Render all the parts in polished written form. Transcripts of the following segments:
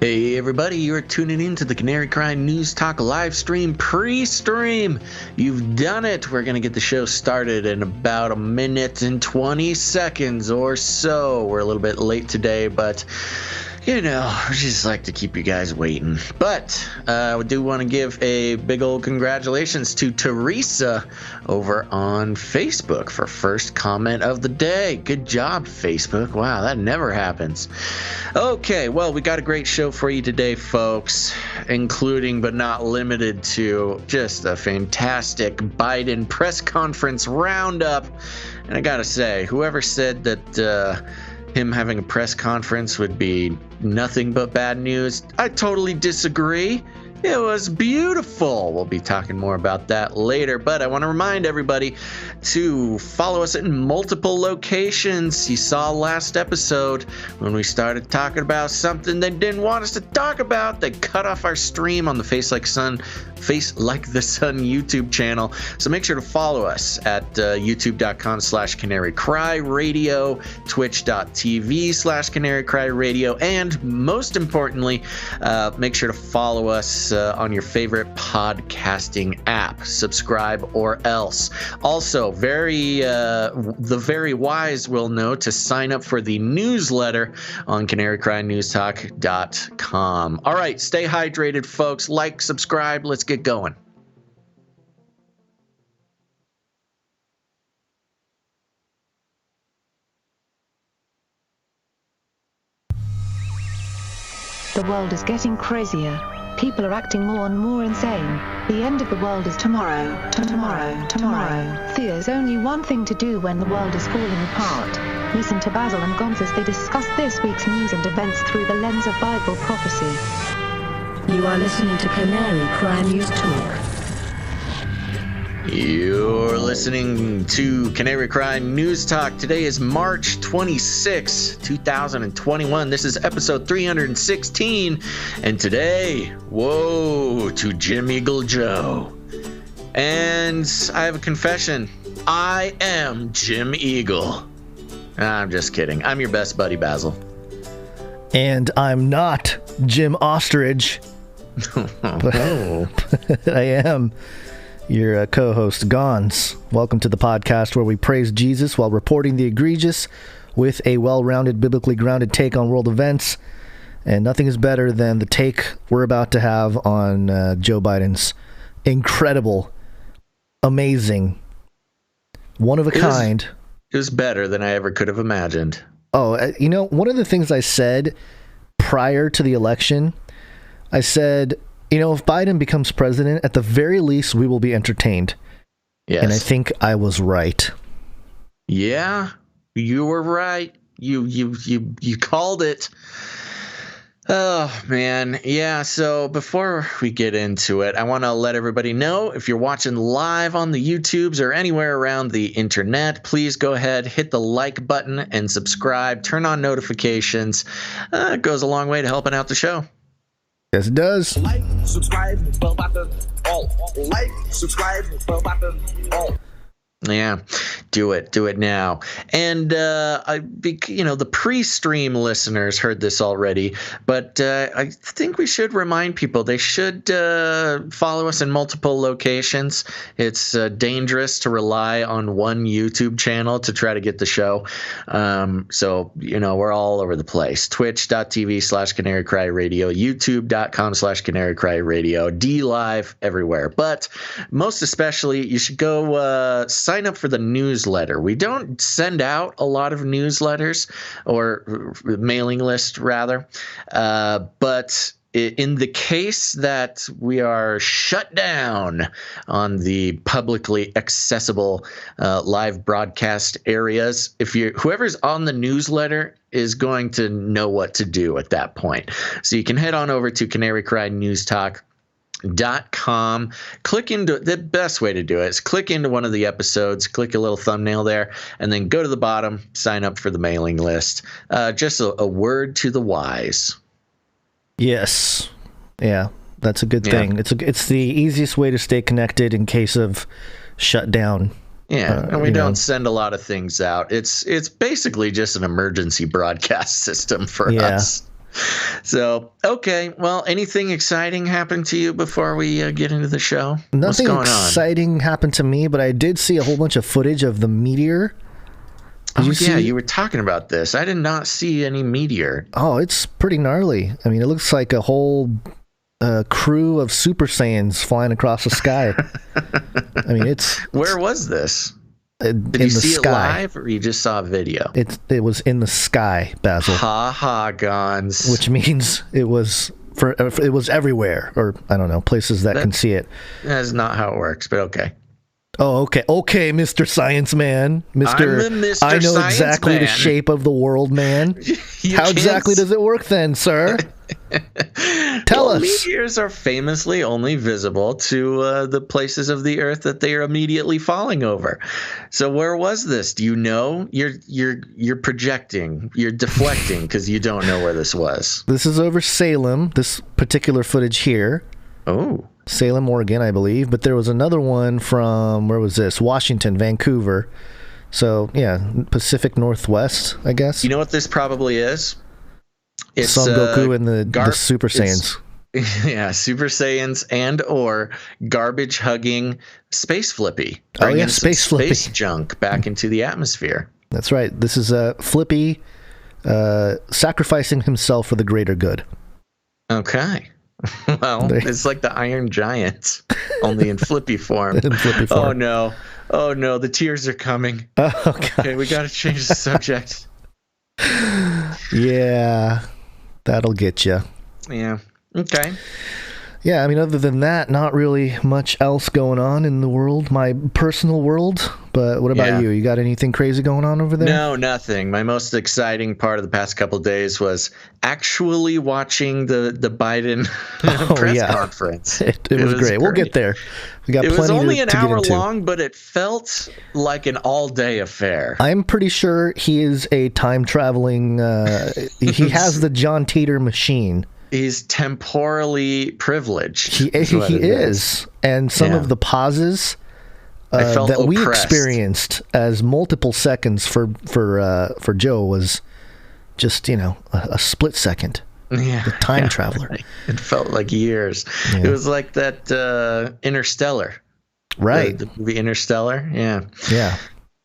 Hey everybody, you're tuning in to the Canary Cry News Talk live stream pre-stream. You've done it. We're going to get the show started in about a minute and 20 seconds or so. We're a little bit late today, but you know, we just like to keep you guys waiting. But we do want to give a big old congratulations to Teresa over on Facebook for first comment of the day. Good job, Facebook. Wow, that never happens. Okay, well, we got a great show for you today, folks, including but not limited to just a fantastic Biden press conference roundup. And I gotta say, whoever said that him having a press conference would be nothing but bad news, I totally disagree. It was beautiful. We'll be talking more about that later, but I want to remind everybody to follow us in multiple locations. You saw last episode when we started talking about something they didn't want us to talk about. They cut off our stream on the Face Like the Sun YouTube channel. So make sure to follow us at youtube.com/canarycryradio, twitch.tv/canarycryradio, and most importantly, make sure to follow us on your favorite podcasting app. Subscribe or else. Also, the very wise will know to sign up for the newsletter on canarycrynewstalk.com. All right, stay hydrated, folks. Like, subscribe. Let's get going. The world is getting crazier. People are acting more and more insane. The end of the world is tomorrow. Tomorrow. There's only one thing to do when the world is falling apart. Listen to Basil and Gonz as they discuss this week's news and events through the lens of Bible prophecy. You are listening to Canary Cry News Talk. You're listening to Canary Cry News Talk. Today is March 26, 2021. This is episode 316. And today, whoa, to Jim Eagle Joe. And I have a confession. I am Jim Eagle. I'm just kidding. I'm your best buddy, Basil. And I'm not Jim Ostrich. But I am your co-host, Gonz. Welcome to the podcast where we praise Jesus while reporting the egregious with a well-rounded, biblically grounded take on world events. And nothing is better than the take we're about to have on Joe Biden's incredible, amazing, one-of-a-kind. It was better than I ever could have imagined. Oh, you know, one of the things I said prior to the election, I said, you know, if Biden becomes president, at the very least, we will be entertained. Yes. And I think I was right. Yeah, you were right. You called it. Oh, man. Yeah, so before we get into it, I want to let everybody know, if you're watching live on the YouTubes or anywhere around the internet, please go ahead, hit the like button and subscribe. Turn on notifications. It goes a long way to helping out the show. Yes, it does. Like, subscribe, bell button, all. Like, subscribe, bell button, all. Yeah, do it now. And the pre-stream listeners heard this already, but I think we should remind people they should follow us in multiple locations. It's dangerous to rely on one YouTube channel to try to get the show. So we're all over the place. Twitch.tv/canarycryradio, youtube.com/canarycryradio, DLive, everywhere. But most especially, you should go sign up for the newsletter. We don't send out a lot of newsletters, or mailing list rather, but in the case that we are shut down on the publicly accessible live broadcast areas, whoever's on the newsletter is going to know what to do at that point. So you can head on over to canarycrynewstalk.com. Click into the best way to do it is click into one of the episodes, click a little thumbnail there, and then go to the bottom, sign up for the mailing list. Just a word to the wise. Yes. Yeah, that's a good thing. It's the easiest way to stay connected in case of shutdown. Yeah, and we don't send a lot of things out. It's basically just an emergency broadcast system for us. So, okay. Well, anything exciting happened to you before we get into the show? Nothing What's going exciting happened to me, but I did see a whole bunch of footage of the Meteor. You were talking about this. I did not see any Meteor. Oh, it's pretty gnarly. I mean, it looks like a whole crew of Super Saiyans flying across the sky. I mean, Where was this? Did you see it live, or you just saw a video? It was in the sky, Basil. Ha ha, Gons. Which means it was everywhere, or I don't know, places that can see it. That's not how it works, but okay. Oh, okay, Mr. Science Man. Mr. I know Science exactly Man. The shape of the world, man. How exactly does it work then, sir? Tell us. Meteors are famously only visible to the places of the Earth that they are immediately falling over. So where was this? Do you know? You're projecting. You're deflecting because you don't know where this was. This is over Salem. This particular footage here. Oh. Salem, Oregon, I believe. But there was another one from, where was this? Washington, Vancouver. So, yeah, Pacific Northwest, I guess. You know what this probably is? It's Son Goku and the Super Saiyans. Yeah, Super Saiyans and or garbage hugging space Flippy. Oh, yeah, space Flippy. Space junk back into the atmosphere. That's right. This is Flippy sacrificing himself for the greater good. Okay. Well, it's like the Iron Giant, only in Flippy form. Oh no, the tears are coming. Oh, God. Okay, we got to change the subject. Yeah, that'll get you. Yeah. Okay. Yeah, I mean, other than that, not really much else going on in the world, my personal world. But what about you? You got anything crazy going on over there? No, nothing. My most exciting part of the past couple of days was actually watching the Biden press conference. It was great. We'll get there. We got it plenty was only to an get hour into. long, but it felt like an all-day affair. I'm pretty sure he is a time-traveling... he has the John Titor machine. He's temporally privileged. He is. And some of the pauses that we experienced as multiple seconds for Joe was just, a split second. Yeah. The time traveler. Right. It felt like years. Yeah. It was like that Interstellar. Right. The movie Interstellar. Yeah. Yeah.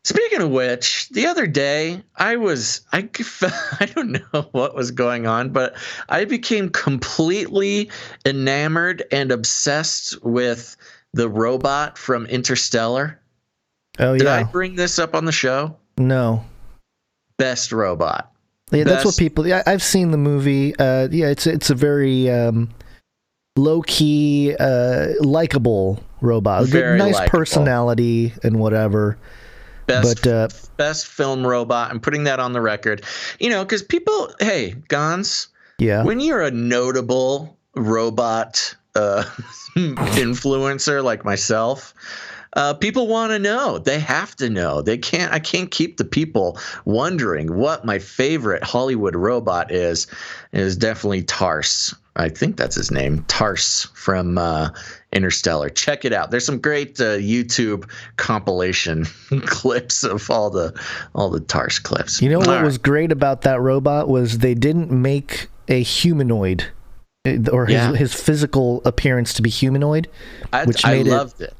Speaking of which, the other day I don't know what was going on, but I became completely enamored and obsessed with the robot from Interstellar. Oh, yeah. Did I bring this up on the show? No. Best robot. Yeah, that's what people... Yeah, I've seen the movie. It's a very low-key, likable robot. Very nice likable. Personality and whatever. Best film robot. I'm putting that on the record. Because people... Hey, Gons. Yeah. When you're a notable robot influencer like myself... people want to know. They have to know. I can't keep the people wondering what my favorite Hollywood robot is. It is definitely Tars. I think that's his name. Tars from Interstellar. Check it out. There's some great YouTube compilation clips of all the Tars clips. You know what was great about that robot was they didn't make a humanoid or his physical appearance to be humanoid, which I loved it.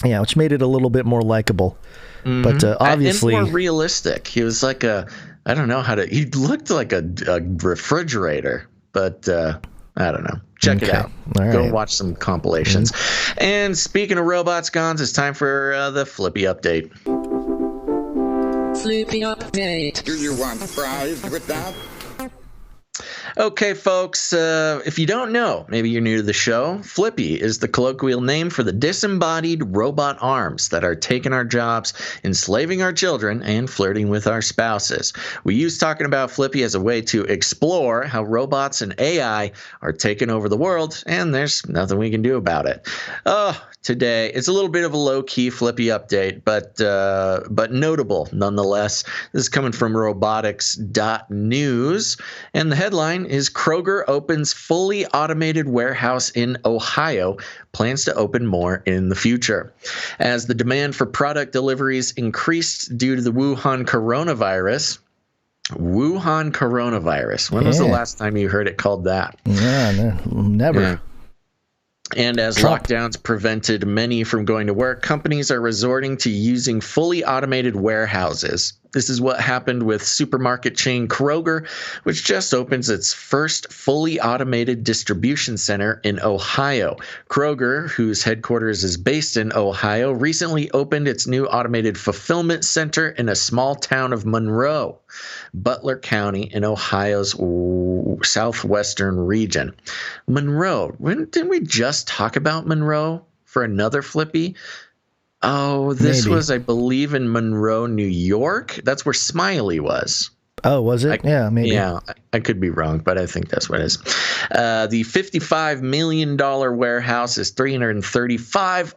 Yeah, which made it a little bit more likable. Mm-hmm. But obviously... And more realistic. He was like I don't know how to... He looked like a refrigerator, but I don't know. Check it out. All Go right. watch some compilations. Mm-hmm. And speaking of robots, Gons, it's time for the Flippy update. Flippy update. Do you want fries with that? Okay, folks, if you don't know, maybe you're new to the show, Flippy is the colloquial name for the disembodied robot arms that are taking our jobs, enslaving our children, and flirting with our spouses. We use talking about Flippy as a way to explore how robots and AI are taking over the world, and there's nothing we can do about it. Today, it's a little bit of a low-key Flippy update, but notable nonetheless. This is coming from robotics.news, and the headline is Kroger opens fully automated warehouse in Ohio, plans to open more in the future. As the demand for product deliveries increased due to the Wuhan coronavirus, Wuhan coronavirus. When was the last time you heard it called that? Yeah, never. Yeah. And as lockdowns prevented many from going to work, companies are resorting to using fully automated warehouses. This is what happened with supermarket chain Kroger, which just opens its first fully automated distribution center in Ohio. Kroger, whose headquarters is based in Ohio, recently opened its new automated fulfillment center in a small town of Monroe, Butler County in Ohio's southwestern region. Monroe, didn't we just talk about Monroe for another Flippy? Oh, this was, I believe, in Monroe, New York. That's where Smiley was. Oh, was it? Yeah, maybe. Yeah, I could be wrong, but I think that's what it is. The $55 million warehouse is 335,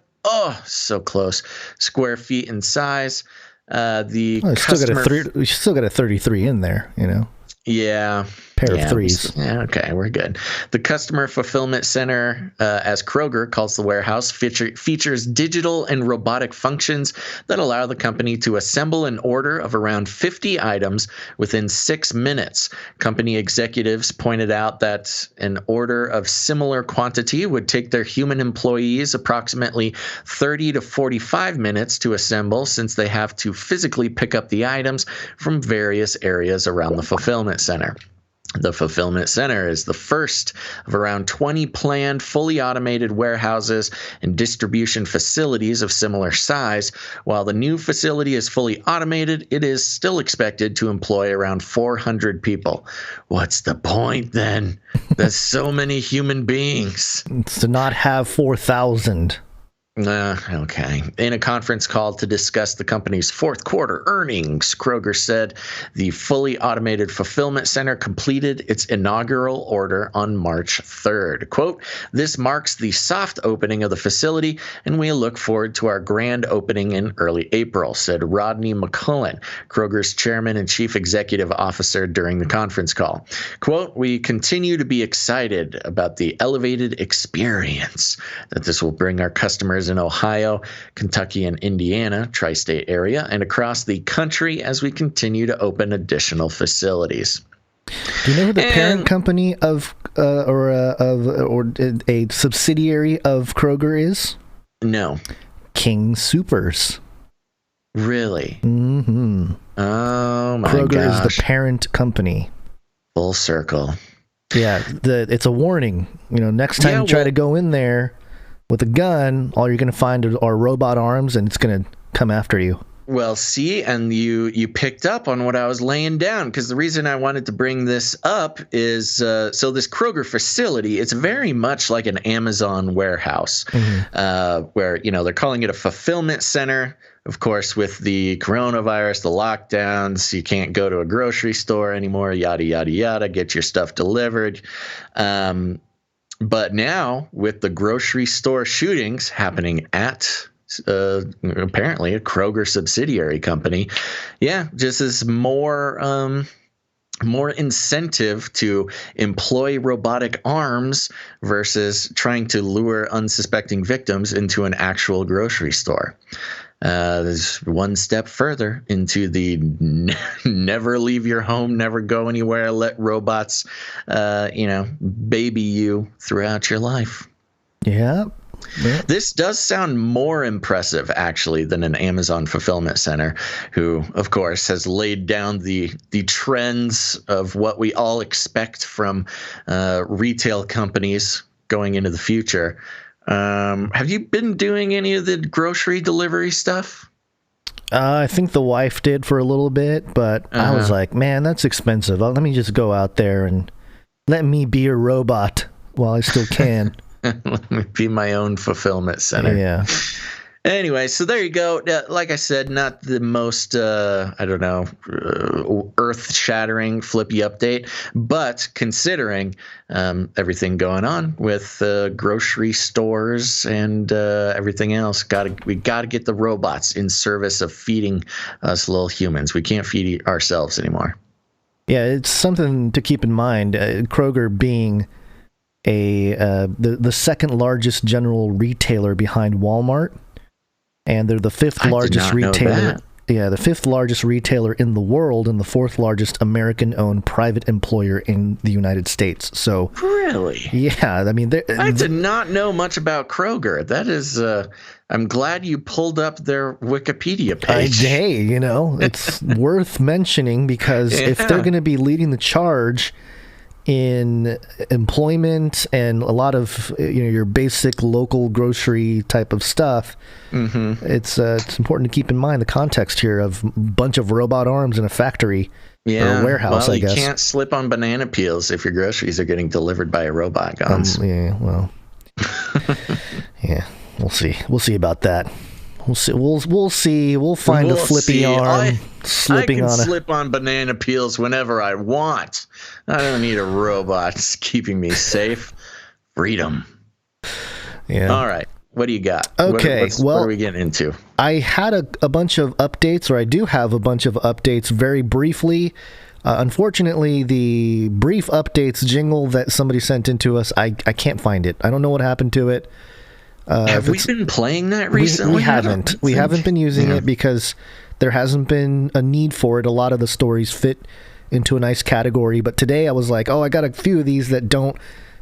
so close, square feet in size. We still got a 33 in there, you know. Yeah. Pair of threes. Okay, we're good. The Customer Fulfillment Center, as Kroger calls the warehouse, features digital and robotic functions that allow the company to assemble an order of around 50 items within 6 minutes. Company executives pointed out that an order of similar quantity would take their human employees approximately 30 to 45 minutes to assemble, since they have to physically pick up the items from various areas around the fulfillment center. The fulfillment center is the first of around 20 planned fully automated warehouses and distribution facilities of similar size. While the new facility is fully automated, it is still expected to employ around 400 people. What's the point then? There's so many human beings. It's to not have 4,000. Okay. In a conference call to discuss the company's fourth quarter earnings, Kroger said the fully automated fulfillment center completed its inaugural order on March 3rd. Quote, "This marks the soft opening of the facility, and we look forward to our grand opening in early April," said Rodney McCullen, Kroger's chairman and chief executive officer, during the conference call. Quote, "We continue to be excited about the elevated experience that this will bring our customers in Ohio, Kentucky, and Indiana, tri-state area, and across the country as we continue to open additional facilities." Do you know who the parent company of or a subsidiary of Kroger is? No. King Soopers. Really? Mm-hmm. Oh my Kroger gosh. is the parent company. Full circle. Yeah, it's a warning. You know, next time you try to go in there with a gun, all you're going to find are robot arms, and it's going to come after you. Well, see, and you picked up on what I was laying down, because the reason I wanted to bring this up is, so this Kroger facility, it's very much like an Amazon warehouse, where, you know, they're calling it a fulfillment center. Of course, with the coronavirus, the lockdowns, you can't go to a grocery store anymore, yada, yada, yada, get your stuff delivered. But now, with the grocery store shootings happening at apparently a Kroger subsidiary company, just as more incentive to employ robotic arms versus trying to lure unsuspecting victims into an actual grocery store. There's one step further into the never leave your home, never go anywhere, let robots, baby you throughout your life. Yeah. This does sound more impressive, actually, than an Amazon fulfillment center, who, of course, has laid down the trends of what we all expect from retail companies going into the future. Have you been doing any of the grocery delivery stuff? I think the wife did for a little bit, but I was like, man, that's expensive. Let me just go out there and let me be a robot while I still can. Let me be my own fulfillment center. Yeah. Anyway, so there you go. Like I said, not the most, earth-shattering Flippy update, but considering everything going on with grocery stores and everything else, we got to get the robots in service of feeding us little humans. We can't feed ourselves anymore. Yeah, it's something to keep in mind. Kroger being the second largest general retailer behind Walmart. And they're the fifth largest retailer. the fifth largest retailer in the world and the fourth largest American-owned private employer in the United States. So really, yeah, I mean, I did not know much about Kroger. That is, I'm glad you pulled up their Wikipedia page. Hey, it's worth mentioning because if they're going to be leading the charge in employment and a lot of your basic local grocery type of stuff, it's important to keep in mind the context here of a bunch of robot arms in a factory or a warehouse. Well, I guess you can't slip on banana peels if your groceries are getting delivered by a robot, Gons. Yeah, we'll see about that. We'll see. We'll find a flippy arm slipping on. I can slip on banana peels whenever I want. I don't need a robot keeping me safe. Freedom. Yeah. All right. What do you got? Okay. What are we getting into? I had a bunch of updates, or I do have a bunch of updates very briefly. Unfortunately, the brief updates jingle that somebody sent into us, I can't find it. I don't know what happened to it. Have we been playing that recently? We haven't. We haven't been using it because there hasn't been a need for it. A lot of the stories fit into a nice category. But today I was like, I got a few of these that don't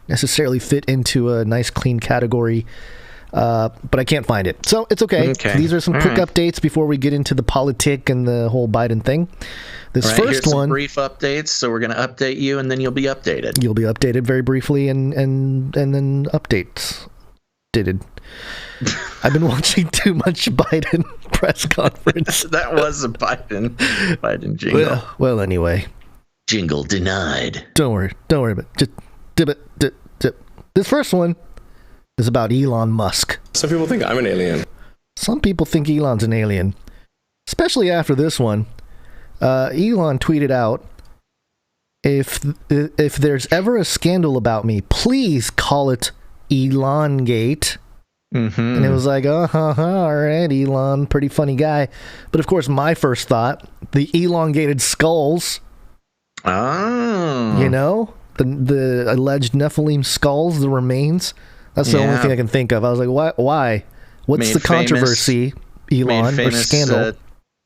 necessarily fit into a nice, clean category. But I can't find it. So it's okay. These are some quick updates before we get into the POLYTICK and the whole Biden thing. This first one, brief updates. So we're going to update you, and then you'll be updated. You'll be updated very briefly, and then updates. I've been watching too much Biden press conference. That was a Biden jingle. Well, anyway. Jingle denied. Don't worry about it. Just this first one is about Elon Musk. Some people think I'm an alien. Some people think Elon's an alien. Especially after this one. Elon tweeted out, if there's ever a scandal about me, please call it Elongate. And it was like, all right, Elon, pretty funny guy. But of course, my first thought, the elongated skulls. Oh. The alleged Nephilim skulls, the remains. That's the only thing I can think of. I was like, why? What's the controversy, Elon, or scandal?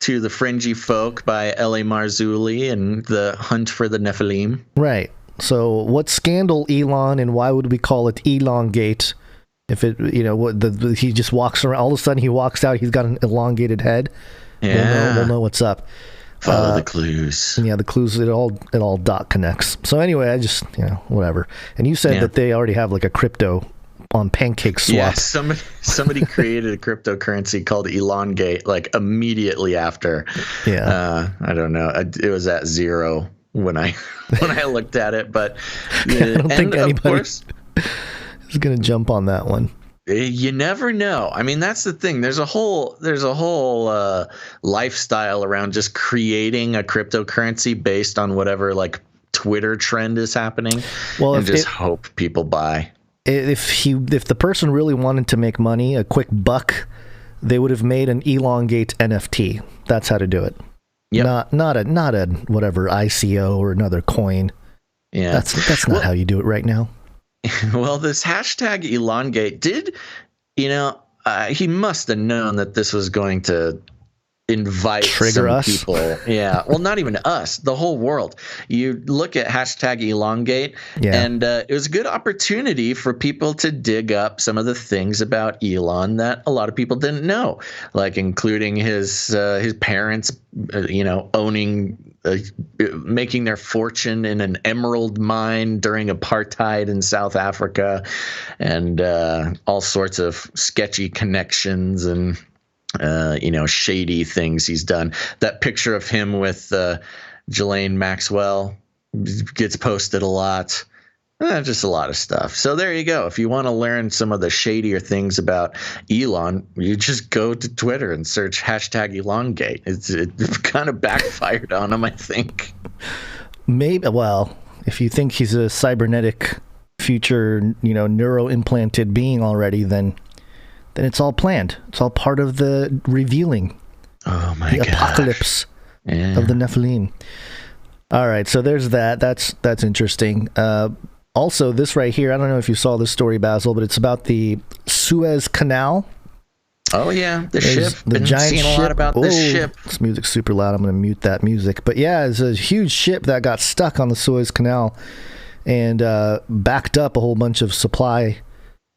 To the fringy folk by L.A. Marzulli and the hunt for the Nephilim. Right. So what scandal, Elon, and why would we call it Elongate? If it, he just walks around, all of a sudden he walks out, he's got an elongated head. Yeah. We'll know what's up. Follow the clues. Yeah, the clues, it all dot connects. So anyway, I just, whatever. And you said that they already have like a crypto on Pancake Swap. Yeah, somebody created a cryptocurrency called Elongate like immediately after. Yeah. I don't know. It was at zero when I looked at it, but I don't think anybody is going to jump on that one. You never know. I mean, that's the thing. There's a whole lifestyle around just creating a cryptocurrency based on whatever like Twitter trend is happening, and just hope people buy. If the person really wanted to make money, a quick buck, they would have made an Elongate NFT. That's how to do it. Yep. Not a whatever ICO or another coin. Yeah, that's not how you do it right now. Well, this hashtag Elongate he must have known that this was going to invite trigger some us people. Yeah. Well, not even us, the whole world. You look at hashtag Elongate, and it was a good opportunity for people to dig up some of the things about Elon that a lot of people didn't know, like including his parents, making their fortune in an emerald mine during apartheid in South Africa, and all sorts of sketchy connections and shady things he's done. That picture of him with Ghislaine Maxwell gets posted a lot. Just a lot of stuff. So there you go. If you want to learn some of the shadier things about Elon, you just go to Twitter and search hashtag Elongate. It kind of backfired on him, I think. Maybe. Well, if you think he's a cybernetic future, neuro-implanted being already, then it's all planned. It's all part of the revealing. Oh my god. The apocalypse of the Nephilim. All right, so there's that. That's interesting. Also, this right here, I don't know if you saw this story, Basil, but it's about the Suez Canal. Oh yeah, the There's ship. the Been giant seeing ship. a lot about this ship. This music's super loud. I'm going to mute that music. But yeah, it's a huge ship that got stuck on the Suez Canal and backed up a whole bunch of supply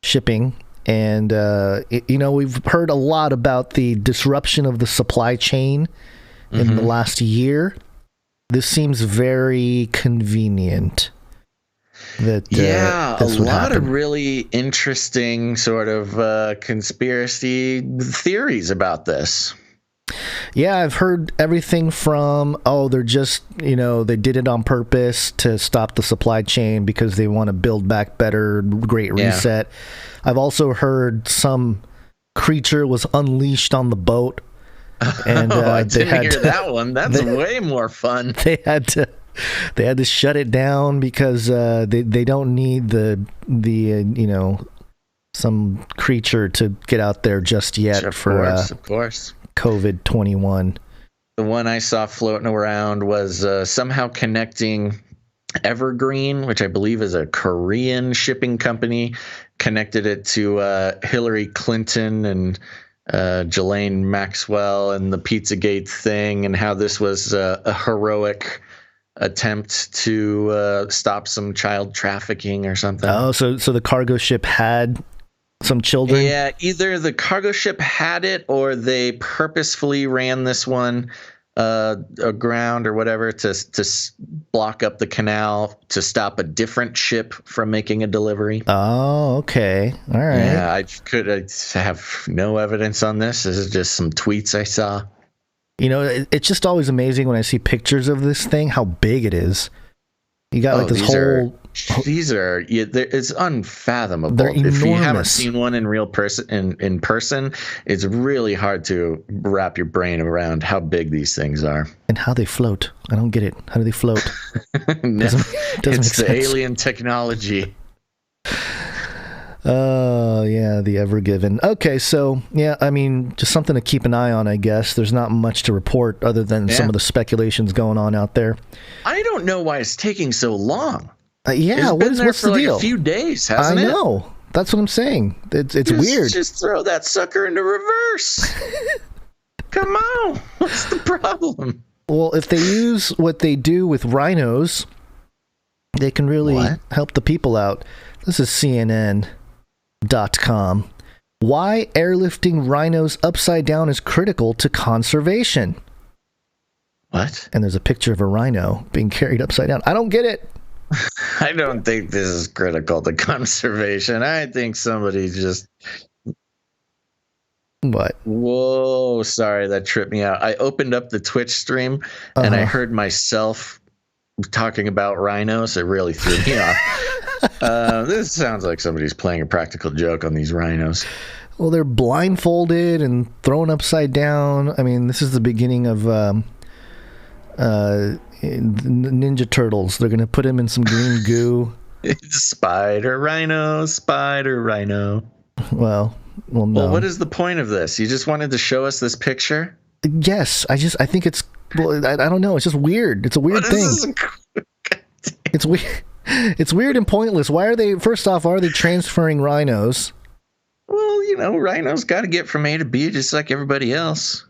shipping. And we've heard a lot about the disruption of the supply chain in the last year. This seems very convenient. That a lot of really interesting sort of conspiracy theories about this. Yeah, I've heard everything from, they're just, they did it on purpose to stop the supply chain because they want to build back better, great reset. I've also heard some creature was unleashed on the boat. And I didn't hear that one. That's way more fun. They had to shut it down because they don't need the some creature to get out there just yet of course. COVID-21. The one I saw floating around was somehow connecting Evergreen, which I believe is a Korean shipping company, connected it to Hillary Clinton and Ghislaine Maxwell and the Pizzagate thing, and how this was a heroic attempt to stop some child trafficking or something. Oh, so the cargo ship had some children? Yeah, either the cargo ship had it or they purposefully ran this one aground or whatever to block up the canal to stop a different ship from making a delivery. Oh, okay. All right. Yeah, I have no evidence on this. This is just some tweets I saw. It's just always amazing when I see pictures of this thing, how big it is. You got this whole... It's unfathomable. They're enormous. If you haven't seen one in real person, in person, it's really hard to wrap your brain around how big these things are. And how they float. I don't get it. How do they float? No, doesn't it's the alien technology. Oh, yeah, the Ever Given. Okay, so, yeah, I mean, just something to keep an eye on, I guess. There's not much to report other than some of the speculations going on out there. I don't know why it's taking so long. What's the deal? A few days, hasn't it? I know. That's what I'm saying. It's weird. Just throw that sucker into reverse. Come on. What's the problem? Well, if they use what they do with rhinos, they can really help the people out. This is CNN.com. Why airlifting rhinos upside down is critical to conservation. What? And there's a picture of a rhino being carried upside down. I don't get it. I don't think this is critical to conservation. I think somebody just... What? Whoa, sorry, that tripped me out. I opened up the Twitch stream and I heard myself talking about rhinos. It really threw me off. This sounds like somebody's playing a practical joke on these rhinos. Well, they're blindfolded and thrown upside down. I mean, this is the beginning of Ninja Turtles. They're going to put him in some green goo. Spider Rhino. Well, no. Well, what is the point of this? You just wanted to show us this picture? Yes, I think it's... Well, I don't know. It's just weird. It's a weird thing. It's weird. It's weird and pointless. Why are they... First off, are they transferring rhinos? Well, rhinos got to get from A to B just like everybody else.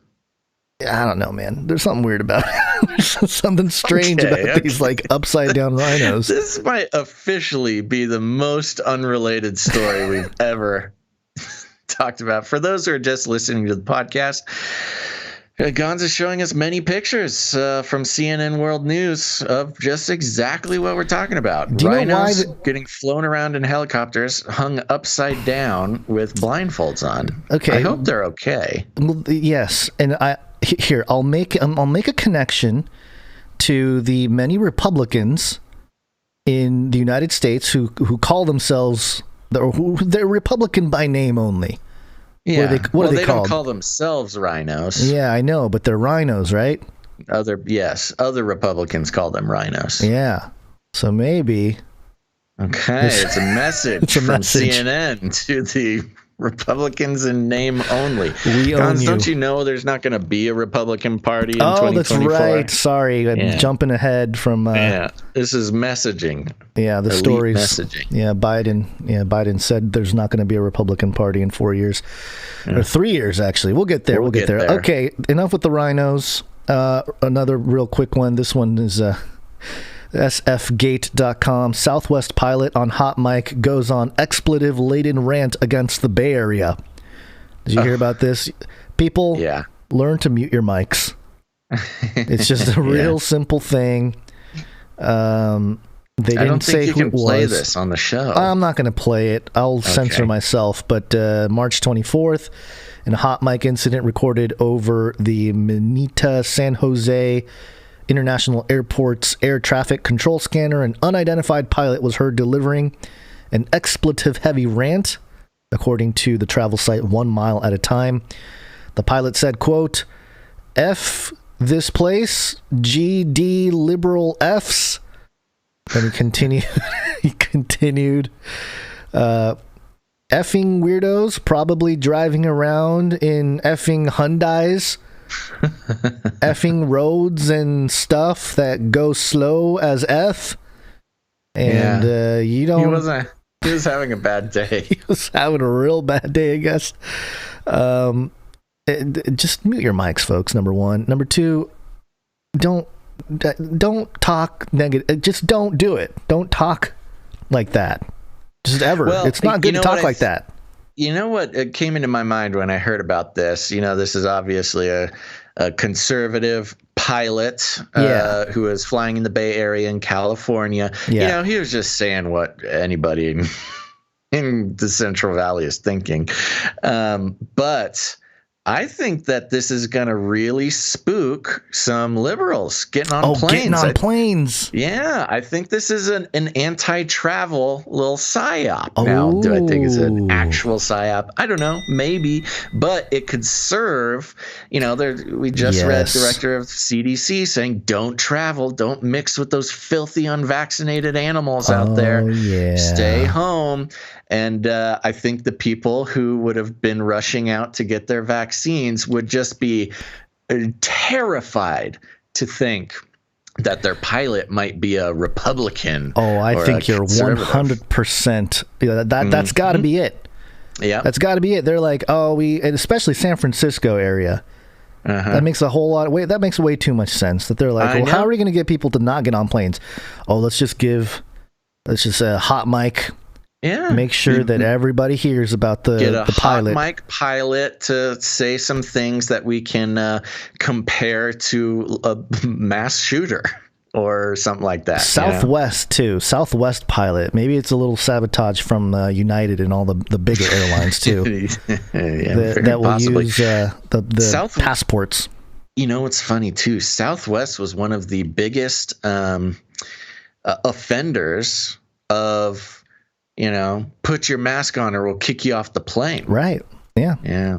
I don't know, man. There's something weird about it. There's something strange about these upside down rhinos. This might officially be the most unrelated story we've ever talked about. For those who are just listening to the podcast, Gonz is showing us many pictures from CNN World News of just exactly what we're talking about. Do you Rhinos know why getting flown around in helicopters hung upside down with blindfolds on. Okay. I hope they're okay. Well, yes, and I'll make a connection to the many Republicans in the United States who call themselves they're Republican by name only. Yeah. What are they called? Don't call themselves rhinos. Yeah, I know, but they're rhinos, right? Other Republicans call them rhinos. Yeah. So maybe. Okay, it's a message from CNN to the Republicans in name only. We own you. Don't you know there's not going to be a Republican Party in 2024? That's right. Sorry, I'm jumping ahead from. This is messaging. Yeah, the Elite stories. Messaging. Yeah, Biden said there's not going to be a Republican Party in 4 years, or 3 years actually. We'll get there. We'll get there. Okay, enough with the rhinos. Another real quick one. This one is sfgate.com. Southwest pilot on hot mic goes on expletive-laden rant against the Bay Area. Did you hear about this? People, learn to mute your mics. It's just a real simple thing. They didn't say who it was. I don't think you can play this on the show. I'm not going to play it. I'll censor myself. But March 24th, in a hot mic incident recorded over the Mineta San Jose International Airport's air traffic control scanner, an unidentified pilot was heard delivering an expletive-heavy rant, according to the travel site 1 Mile at a Time. The pilot said, quote, F this place, GD liberal Fs. And he continued, effing weirdos probably driving around in effing Hyundais, effing roads and stuff that go slow as F. And you don't... He was having a bad day. He was having a real bad day, I guess. Just mute your mics, folks, number one. Number two, don't talk negative. Just don't do it. Don't talk like that. Just ever. Well, it's not good to talk like that. You know what came into my mind when I heard about this? This is obviously a conservative pilot who was flying in the Bay Area in California. Yeah. He was just saying what anybody in the Central Valley is thinking. But I think that this is going to really spook some liberals getting on planes. Getting on planes. Yeah, I think this is an anti-travel little psyop. Now, do I think it's an actual psyop? I don't know, maybe, but it could serve. We just read director of CDC saying, "Don't travel, don't mix with those filthy, unvaccinated animals out there. Yeah. Stay home." And I think the people who would have been rushing out to get their vaccines would just be terrified to think that their pilot might be a Republican. I think you're 100%. That's got to be it. Yeah, that's got to be it. They're like, and especially San Francisco area. That makes a whole lot of that makes way too much sense. That they're like, how are we going to get people to not get on planes? Let's just a hot mic. Yeah. Make sure that everybody hears about the pilot. Get a hot mic pilot to say some things that we can compare to a mass shooter or something like that. Southwest, too. Southwest pilot. Maybe it's a little sabotage from United and all the bigger airlines, too. That will possibly use the passports. It's funny, too. Southwest was one of the biggest offenders of... put your mask on or we'll kick you off the plane. Right. Yeah.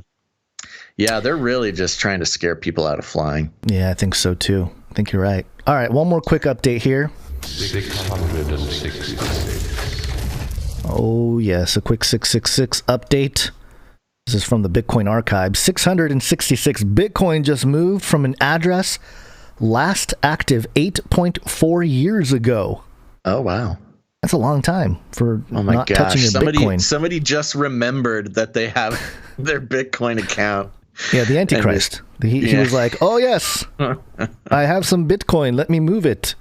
Yeah, they're really just trying to scare people out of flying. Yeah, I think so too. I think you're right. All right, one more quick update here. 666. Oh, yes, a quick 666 update. This is from the Bitcoin archive. 666 Bitcoin just moved from an address last active 8.4 years ago. Oh, wow. That's a long time for not touching your Bitcoin. Somebody just remembered that they have their Bitcoin account. Yeah, the Antichrist. He was like, "Oh yes, I have some Bitcoin. Let me move it.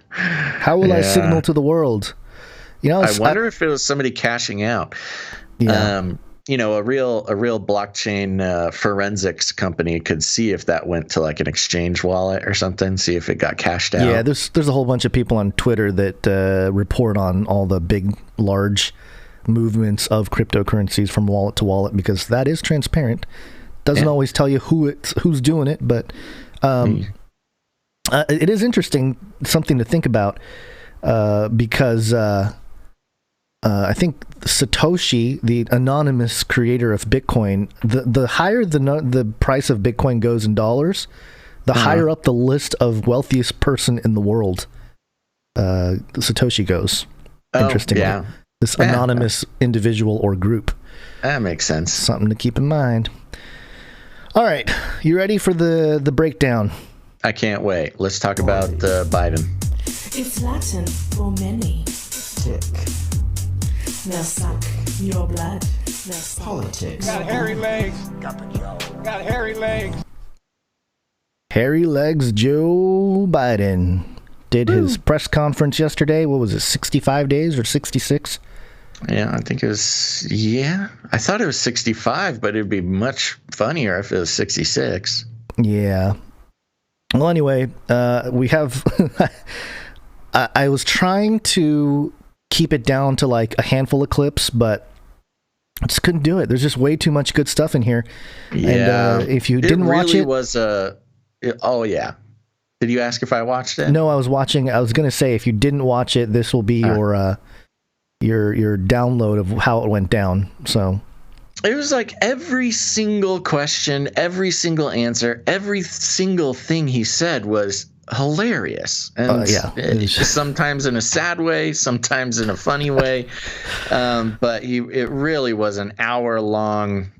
How will I signal to the world?" I wonder if it was somebody cashing out. Yeah. A real blockchain forensics company could see if that went to like an exchange wallet or something, see if it got cashed out. Yeah, there's a whole bunch of people on Twitter that report on all the big, large movements of cryptocurrencies from wallet to wallet because that is transparent. Doesn't always tell you who's doing it, but it is interesting, something to think about because. I think Satoshi, the anonymous creator of Bitcoin, the higher the price of Bitcoin goes in dollars, the higher up the list of wealthiest person in the world Satoshi goes. Interestingly. This anonymous individual or group. That makes sense. Something to keep in mind. All right. You ready for the breakdown? I can't wait. Let's talk about Biden. It's Latin for many. Tick. Now suck your blood. Now suck. Politics. Got hairy legs. Got hairy legs. Hairy Legs Joe Biden did his press conference yesterday. What was it, 65 days or 66? Yeah, I think it was, I thought it was 65, but it'd be much funnier if it was 66. Yeah. Well, anyway, we have, I was trying to keep it down to like a handful of clips, but I just couldn't do it. There's just way too much good stuff in here. Yeah. And if you didn't watch it. Oh, yeah. Did you ask if I watched it? No, I was watching. I was going to say, if you didn't watch it, this will be your download of how it went down. So it was like every single question, every single answer, every single thing he said was hilarious. And sometimes in a sad way, sometimes in a funny way. But it really was an hour-long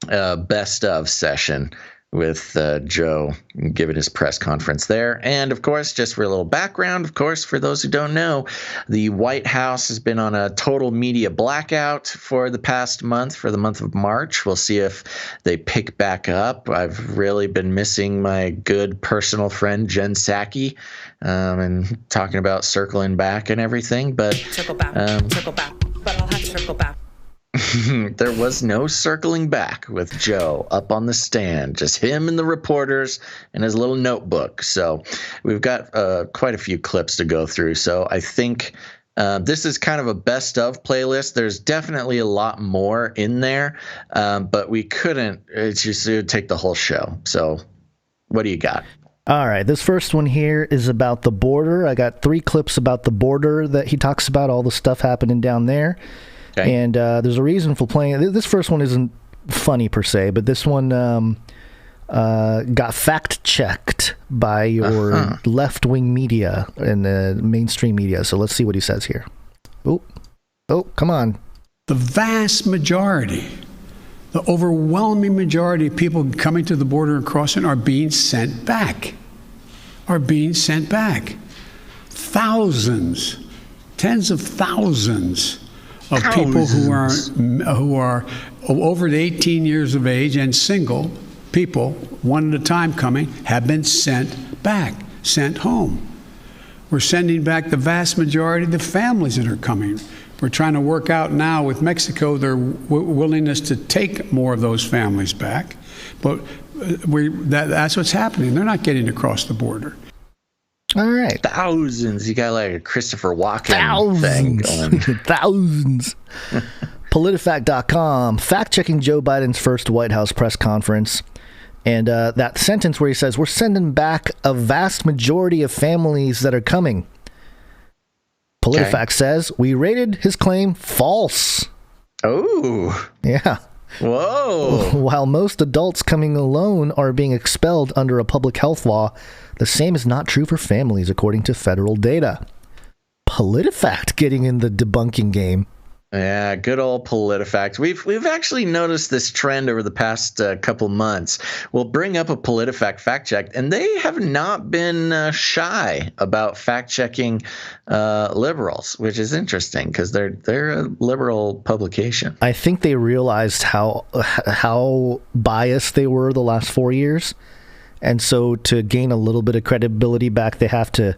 best of session with Joe giving his press conference there. And, of course, just for a little background, of course, for those who don't know, the White House has been on a total media blackout for the past month, for the month of March. We'll see if they pick back up. I've really been missing my good personal friend, Jen Psaki, and talking about circling back and everything. But circle back, but I'll have to circle back. There was no circling back with Joe up on the stand, just him and the reporters and his little notebook. So we've got quite a few clips to go through. So I think this is kind of a best of playlist. There's definitely a lot more in there, but we couldn't. It would take the whole show. So what do you got? All right, this first one here is about the border. I got 3 clips about the border that he talks about, all the stuff happening down there. Okay. And there's a reason for playing. This first one isn't funny per se, but this one got fact-checked by your left-wing media and the mainstream media. So let's see what he says here. Oh, come on. The vast majority, the overwhelming majority of people coming to the border and crossing are being sent back. Thousands, tens of thousands of people who are over 18 years of age and single people, one at a time coming, have been sent back, sent home. We're sending back the vast majority of the families that are coming. We're trying to work out now with Mexico their willingness to take more of those families back. But that's what's happening. They're not getting across the border. All right. Thousands. You got like a Christopher Walken thing going. Thousands. PolitiFact.com, fact-checking Joe Biden's first White House press conference. And that sentence where he says, we're sending back a vast majority of families that are coming. PolitiFact says, we rated his claim false. Oh. Yeah. Whoa. While most adults coming alone are being expelled under a public health law, the same is not true for families, according to federal data. PolitiFact getting in the debunking game. Yeah, good old PolitiFact. We've actually noticed this trend over the past couple months. We'll bring up a PolitiFact fact check, and they have not been shy about fact checking liberals, which is interesting because they're a liberal publication. I think they realized how biased they were the last 4 years, and so to gain a little bit of credibility back, they have to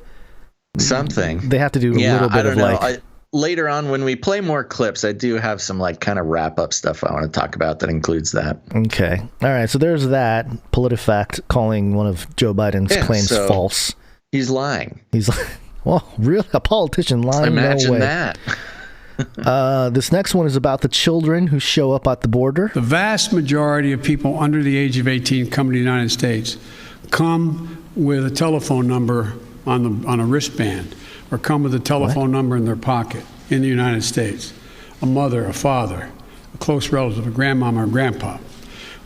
do a little bit of like. Later on, when we play more clips, I do have some like kind of wrap up stuff I want to talk about that includes that. Okay. All right. So there's that. PolitiFact calling one of Joe Biden's claims false. He's lying. He's like, well, really? A politician lying? Imagine no way. that. This next one is about the children who show up at the border. The vast majority of people under the age of 18 come to the United States come with a telephone number on a wristband, or come with a telephone number in their pocket in the United States. A mother, a father, a close relative, a grandmama or grandpa.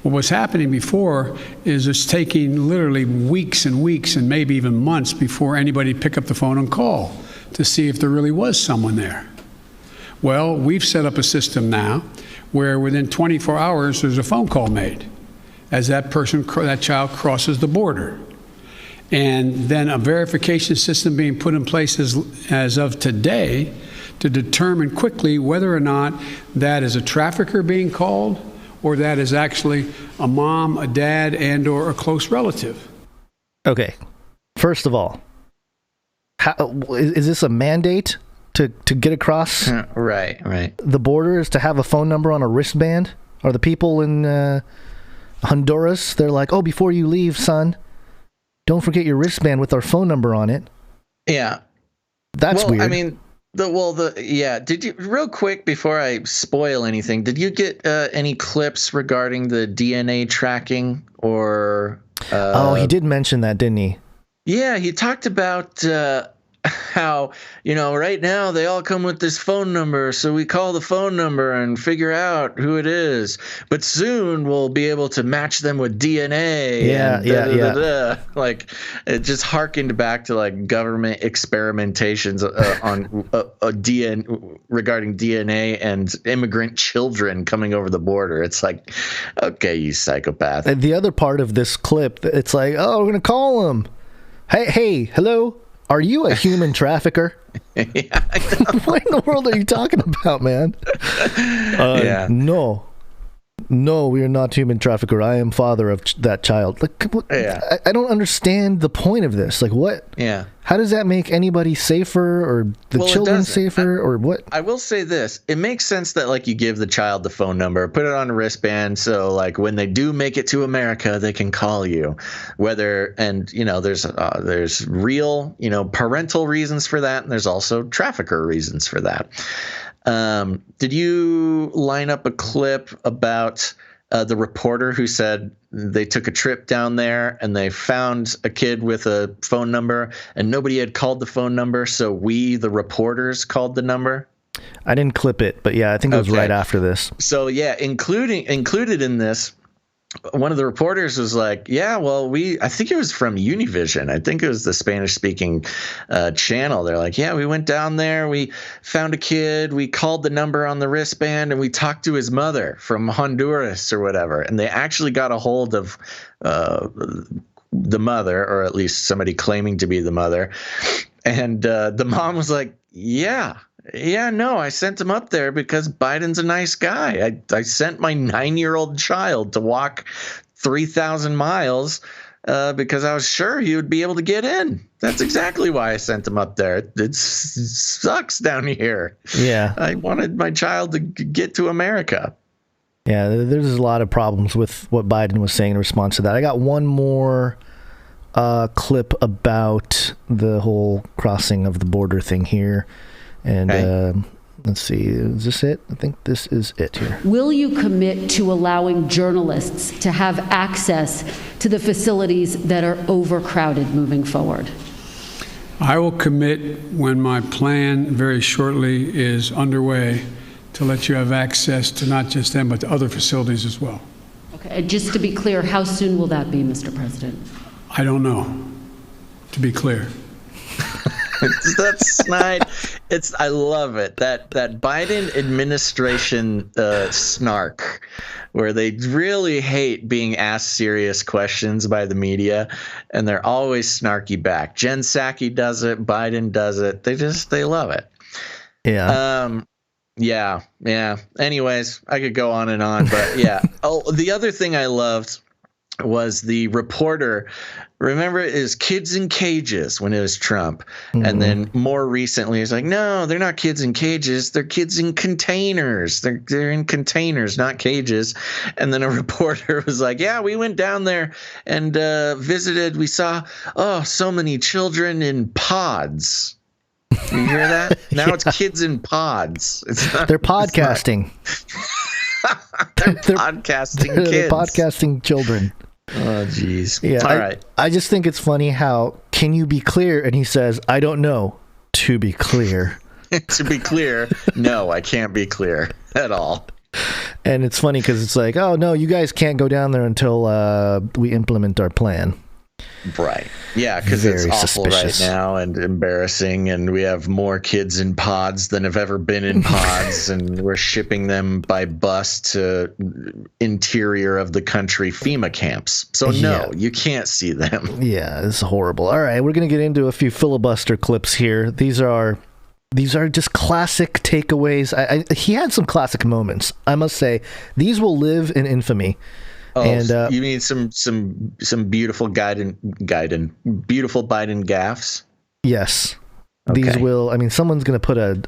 What was happening before is it's taking literally weeks and weeks and maybe even months before anybody pick up the phone and call to see if there really was someone there. Well, we've set up a system now where within 24 hours there's a phone call made as that child crosses the border. And then a verification system being put in place as of today to determine quickly whether or not that is a trafficker being called or that is actually a mom, a dad, and or a close relative. Okay. First of all, is this a mandate to get across Right. the border is to have a phone number on a wristband? Are the people in Honduras, they're like, oh, before you leave, son, don't forget your wristband with our phone number on it. Yeah. That's weird. I mean, did you, real quick before I spoil anything, did you get any clips regarding the DNA tracking or... he did mention that, didn't he? Yeah, he talked about how, right now they all come with this phone number, so we call the phone number and figure out who it is. But soon we'll be able to match them with DNA. Yeah. Like, it just harkened back to like government experimentations on DNA regarding DNA and immigrant children coming over the border. It's like, okay, you psychopath. And the other part of this clip, it's like, oh, we're gonna call him. Hey, hello. Are you a human trafficker? Yeah, I know. What in the world are you talking about, man? Yeah. No, we are not human trafficker. I am father of that child. Like, Yeah. I don't understand the point of this. Like, what? Yeah. How does that make anybody safer or the children safer or what? I will say this. It makes sense that like you give the child the phone number, put it on a wristband. So like when they do make it to America, they can call you there's real, parental reasons for that. And there's also trafficker reasons for that. Did you line up a clip about the reporter who said they took a trip down there and they found a kid with a phone number and nobody had called the phone number, so we, the reporters, called the number? I didn't clip it, but yeah, I think it was right after this. So yeah, included in this, one of the reporters was like, yeah, well, I think it was from Univision. I think it was the Spanish-speaking channel. They're like, yeah, we went down there. We found a kid. We called the number on the wristband, and we talked to his mother from Honduras or whatever. And they actually got a hold of the mother, or at least somebody claiming to be the mother. And the mom was like, yeah, no, I sent him up there because Biden's a nice guy. I sent my 9-year-old child to walk 3,000 miles because I was sure he would be able to get in. That's exactly why I sent him up there. It sucks down here. Yeah. I wanted my child to get to America. Yeah, there's a lot of problems with what Biden was saying in response to that. I got one more clip about the whole crossing of the border thing here. And let's see, is this it? I think this is it here. Will you commit to allowing journalists to have access to the facilities that are overcrowded moving forward? I will commit when my plan very shortly is underway to let you have access to not just them, but to other facilities as well. Okay, and just to be clear, how soon will that be, Mr. President? I don't know, to be clear. That's snide. I love it. That Biden administration snark, where they really hate being asked serious questions by the media, and they're always snarky back. Jen Psaki does it. Biden does it. They love it. Yeah. Yeah. Anyways, I could go on and on, but yeah. Oh, the other thing I loved was the reporter. Remember, it was kids in cages when it was Trump. Mm-hmm. And then more recently, it's like, no, they're not kids in cages. They're kids in containers. They're in containers, not cages. And then a reporter was like, yeah, we went down there and visited. We saw, so many children in pods. You hear that? Now It's kids in pods. They're podcasting. They're podcasting kids. They're podcasting children. Oh, geez. Yeah. All right. I just think it's funny how, can you be clear? And he says, I don't know. To be clear. To be clear, no, I can't be clear at all. And it's funny because it's like, oh, no, you guys can't go down there until we implement our plan. Right. Yeah, because it's awful suspicious right now and embarrassing, and we have more kids in pods than have ever been in pods, and we're shipping them by bus to interior of the country FEMA camps. So no, you can't see them. Yeah, this is horrible. All right, we're going to get into a few filibuster clips here. These are just classic takeaways. He had some classic moments, I must say. These will live in infamy. Oh, and you mean some beautiful beautiful Biden gaffes? Yes. Okay. These will. I mean, someone's going to put a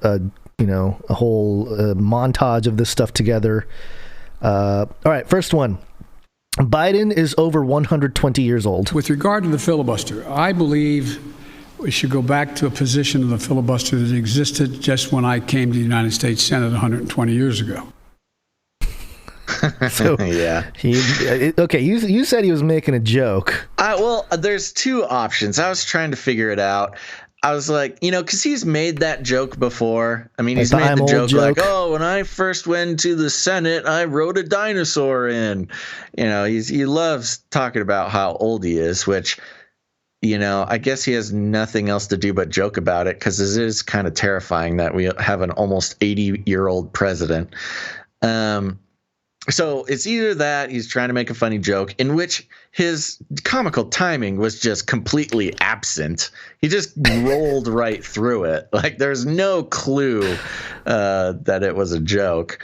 whole montage of this stuff together. All right, first one. Biden is over 120 years old. With regard to the filibuster, I believe we should go back to a position of the filibuster that existed just when I came to the United States Senate 120 years ago. So, yeah. You said he was making a joke. Well, there's two options. I was trying to figure it out. I was like, because he's made that joke before. I mean, he's made the joke like, oh, when I first went to the Senate, I rode a dinosaur in. He loves talking about how old he is, which, I guess he has nothing else to do but joke about it, because it is kind of terrifying that we have an almost 80-year-old president. So it's either that he's trying to make a funny joke, in which his comical timing was just completely absent. He just rolled right through it. Like, there's no clue that it was a joke.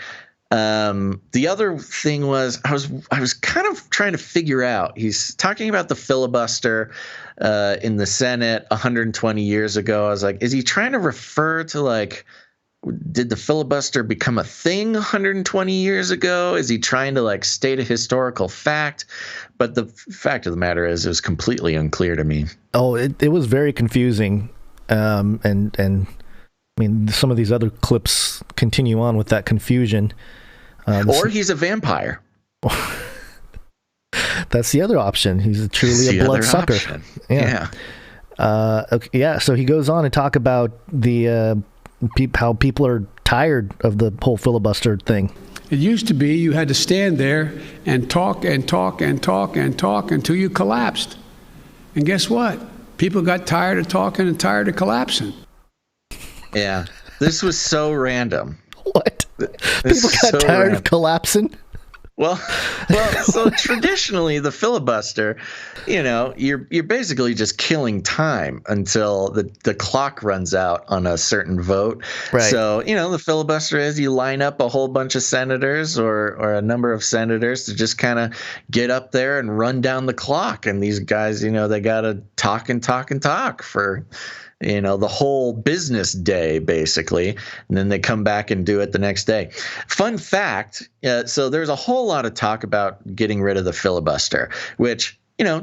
The other thing was I was kind of trying to figure out. He's talking about the filibuster in the Senate 120 years ago. I was like, is he trying to refer to, like, did the filibuster become a thing 120 years ago? Is he trying to, like, state a historical fact? But the fact of the matter is, it was completely unclear to me. Oh, it was very confusing. And I mean, some of these other clips continue on with that confusion. Or he's a vampire. That's the other option. He's truly a bloodsucker. Yeah. Okay, yeah. So he goes on to talk about how people are tired of the whole filibuster thing. It used to be you had to stand there and talk and talk and talk and talk until you collapsed. And guess what? People got tired of talking and tired of collapsing. Yeah. This was so random. What? People got tired of collapsing? Well, so traditionally the filibuster, you're basically just killing time until the clock runs out on a certain vote. Right. So, the filibuster is you line up a whole bunch of senators or a number of senators to just kind of get up there and run down the clock. And these guys, they got to talk and talk and talk for the whole business day, basically, and then they come back and do it the next day. Fun fact, so there's a whole lot of talk about getting rid of the filibuster, which,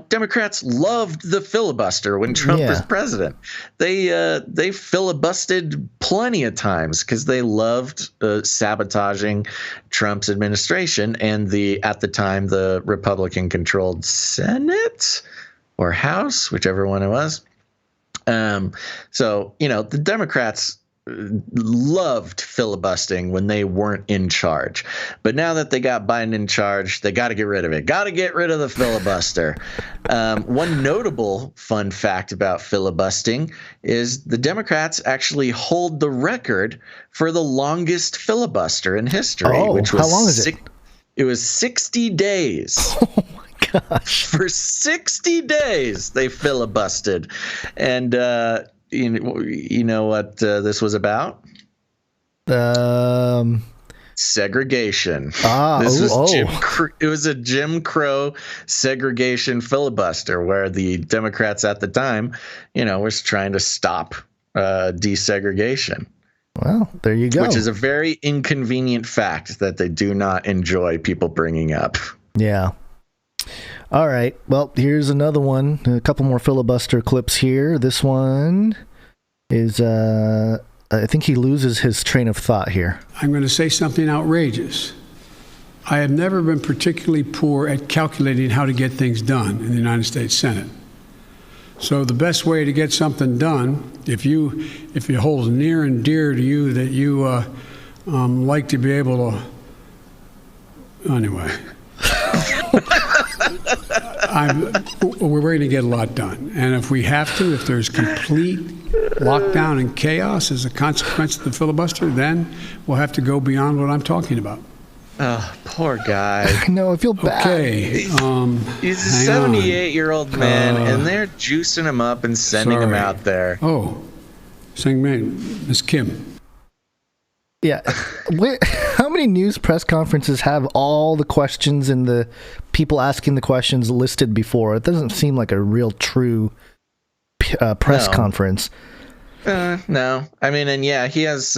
Democrats loved the filibuster when Trump was president. They filibustered plenty of times because they loved sabotaging Trump's administration and at the time, the Republican-controlled Senate or House, whichever one it was. So, the Democrats loved filibustering when they weren't in charge. But now that they got Biden in charge, they got to get rid of it. Got to get rid of the filibuster. One notable fun fact about filibustering is the Democrats actually hold the record for the longest filibuster in history. Which was how long is it? It was 60 days. Oh, my gosh. For 60 days, they filibustered. And you know what this was about? Segregation. It was a Jim Crow segregation filibuster where the Democrats at the time, was trying to stop desegregation. Well, there you go. Which is a very inconvenient fact that they do not enjoy people bringing up. Yeah. All right. Well, here's another one. A couple more filibuster clips here. This one is, I think he loses his train of thought here. I'm going to say something outrageous. I have never been particularly poor at calculating how to get things done in the United States Senate. So the best way to get something done, if it holds near and dear to you that you like to be able to, anyway. we're going to get a lot done. And if we have to, if there's complete lockdown and chaos as a consequence of the filibuster, then we'll have to go beyond what I'm talking about. Oh, poor guy. No, I feel bad. Okay. He's a 78-year-old man, and they're juicing him up and sending him out there. Oh, saying, man, Miss Kim. Yeah. How many news press conferences have all the questions and the people asking the questions listed before? It doesn't seem like a real true press conference. No. I mean, and yeah, he has...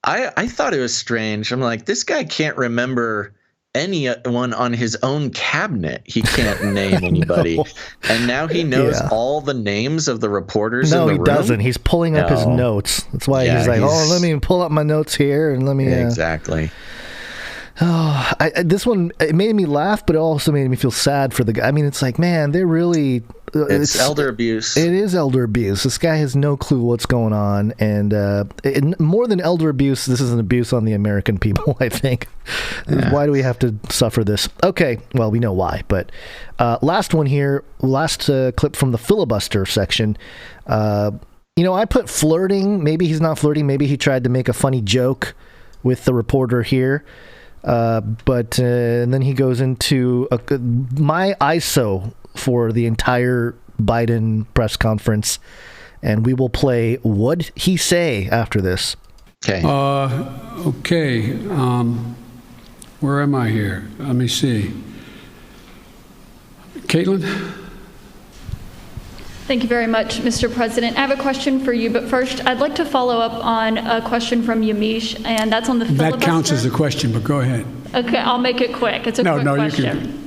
I thought it was strange. I'm like, this guy can't remember anyone on his own cabinet. He can't name anybody. No. And now he knows all the names of the reporters in the room? No, he doesn't. He's pulling up his notes. That's why he's like, let me pull up my notes here and let me... Exactly. Oh, this one, it made me laugh, but it also made me feel sad for the guy. I mean, it's like, man, they're really... It's elder abuse. It is elder abuse. This guy has no clue what's going on. And more than elder abuse, this is an abuse on the American people, I think. Yeah. Why do we have to suffer this? Okay, well, we know why. But last one here, last clip from the filibuster section. I put flirting. Maybe he's not flirting. Maybe he tried to make a funny joke with the reporter here. But then he goes into my ISO for the entire Biden press conference, and we will play What'd He Say after this. Okay. Okay. Where am I here? Let me see. Caitlin? Thank you very much, Mr. President. I have a question for you, but first, I'd like to follow up on a question from Yamiche, and that's on the filibuster. That counts as a question, but go ahead. Okay, I'll make it quick. It's a quick question. You can.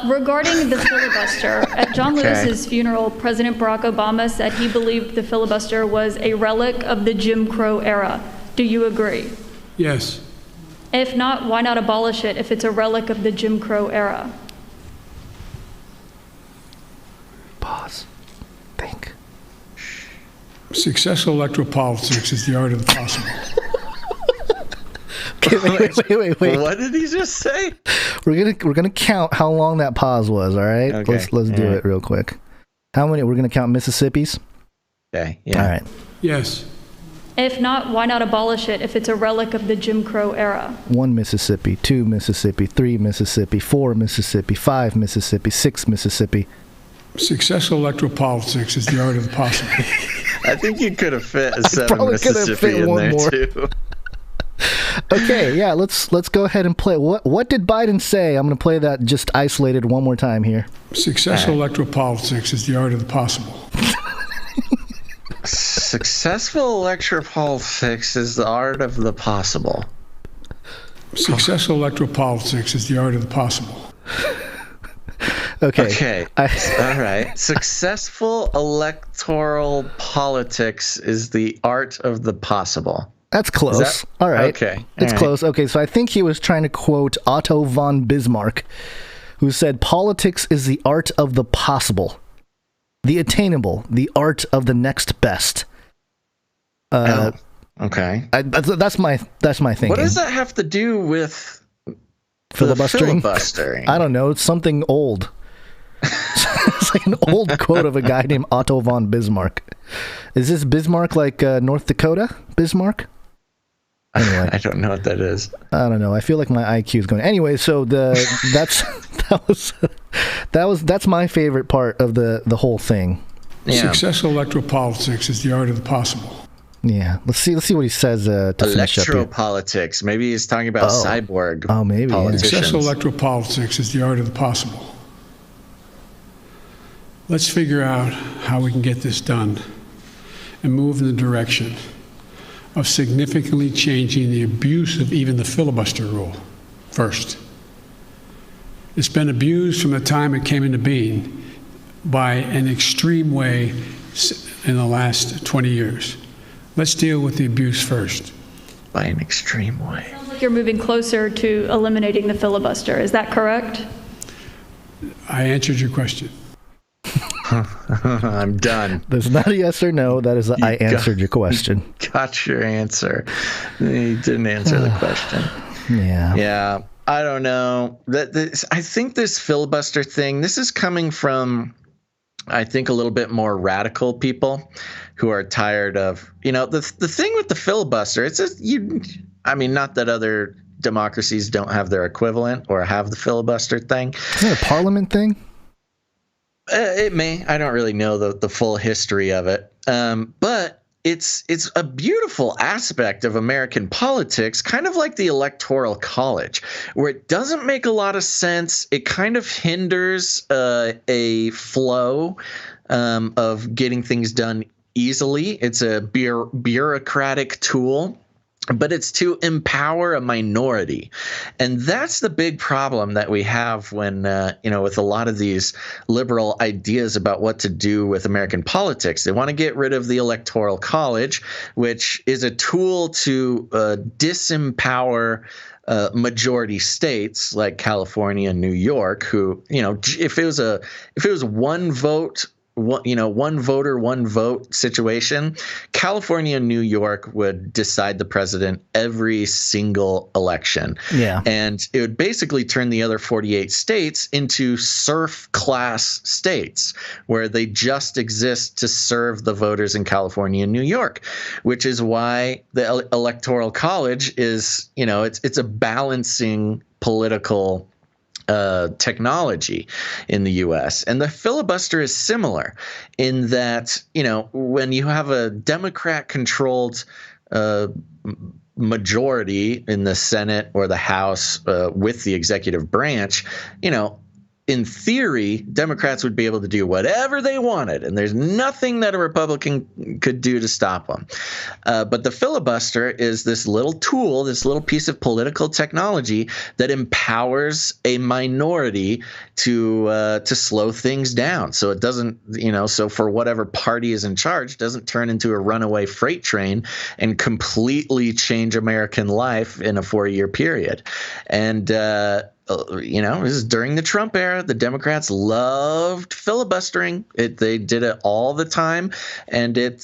Regarding the filibuster, at John Lewis's funeral, President Barack Obama said he believed the filibuster was a relic of the Jim Crow era. Do you agree? Yes. If not, why not abolish it if it's a relic of the Jim Crow era? Pause. Think. Successful electoral politics is the art of the possible. Okay, wait. What did he just say? We're gonna count how long that pause was. All right. Okay. Let's do it real quick. How many? We're gonna count Mississippi's. Okay. Yeah. All right. Yes. If not, why not abolish it if it's a relic of the Jim Crow era? 1 Mississippi, 2 Mississippi, 3 Mississippi, 4 Mississippi, 5 Mississippi, 6 Mississippi. Successful electoral politics is the art of the possible. I think you could have fit a 7 Mississippi in there more. Too. Okay, yeah, let's go ahead and play. What did Biden say? I'm going to play that just isolated one more time here. Successful electoral politics is the art of the possible. Successful electoral politics is the art of the possible. Successful electoral politics is the art of the possible. Okay. All right. Successful electoral politics is the art of the possible. That's close. All right. Okay. It's close. Okay, so I think he was trying to quote Otto von Bismarck, who said, politics is the art of the possible, the attainable, the art of the next best. Okay. That's my thinking. What does that have to do with filibustering? I don't know. It's something old. It's like an old quote of a guy named Otto von Bismarck. Is this Bismarck like North Dakota Bismarck? Anyway, I don't know what that is. I don't know. I feel like my IQ is going. Anyway, so that's my favorite part of the whole thing. Yeah. Successful electoral politics is the art of the possible. Yeah, let's see what he says to finish up here. Electro-politics. Maybe he's talking about cyborg. Oh, maybe. Successful electoral politics is the art of the possible. Let's figure out how we can get this done and move in the direction of significantly changing the abuse of even the filibuster rule first. It's been abused from the time it came into being by an extreme way in the last 20 years. Let's deal with the abuse first. By an extreme way. Sounds like you're moving closer to eliminating the filibuster. Is that correct? I answered your question. I'm done. There's not a yes or no. That is I answered your question. Got your answer. You didn't answer the question. Yeah. Yeah. I don't know. I think this filibuster thing, this is coming from, I think, a little bit more radical people who are tired of, the thing with the filibuster. Not that other democracies don't have their equivalent or have the filibuster thing. Isn't it a parliament thing? It may. I don't really know the full history of it. But it's a beautiful aspect of American politics, kind of like the Electoral College, where it doesn't make a lot of sense. It kind of hinders a flow of getting things done easily. It's a bureaucratic tool, but it's to empower a minority. And that's the big problem that we have when, with a lot of these liberal ideas about what to do with American politics. They want to get rid of the Electoral College, which is a tool to disempower majority states like California and New York, who, if it was one vote, one voter, one vote situation, California and New York would decide the president every single election. Yeah. And it would basically turn the other 48 states into serf class states where they just exist to serve the voters in California and New York, which is why the Electoral College is, it's a balancing political technology in the U.S. And the filibuster is similar in that, when you have a Democrat-controlled majority in the Senate or the House with the executive branch, in theory, Democrats would be able to do whatever they wanted, and there's nothing that a Republican could do to stop them. But the filibuster is this little tool, this little piece of political technology that empowers a minority to slow things down. So it doesn't, so for whatever party is in charge, doesn't turn into a runaway freight train and completely change American life in a 4-year period. And this is during the Trump era. The Democrats loved filibustering. They did it all the time, and it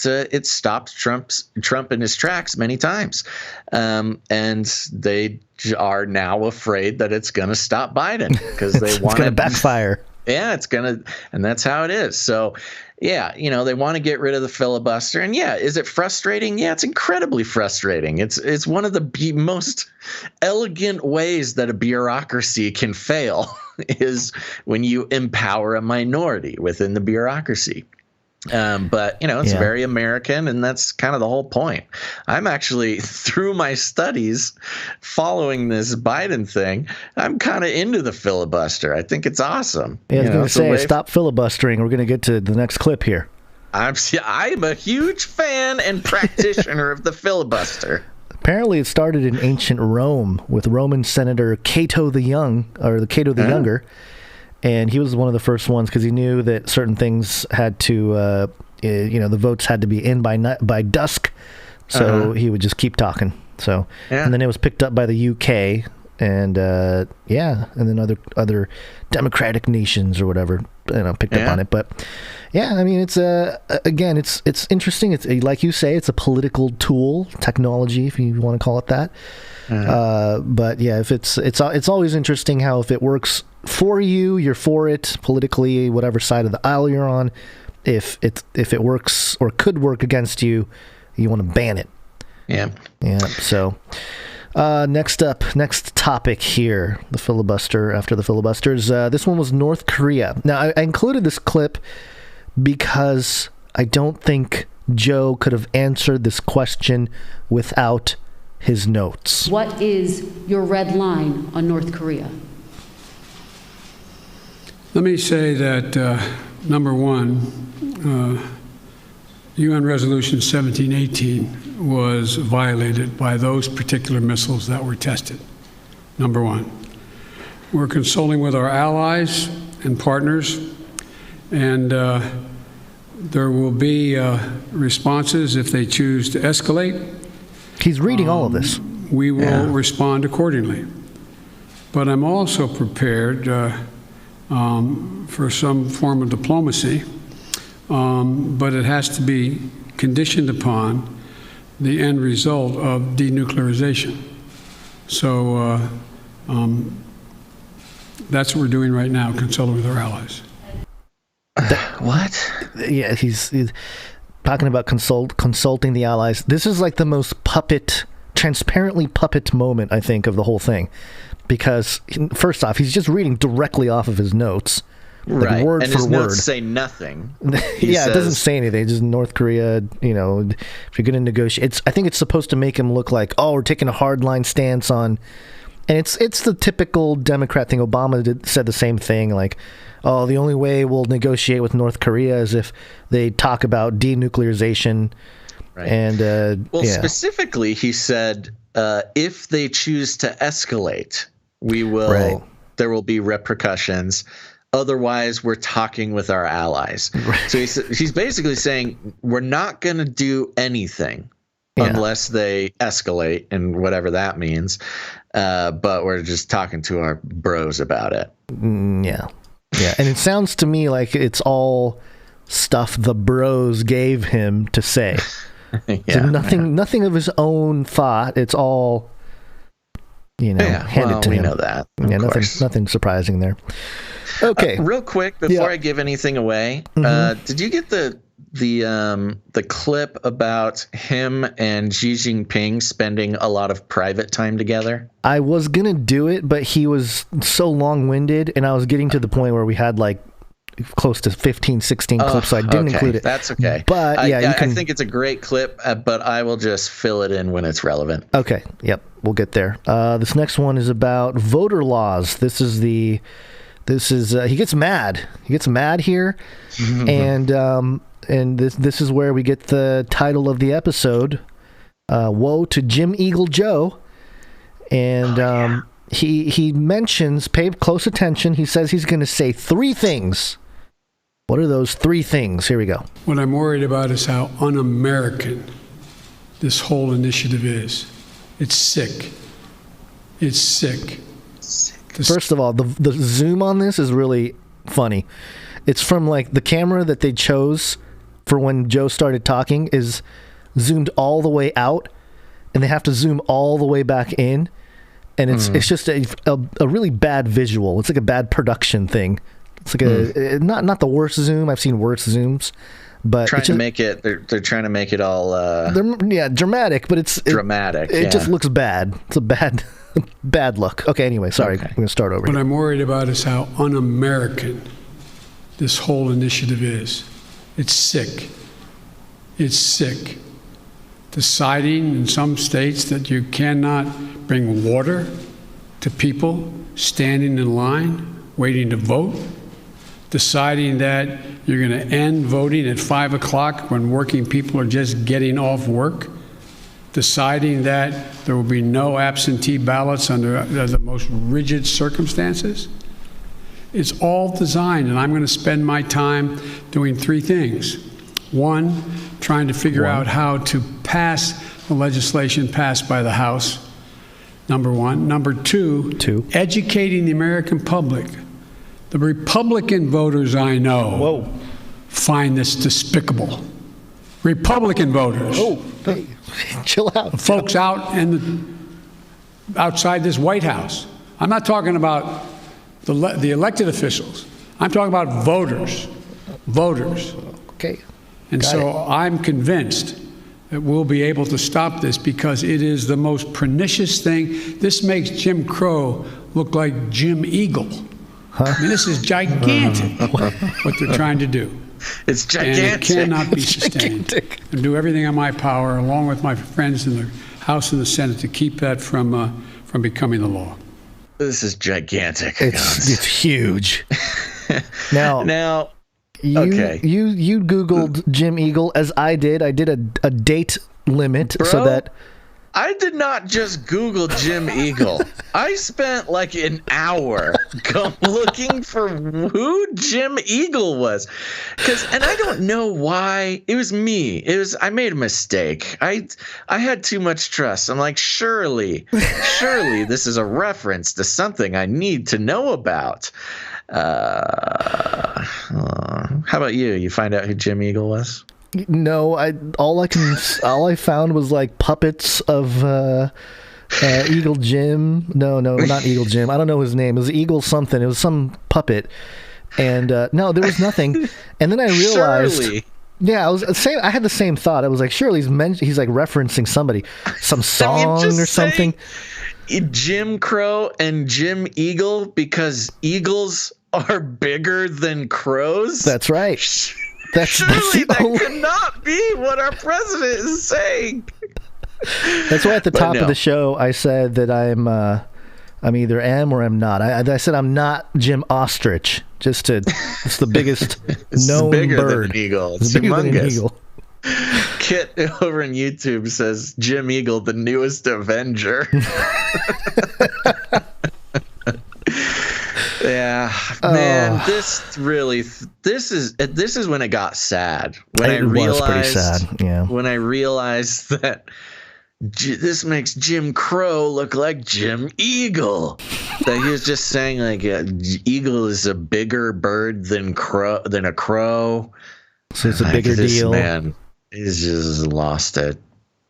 stopped Trump in his tracks many times. And they are now afraid that it's going to stop Biden because they want it's going to backfire. Yeah, and that's how it is. So, yeah, they want to get rid of the filibuster. And yeah, is it frustrating? Yeah, it's incredibly frustrating. It's one of the most elegant ways that a bureaucracy can fail is when you empower a minority within the bureaucracy. But it's very American, and that's kind of the whole point. I'm actually, through my studies following this Biden thing, I'm kind of into the filibuster. I think it's awesome. Yeah, I was going to say, stop filibustering. We're going to get to the next clip here. I'm a huge fan and practitioner of the filibuster. Apparently, it started in ancient Rome with Roman Senator Cato the Younger. And he was one of the first ones because he knew that certain things had to, the votes had to be in by dusk. So he would just keep talking. So, and then it was picked up by the UK and and then other democratic nations or whatever, picked up on it. But yeah, I mean, it's again, it's interesting. It's like you say, it's a political tool, technology, if you want to call it that. But yeah, if it's always interesting how if it works for you, you're for it politically, whatever side of the aisle you're on. If it works or could work against you, you want to ban it. Yeah. So, next topic here, the filibuster. After the filibusters, this one was North Korea. Now, I included this clip because I don't think Joe could have answered this question without his notes. What is your red line on North Korea? Let me say that, number one, UN Resolution 1718 was violated by those particular missiles that were tested, number one. We're consulting with our allies and partners, and there will be responses if they choose to escalate. He's reading all of this. We will respond accordingly. But I'm also prepared for some form of diplomacy, but it has to be conditioned upon the end result of denuclearization. So That's what we're doing right now, consulting with our allies. What? Yeah, he's talking about consulting the allies. This is like the most transparently puppet moment, I think, of the whole thing. Because, first off, he's just reading directly off of his notes. Like right. Word and for his word. Notes say nothing. It doesn't say anything. Just North Korea, if you're going to negotiate. I think it's supposed to make him look like, oh, we're taking a hardline stance on... And it's the typical Democrat thing. Obama said the same thing, like, oh, the only way we'll negotiate with North Korea is if they talk about denuclearization. Right. And specifically, he said, if they choose to escalate, we will. Right. There will be repercussions. Otherwise, we're talking with our allies. Right. So he's basically saying we're not going to do anything unless they escalate, and whatever that means. But we're just talking to our bros about it. Yeah. And it sounds to me like it's all stuff the bros gave him to say. So nothing of his own thought. It's all, handed to him. We know that. Nothing surprising there. Okay. Real quick before I give anything away, did you get the clip about him and Xi Jinping spending a lot of private time together? I was gonna do it, but he was so long-winded, and I was getting to the point where we had like close to 15, 16 clips, so I didn't include it. That's okay. But I think it's a great clip, but I will just fill it in when it's relevant. Okay. Yep. We'll get there. This next one is about voter laws. This is he gets mad. He gets mad here, and this is where we get the title of the episode, Woe to Jim Eagle Joe. And he mentions, pay close attention, he says he's going to say 3 things. What are those 3 things? Here we go. What I'm worried about is how un-American this whole initiative is. It's sick. It's sick. First of all, the zoom on this is really funny. It's from like the camera that they chose for when Joe started talking is zoomed all the way out, and they have to zoom all the way back in, and it's just a really bad visual. It's like a bad production thing. It's like not the worst zoom. I've seen worse zooms, but they're trying to make it all dramatic, but it's dramatic. It just looks bad. It's a bad look. Okay, anyway, sorry. I'm going to start over. What I'm worried about is how un-American this whole initiative is. It's sick. It's sick. Deciding in some states that you cannot bring water to people standing in line, waiting to vote. Deciding that you're going to end voting at 5 o'clock when working people are just getting off work. Deciding that there will be no absentee ballots under the most rigid circumstances. It's all designed, and I'm going to spend my time doing 3 things. 1, trying to figure out how to pass the legislation passed by the House, number 1. Number 2, educating the American public. The Republican voters I know find this despicable. Republican voters. Hey, chill out. Folks outside this White House. I'm not talking about the elected officials. I'm talking about voters. Okay. And so I'm convinced that we'll be able to stop this because it is the most pernicious thing. This makes Jim Crow look like Jim Eagle. I mean, this is gigantic what they're trying to do. It's gigantic. And it cannot be sustained. And do everything in my power, along with my friends in the House and the Senate, to keep that from becoming the law. This is gigantic. It's huge. Now, you Googled Jim Eagle, as I did. I did a date limit. Bro, so that I did not just Google Jim Eagle. I spent like an hour looking for who Jim Eagle was. And I don't know why. It was me. I made a mistake. I had too much trust. I'm like, surely this is a reference to something I need to know about. How about you? You find out who Jim Eagle was? No, all I found was like puppets of Eagle Jim. No, not Eagle Jim. I don't know his name. It was Eagle something. It was some puppet. And no, there was nothing. And then I realized... Shirley. Yeah, I had the same thought. I was like, surely he's like referencing somebody, some song or something. Jim Crow and Jim Eagle because eagles are bigger than crows. That's right. Surely that could not be what our president is saying. That's why at the top of the show I said that I'm either am or am not. I said I'm not Jim Ostrich. It's the biggest known bigger bird. Than an eagle. It's bigger humongous. than an eagle. Kit over on YouTube says Jim Eagle, the newest Avenger. Yeah, man, this is when it got sad. It was pretty sad. Yeah. When I realized that this makes Jim Crow look like Jim Eagle. That he was just saying like eagle is a bigger bird than a crow. So it's a bigger deal. Man, he's just lost it.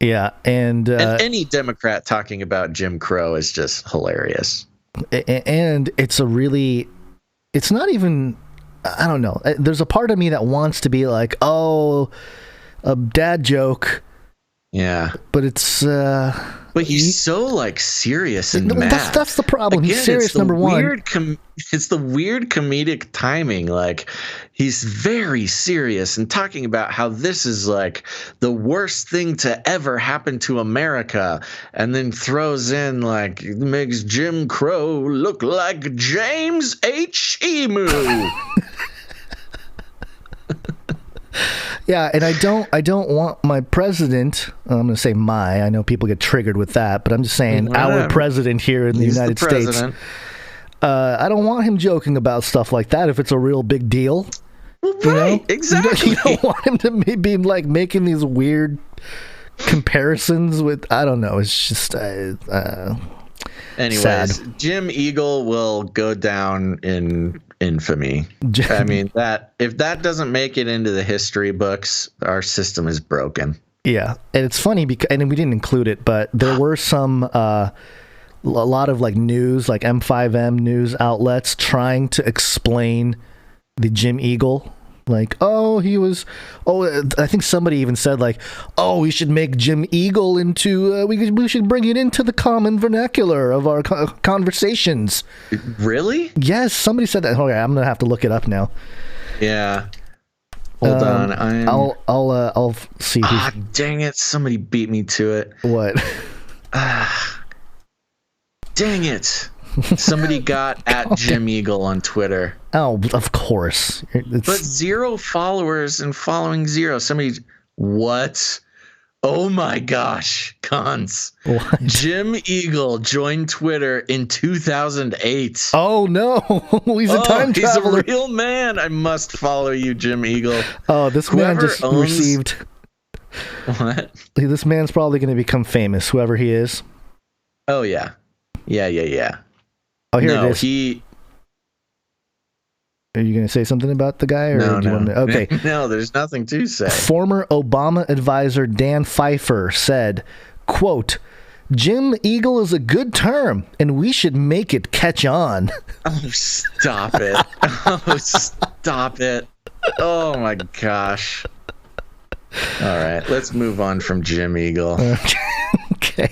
Yeah, and any Democrat talking about Jim Crow is just hilarious. And it's not even, I don't know. There's a part of me that wants to be like, oh, a dad joke. Yeah. But it's... but he's so, like, serious and mad. That's the problem. Again, he's serious, number one. It's the weird comedic timing. Like, he's very serious and talking about how this is, like, the worst thing to ever happen to America. And then throws in, like, makes Jim Crow look like James H. Emu. Yeah, and I don't want my president, I'm going to say I know people get triggered with that, but I'm just saying our president here in the United States. I don't want him joking about stuff like that if it's a real big deal. Well, right, exactly. You don't want him to be like making these weird comparisons with, I don't know, it's just anyways, sad. Jim Eagle will go down in infamy. I mean, if that doesn't make it into the history books, our system is broken. Yeah, and it's funny because, and we didn't include it, but there were some a lot of like news, like M5M news outlets trying to explain the Jim Eagle. Like, I think somebody even said like, we should make Jim Eagle into, we should bring it into the common vernacular of our conversations. Really? Yes, somebody said that. Okay, I'm gonna have to look it up now. Yeah. Hold on. I'll see. Dang it! Somebody beat me to it. What? Dang it! Somebody got at Jim Eagle on Twitter. Oh, of course. But 0 followers and following 0. What? Oh my gosh, cons. What? Jim Eagle joined Twitter in 2008. Oh no, he's a time traveler. He's a real man. I must follow you, Jim Eagle. Oh, this man just received... What? This man's probably going to become famous, whoever he is. Oh yeah. Yeah. Oh, here it is. Are you going to say something about the guy? Or No. Okay. No, there's nothing to say. Former Obama advisor Dan Pfeiffer said, quote, Jim Eagle is a good term, and we should make it catch on. Oh, stop it. Stop it. Oh, my gosh. All right, let's move on from Jim Eagle. Okay.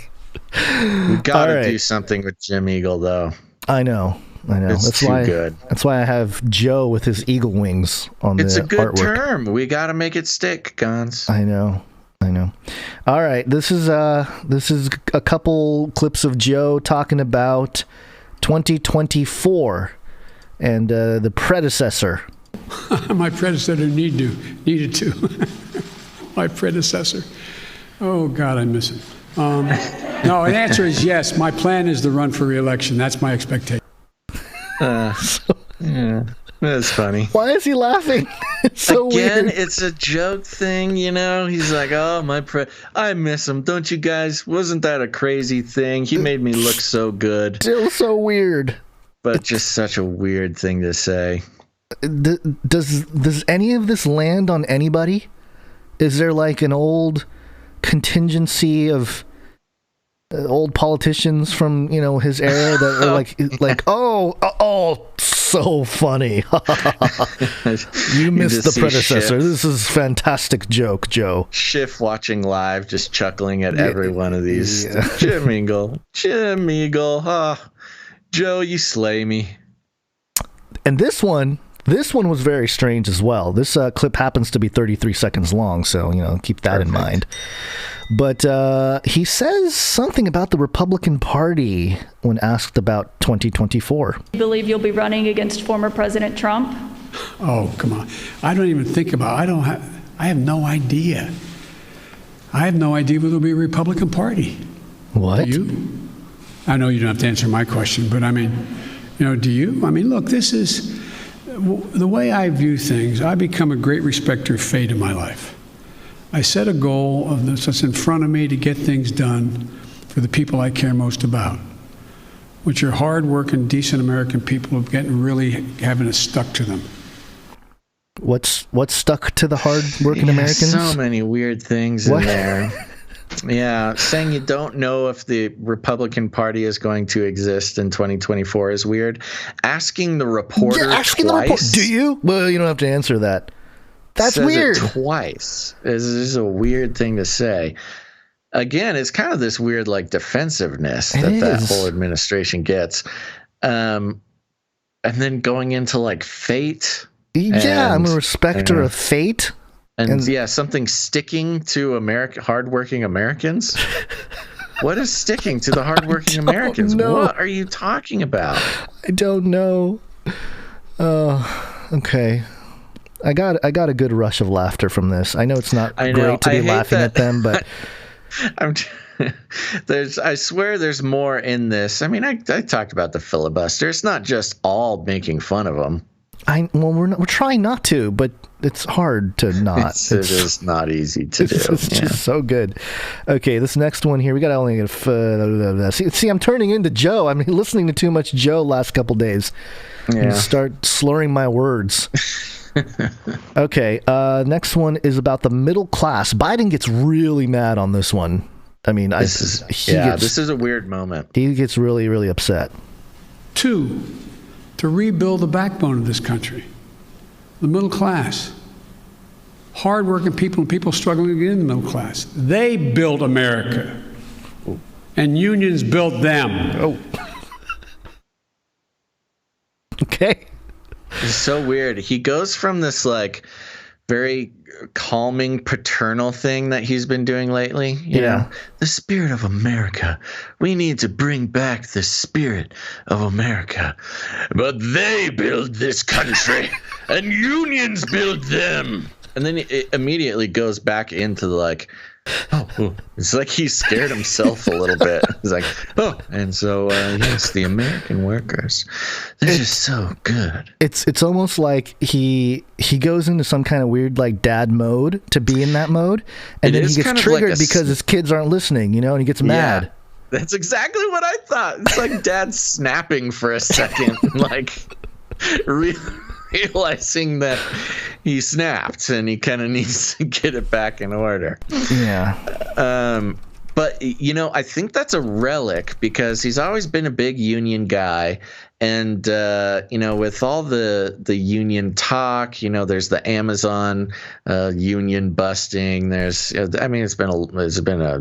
We got to do something with Jim Eagle, though. I know. It's too good. That's why I have Joe with his eagle wings on the artwork. It's a good term. We got to make it stick, Gons. I know. All right, this is a couple clips of Joe talking about 2024 and the predecessor. My predecessor needed to. My predecessor. Oh God, I miss him. No, the answer is yes. My plan is to run for re-election. That's my expectation. Yeah, that's funny. Why is he laughing? It's so Again, weird. It's a joke thing, you know? He's like, I miss him. Don't you guys? Wasn't that a crazy thing? He made me look so good. Still so weird. But just such a weird thing to say. Does any of this land on anybody? Is there like an old contingency of old politicians from his era that are like oh so funny. You missed the predecessor. Schiff. This is fantastic joke, Joe. Schiff watching live, just chuckling at every one of these. Yeah. Jim Eagle, Joe, you slay me. And this one was very strange as well. This clip happens to be 33 seconds long, so keep that in mind. But he says something about the Republican Party when asked about 2024. You believe you'll be running against former President Trump? Oh, come on. I don't even think about it. I have no idea. I have no idea whether there'll be a Republican Party. What? Do you? I know you don't have to answer my question, but I mean, do you? I mean, look, this is the way I view things. I become a great respecter of fate in my life. I set a goal of this that's in front of me to get things done for the people I care most about, which are hard-working, decent American people who really having it stuck to them. What's stuck to the hard-working Americans? So many weird things in there. Yeah, saying you don't know if the Republican Party is going to exist in 2024 is weird. Asking the reporter twice. Do you? Well, you don't have to answer that. That's says weird. It twice. This is a weird thing to say. Again, it's kind of this weird defensiveness that whole administration gets. And then going into fate. Yeah, I'm a respecter of fate. And something sticking to hardworking Americans. What is sticking to the hardworking Americans? What are you talking about? I don't know. Okay. I got a good rush of laughter from this. I know it's not great to be laughing at them, but I swear there's more in this. I mean, I talked about the filibuster. It's not just all making fun of them. We're trying not to, but it's hard to not. It is not easy to do. It's just so good. Okay, this next one here, we got to only get see, I'm turning into Joe. I'm listening to too much Joe last couple days. Yeah. Start slurring my words. Okay, next one is about the middle class. Biden gets really mad on this one. I mean, this is a weird moment. He gets really, really upset. 2, to rebuild the backbone of this country, the middle class, hardworking people and people struggling to get in the middle class. They built America, and unions built them. Oh. Okay. It's so weird. He goes from this very calming paternal thing that he's been doing lately. You know, the spirit of America. We need to bring back the spirit of America. But they build this country and unions build them. And then it immediately goes back into it's like he scared himself a little bit. He's like, and so yes, the American workers, they're just so good. It's almost like he goes into some kind of weird dad mode to be in that mode, and then he gets triggered because his kids aren't listening, and he gets mad. That's exactly what I thought. It's like dad snapping for a second, realizing that he snapped and he kind of needs to get it back in order. Yeah. But I think that's a relic because he's always been a big union guy, and with all the union talk, there's the Amazon union busting. There's, it's been a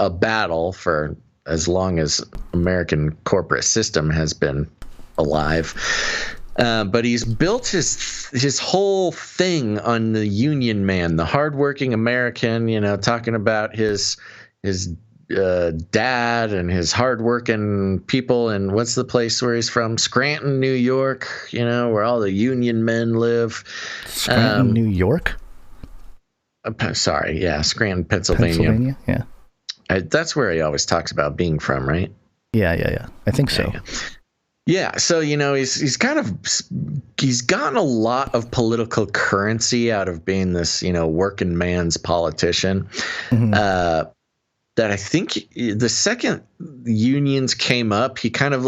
battle for as long as American corporate system has been alive. But he's built his whole thing on the union man, the hardworking American, talking about his dad and his hardworking people. And what's the place where he's from? Scranton, New York, where all the union men live. Scranton, New York? Scranton, Pennsylvania. Yeah. That's where he always talks about being from, right? Yeah. I think so. Yeah, so he's gotten a lot of political currency out of being this working man's politician. Mm-hmm. That I think the second unions came up, he kind of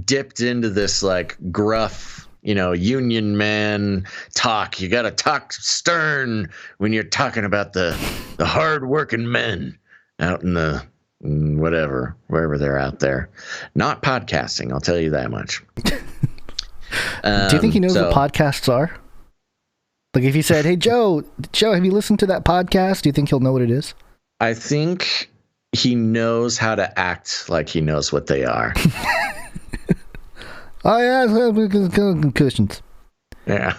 dipped into this gruff union man talk. You got to talk stern when you're talking about the hard working men out in the whatever, wherever they're out there. Not podcasting, I'll tell you that much. Do you think he knows what podcasts are? Like if you said, hey, Joe, have you listened to that podcast? Do you think he'll know what it is? I think he knows how to act like he knows what they are. Oh, yeah, cushions. Yeah.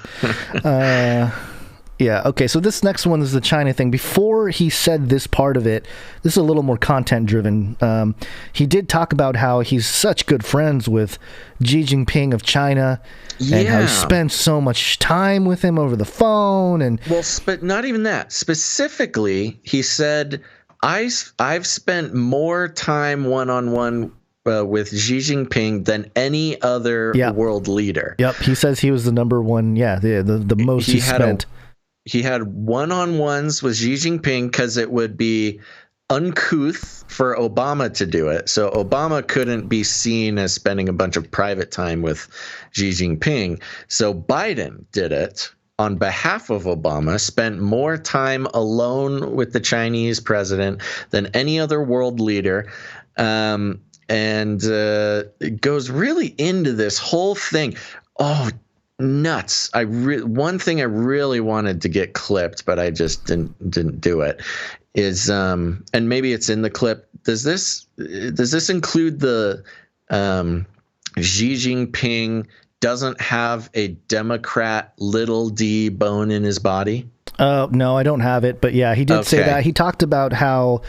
Yeah, okay, so this next one is the China thing. Before he said this part of it, this is a little more content-driven. He did talk about how he's such good friends with Xi Jinping of China, and how he spent so much time with him over the phone. And well, but not even that. Specifically, he said, I've spent more time one-on-one with Xi Jinping than any other world leader. Yep, he says he was the number one, the most he spent. He had one-on-ones with Xi Jinping because it would be uncouth for Obama to do it. So Obama couldn't be seen as spending a bunch of private time with Xi Jinping. So Biden did it on behalf of Obama, spent more time alone with the Chinese president than any other world leader. And it goes really into this whole thing. Oh, nuts. One thing I really wanted to get clipped, but I just didn't do it, is and maybe it's in the clip. Does this include the Xi Jinping doesn't have a Democrat little d bone in his body? No, I don't have it, but yeah, he did say that. He talked about how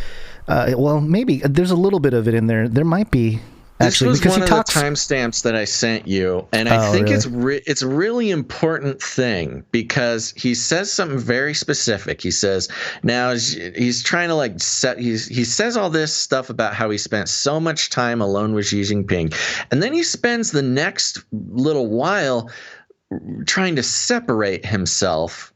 well, maybe there's a little bit of it in there. There might be. Actually, this was one of the timestamps that I sent you, and I think it's a really important thing because he says something very specific. He says now he's trying to he says all this stuff about how he spent so much time alone with Xi Jinping, and then he spends the next little while trying to separate himself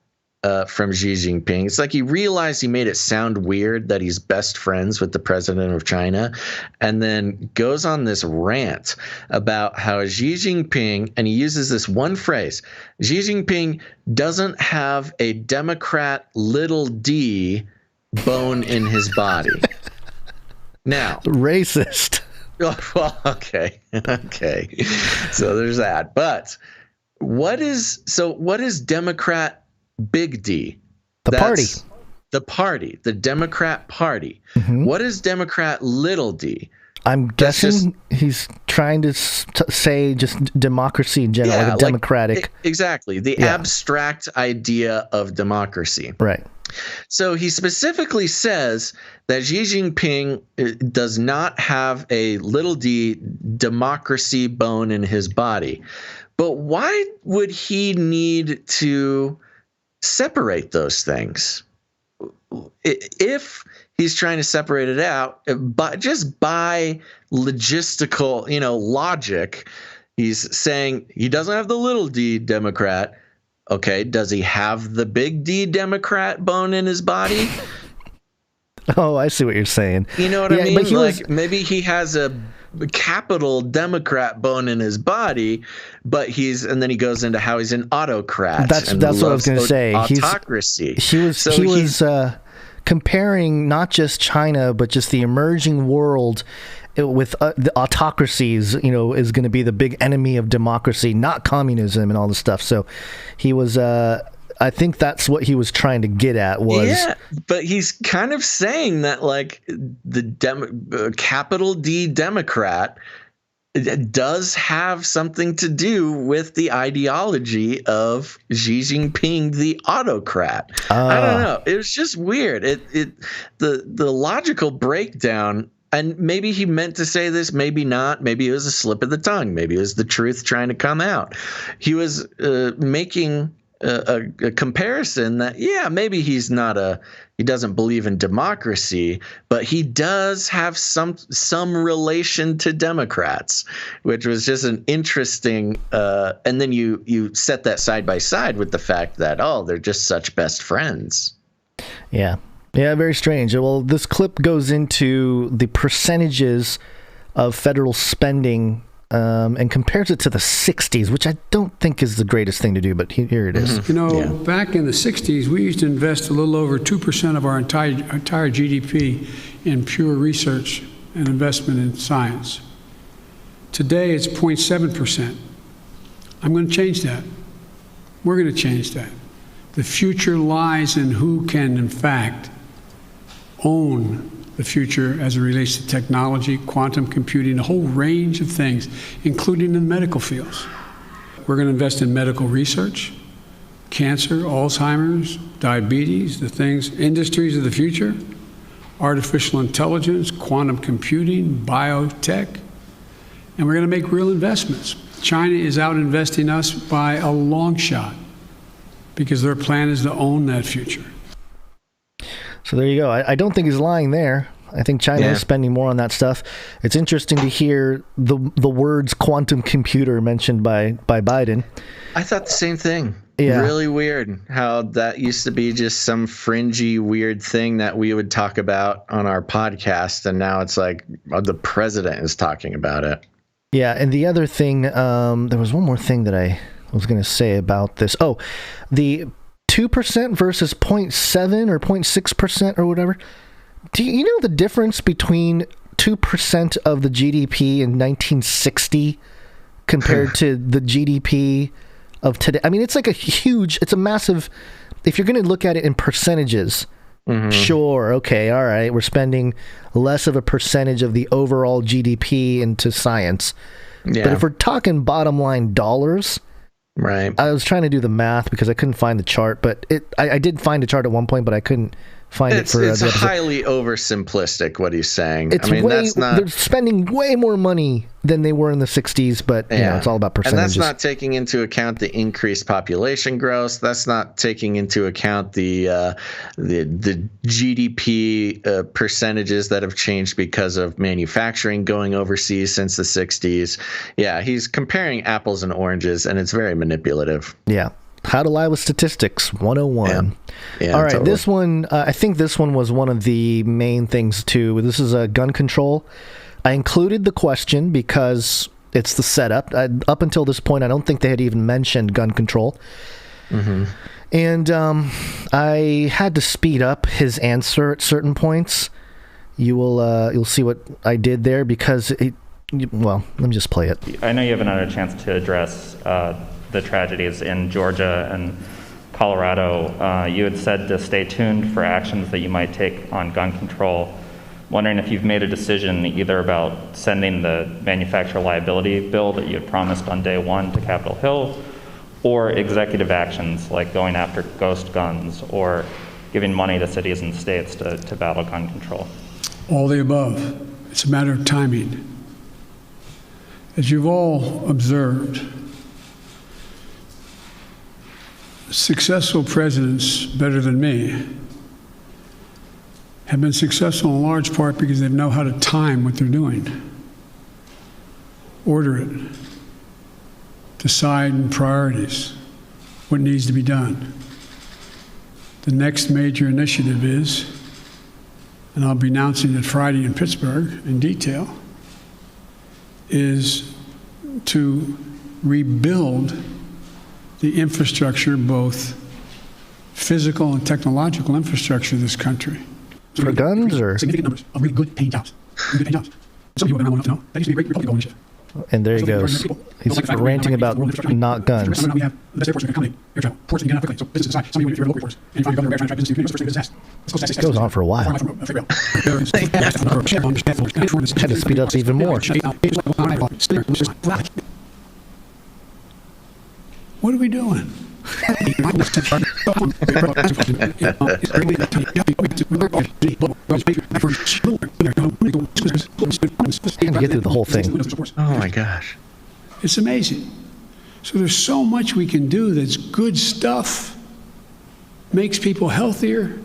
from Xi Jinping. It's like he realized he made it sound weird that he's best friends with the president of China, and then goes on this rant about how Xi Jinping, and he uses this one phrase, Xi Jinping doesn't have a Democrat little d bone in his body. Now, racist. Well, okay. So there's that. But what is Democrat Big D? The party, the Democrat Party. Mm-hmm. What is Democrat little d? I'm guessing he's trying to say just democracy in general, like a democratic. Exactly. The abstract idea of democracy. Right. So he specifically says that Xi Jinping does not have a little d democracy bone in his body. But why would he need to separate those things? If he's trying to separate it out, but just by logistical, logic, he's saying he doesn't have the little d Democrat. Okay, does he have the big D Democrat bone in his body? Oh, I see what you're saying. You know what I mean? Like maybe he has a capital Democrat bone in his body, but and then he goes into how he's an autocrat. That's what I was going to say. Autocracy. He was comparing not just China, but just the emerging world with the autocracies, is going to be the big enemy of democracy, not communism and all this stuff. So he was, I think that's what he was trying to get at was. Yeah, but he's kind of saying that like the capital D Democrat does have something to do with the ideology of Xi Jinping, the autocrat. I don't know. It was just weird. The logical breakdown. And maybe he meant to say this, maybe not. Maybe it was a slip of the tongue. Maybe it was the truth trying to come out. He was making a comparison that, maybe he doesn't believe in democracy, but he does have some relation to Democrats, which was just an interesting. And then you set that side by side with the fact that, they're just such best friends. Yeah. Yeah, very strange. Well, this clip goes into the percentages of federal spending and compares it to the 60s, which I don't think is the greatest thing to do, but here it is. Back in the 60s, we used to invest a little over 2% of our entire GDP in pure research and investment in science. Today, it's 0.7%. I'm going to change that. We're going to change that. The future lies in who can, in fact, own the future as it relates to technology, quantum computing, a whole range of things, including in medical fields. We're going to invest in medical research, cancer, Alzheimer's, diabetes, the things, industries of the future, artificial intelligence, quantum computing, biotech, and we're going to make real investments. China is out investing us by a long shot because their plan is to own that future. So there you go. I don't think he's lying there. I think China is spending more on that stuff. It's interesting to hear the words quantum computer mentioned by Biden. I thought the same thing. Yeah. Really weird how that used to be just some fringy, weird thing that we would talk about on our podcast, and now it's like the president is talking about it. Yeah, and the other thing, there was one more thing that I was going to say about this. Oh, the 2% versus 0.7 or 0.6% or whatever. Do you know the difference between 2% of the GDP in 1960 compared to the GDP of today? I mean, it's like it's a massive, if you're going to look at it in percentages, sure, okay, all right, we're spending less of a percentage of the overall GDP into science. Yeah. But if we're talking bottom line dollars, right? I was trying to do the math because I couldn't find the chart, but I did find a chart at one point, but I couldn't find it for it's highly oversimplistic what he's saying. They're spending way more money than they were in the 60s, but you know, it's all about percentages. And that's not taking into account the increased population growth. That's not taking into account the GDP percentages that have changed because of manufacturing going overseas since the 60s. Yeah, he's comparing apples and oranges, and it's very manipulative. Yeah. How to lie with statistics 101. Yeah, all right, totally. This one, I think this one was one of the main things too. This is gun control. I included the question because it's the setup. Up until this point, I don't think they had even mentioned gun control. And I had to speed up his answer at certain points. You'll see what I did there because well, let me just play it. I know you haven't had a chance to address the tragedies in Georgia and Colorado. You had said to stay tuned for actions that you might take on gun control. Wondering if you've made a decision either about sending the manufacturer liability bill that you had promised on day one to Capitol Hill, or executive actions like going after ghost guns or giving money to cities and states to battle gun control. All the above. It's a matter of timing. As you've all observed, successful presidents, better than me, have been successful in large part because they know how to time what they're doing, order it, decide in priorities what needs to be done. The next major initiative is, and I'll be announcing it Friday in Pittsburgh in detail, is to rebuild the infrastructure, both physical and technological infrastructure of this country. For guns or? Significant numbers of really good paying jobs. Really good paying jobs. Some people might want to know that used to be a great Republican initiative. And there he goes. He's ranting about not guns. We have the best airports that can accommodate air travel. Ports that can get out quickly. So business aside, some of you, if you're local airports, and you find your governor trying to drive business to the first business test. It goes on for a while. Had to speed up even more. What are we doing? Had to get through the whole thing. Oh my gosh. It's amazing. So there's so much we can do that's good stuff, makes people healthier,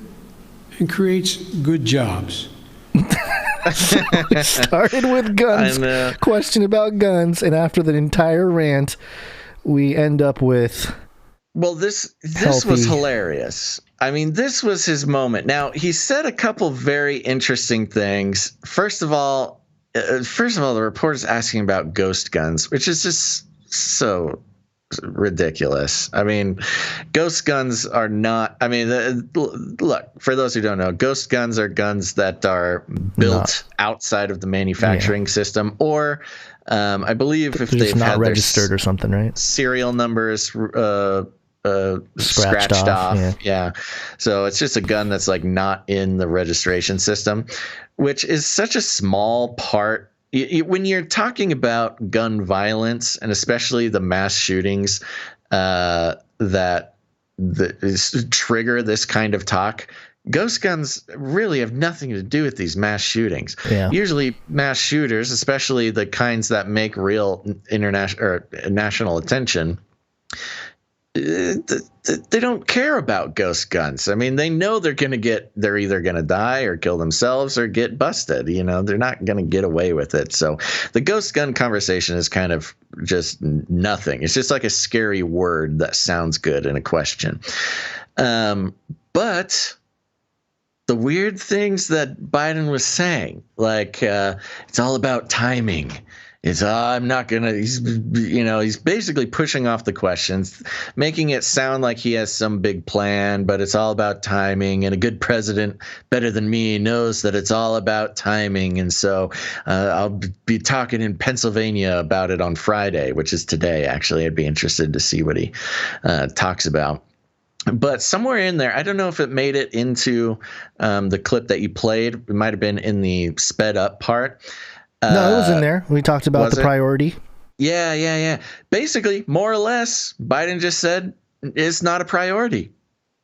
and creates good jobs. We started with guns, question about guns, and after the entire rant, we end up with... Well, this was hilarious. I mean, this was his moment. Now, he said a couple very interesting things. First of all, first of all, the report is asking about ghost guns, which is just so ridiculous. I mean, ghost guns are not. I mean, look, for those who don't know, ghost guns are guns that are built outside of the manufacturing system, or I believe if they've not had registered or something, right? Serial numbers scratched off. Yeah. So it's just a gun that's like not in the registration system, which is such a small part. When you're talking about gun violence, and especially the mass shootings that trigger this kind of talk, ghost guns really have nothing to do with these mass shootings. Yeah. Usually mass shooters, especially the kinds that make real international or national attention, they don't care about ghost guns. I mean, they know they're either going to die or kill themselves or get busted. You know, they're not going to get away with it. So the ghost gun conversation is kind of just nothing. It's just like a scary word that sounds good in a question. But the weird things that Biden was saying, like it's all about timing. He's basically pushing off the questions, making it sound like he has some big plan, but it's all about timing. And a good president, better than me, knows that it's all about timing. And so I'll be talking in Pennsylvania about it on Friday, which is today, actually. I'd be interested to see what he talks about. But somewhere in there, I don't know if it made it into the clip that you played. It might have been in the sped up part. No, it was in there. We talked about the priority. Yeah. Basically, more or less, Biden just said it's not a priority,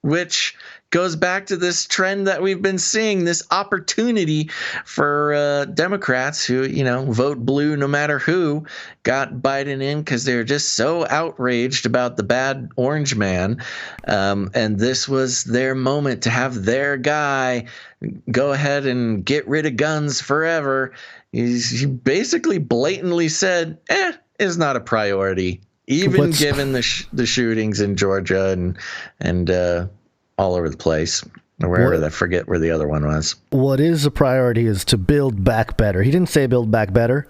which goes back to this trend that we've been seeing, this opportunity for Democrats who, vote blue no matter who, got Biden in because they're just so outraged about the bad orange man. And this was their moment to have their guy go ahead and get rid of guns forever. He basically blatantly said, it's not a priority, even given the shootings in Georgia and all over the place, or wherever. I forget where the other one was. What is a priority is to build back better. He didn't say build back better,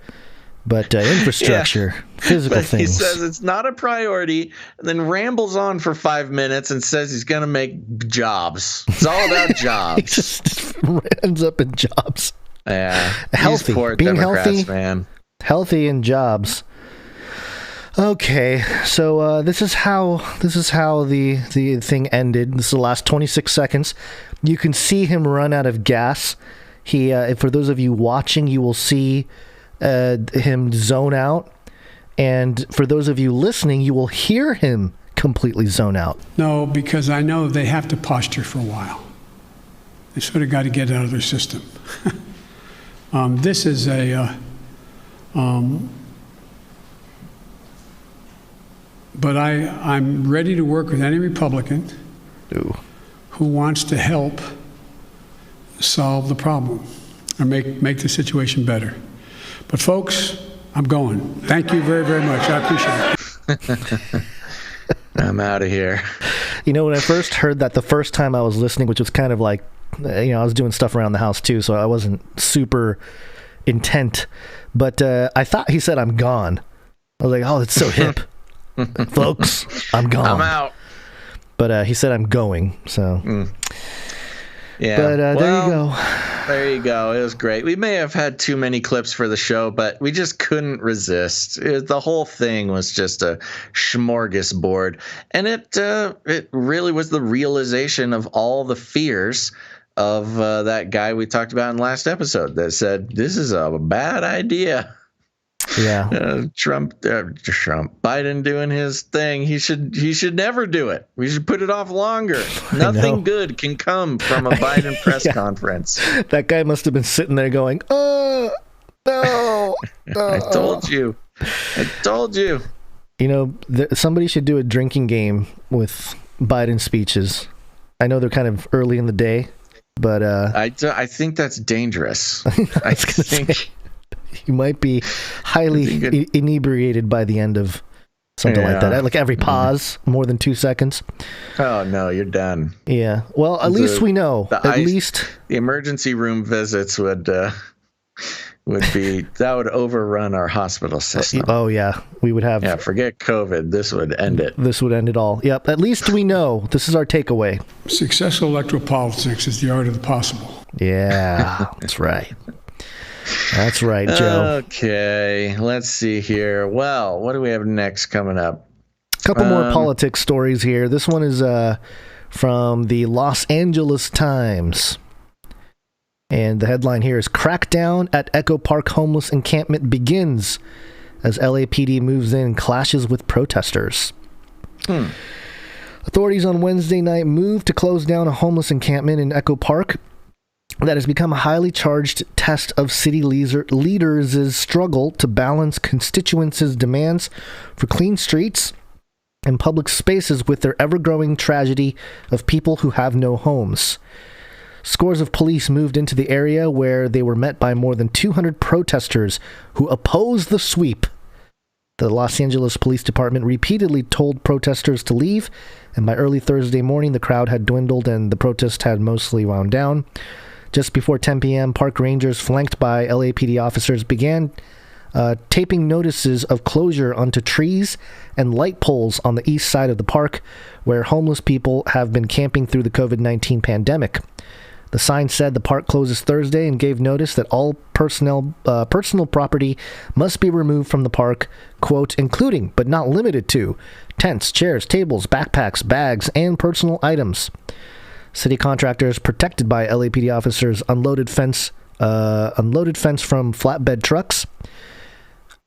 but infrastructure, physical things. He says it's not a priority, and then rambles on for 5 minutes and says he's going to make jobs. It's all about jobs. He just ends up in jobs. Yeah, healthy, being healthy, man. Healthy in jobs. Okay, so this is how the thing ended. This is the last 26 seconds. You can see him run out of gas. He, for those of you watching, you will see him zone out, and for those of you listening, you will hear him completely zone out. No, because I know they have to posture for a while. They sort of got to get it out of their system. This is but I'm ready to work with any Republican who wants to help solve the problem or make the situation better. But folks, I'm going. Thank you very, very much. I appreciate it. I'm out of here. When I first heard that the first time I was listening, which was kind of like, I was doing stuff around the house too, so I wasn't super intent, but I thought he said, I'm gone. I was like, oh, that's so hip. Folks, I'm gone. I'm out. But he said, I'm going, so. Yeah. But there you go. There you go. It was great. We may have had too many clips for the show, but we just couldn't resist. The whole thing was just a smorgasbord. And it really was the realization of all the fears of that guy we talked about in the last episode that said, this is a bad idea. Yeah. Biden doing his thing. He should never do it. We should put it off longer. Nothing good can come from a Biden press conference. That guy must have been sitting there going, no. I told you. Somebody should do a drinking game with Biden speeches. I know they're kind of early in the day, but I think that's dangerous. I think you might be highly inebriated by the end of something like that. Like every pause, more than 2 seconds. Oh no, you're done. Yeah. Well, at least we know. At least the emergency room visits would that would overrun our hospital system. Oh yeah, we would have. Yeah, forget COVID. This would end it. This would end it all. Yep. At least we know. This is our takeaway. Successful electoral politics is the art of the possible. Yeah, that's right. That's right, Joe. Okay, let's see here. Well, what do we have next coming up? A couple more politics stories here. This one is from the Los Angeles Times. And the headline here is Crackdown at Echo Park Homeless Encampment Begins as LAPD moves in and clashes with protesters. Authorities on Wednesday night moved to close down a homeless encampment in Echo Park that has become a highly charged test of city leaders' struggle to balance constituents' demands for clean streets and public spaces with their ever-growing tragedy of people who have no homes. Scores of police moved into the area where they were met by more than 200 protesters who opposed the sweep. The Los Angeles Police Department repeatedly told protesters to leave, and by early Thursday morning, the crowd had dwindled and the protest had mostly wound down. Just before 10 p.m., park rangers flanked by LAPD officers began taping notices of closure onto trees and light poles on the east side of the park, where homeless people have been camping through the COVID-19 pandemic. The sign said the park closes Thursday and gave notice that all personal property must be removed from the park, quote, including, but not limited to, tents, chairs, tables, backpacks, bags, and personal items. City contractors protected by LAPD officers unloaded fence from flatbed trucks.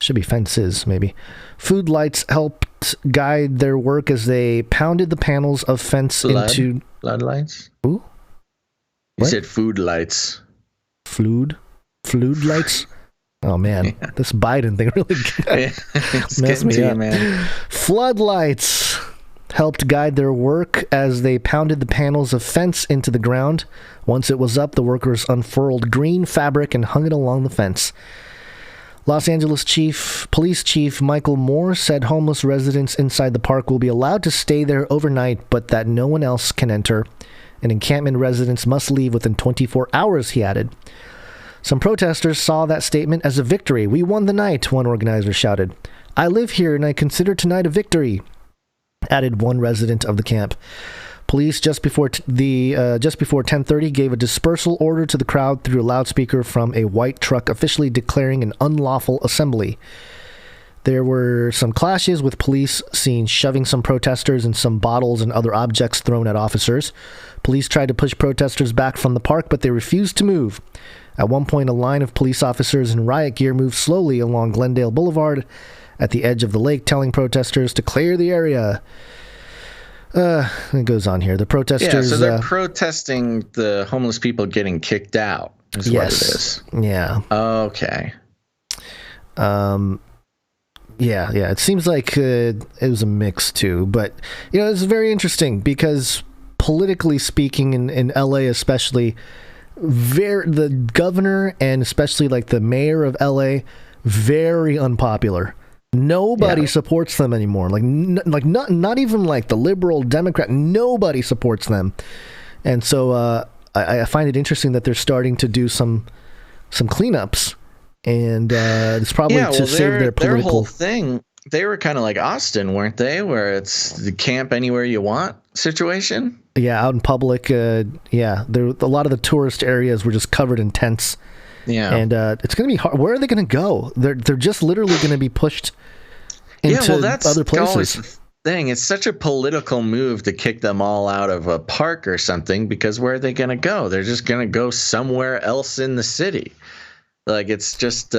Should be fences, maybe. Food lights helped guide their work as they pounded the panels of fence into... Floodlights? Ooh? You said food lights. Flood lights? Oh, man. Yeah. This Biden thing really messed me up. Man. Floodlights helped guide their work as they pounded the panels of fence into the ground. Once it was up, the workers unfurled green fabric and hung it along the fence. Los Angeles Police Chief Michael Moore said homeless residents inside the park will be allowed to stay there overnight, but that no one else can enter. And encampment residents must leave within 24 hours, he added. Some protesters saw that statement as a victory. "We won the night," one organizer shouted. "I live here and I consider tonight a victory," added one resident of the camp. Police just before 10:30 gave a dispersal order to the crowd through a loudspeaker from a white truck, officially declaring an unlawful assembly. There were some clashes, with police seen shoving some protesters and some bottles and other objects thrown at officers. Police tried to push protesters back from the park, but they refused to move. At one point, a line of police officers in riot gear moved slowly along Glendale Boulevard at the edge of the lake, telling protesters to clear the area. It goes on here. The protesters... Yeah, so they're protesting the homeless people getting kicked out, is what it is. Yeah. Okay. Yeah, it seems like it was a mix too, but it's very interesting because politically speaking, in LA especially, the governor and especially like the mayor of LA, very unpopular. Nobody supports them anymore. Not even like the liberal Democrat. Nobody supports them, and so I find it interesting that they're starting to do some cleanups. And it's probably to save their political... Their whole thing, they were kind of like Austin, weren't they? Where it's the camp anywhere you want situation. Yeah, out in public. There a lot of the tourist areas were just covered in tents. Yeah, and it's going to be hard. Where are they going to go? They're just literally going to be pushed into other places. The thing. It's such a political move to kick them all out of a park or something, because where are they going to go? They're just going to go somewhere else in the city. Like, it's just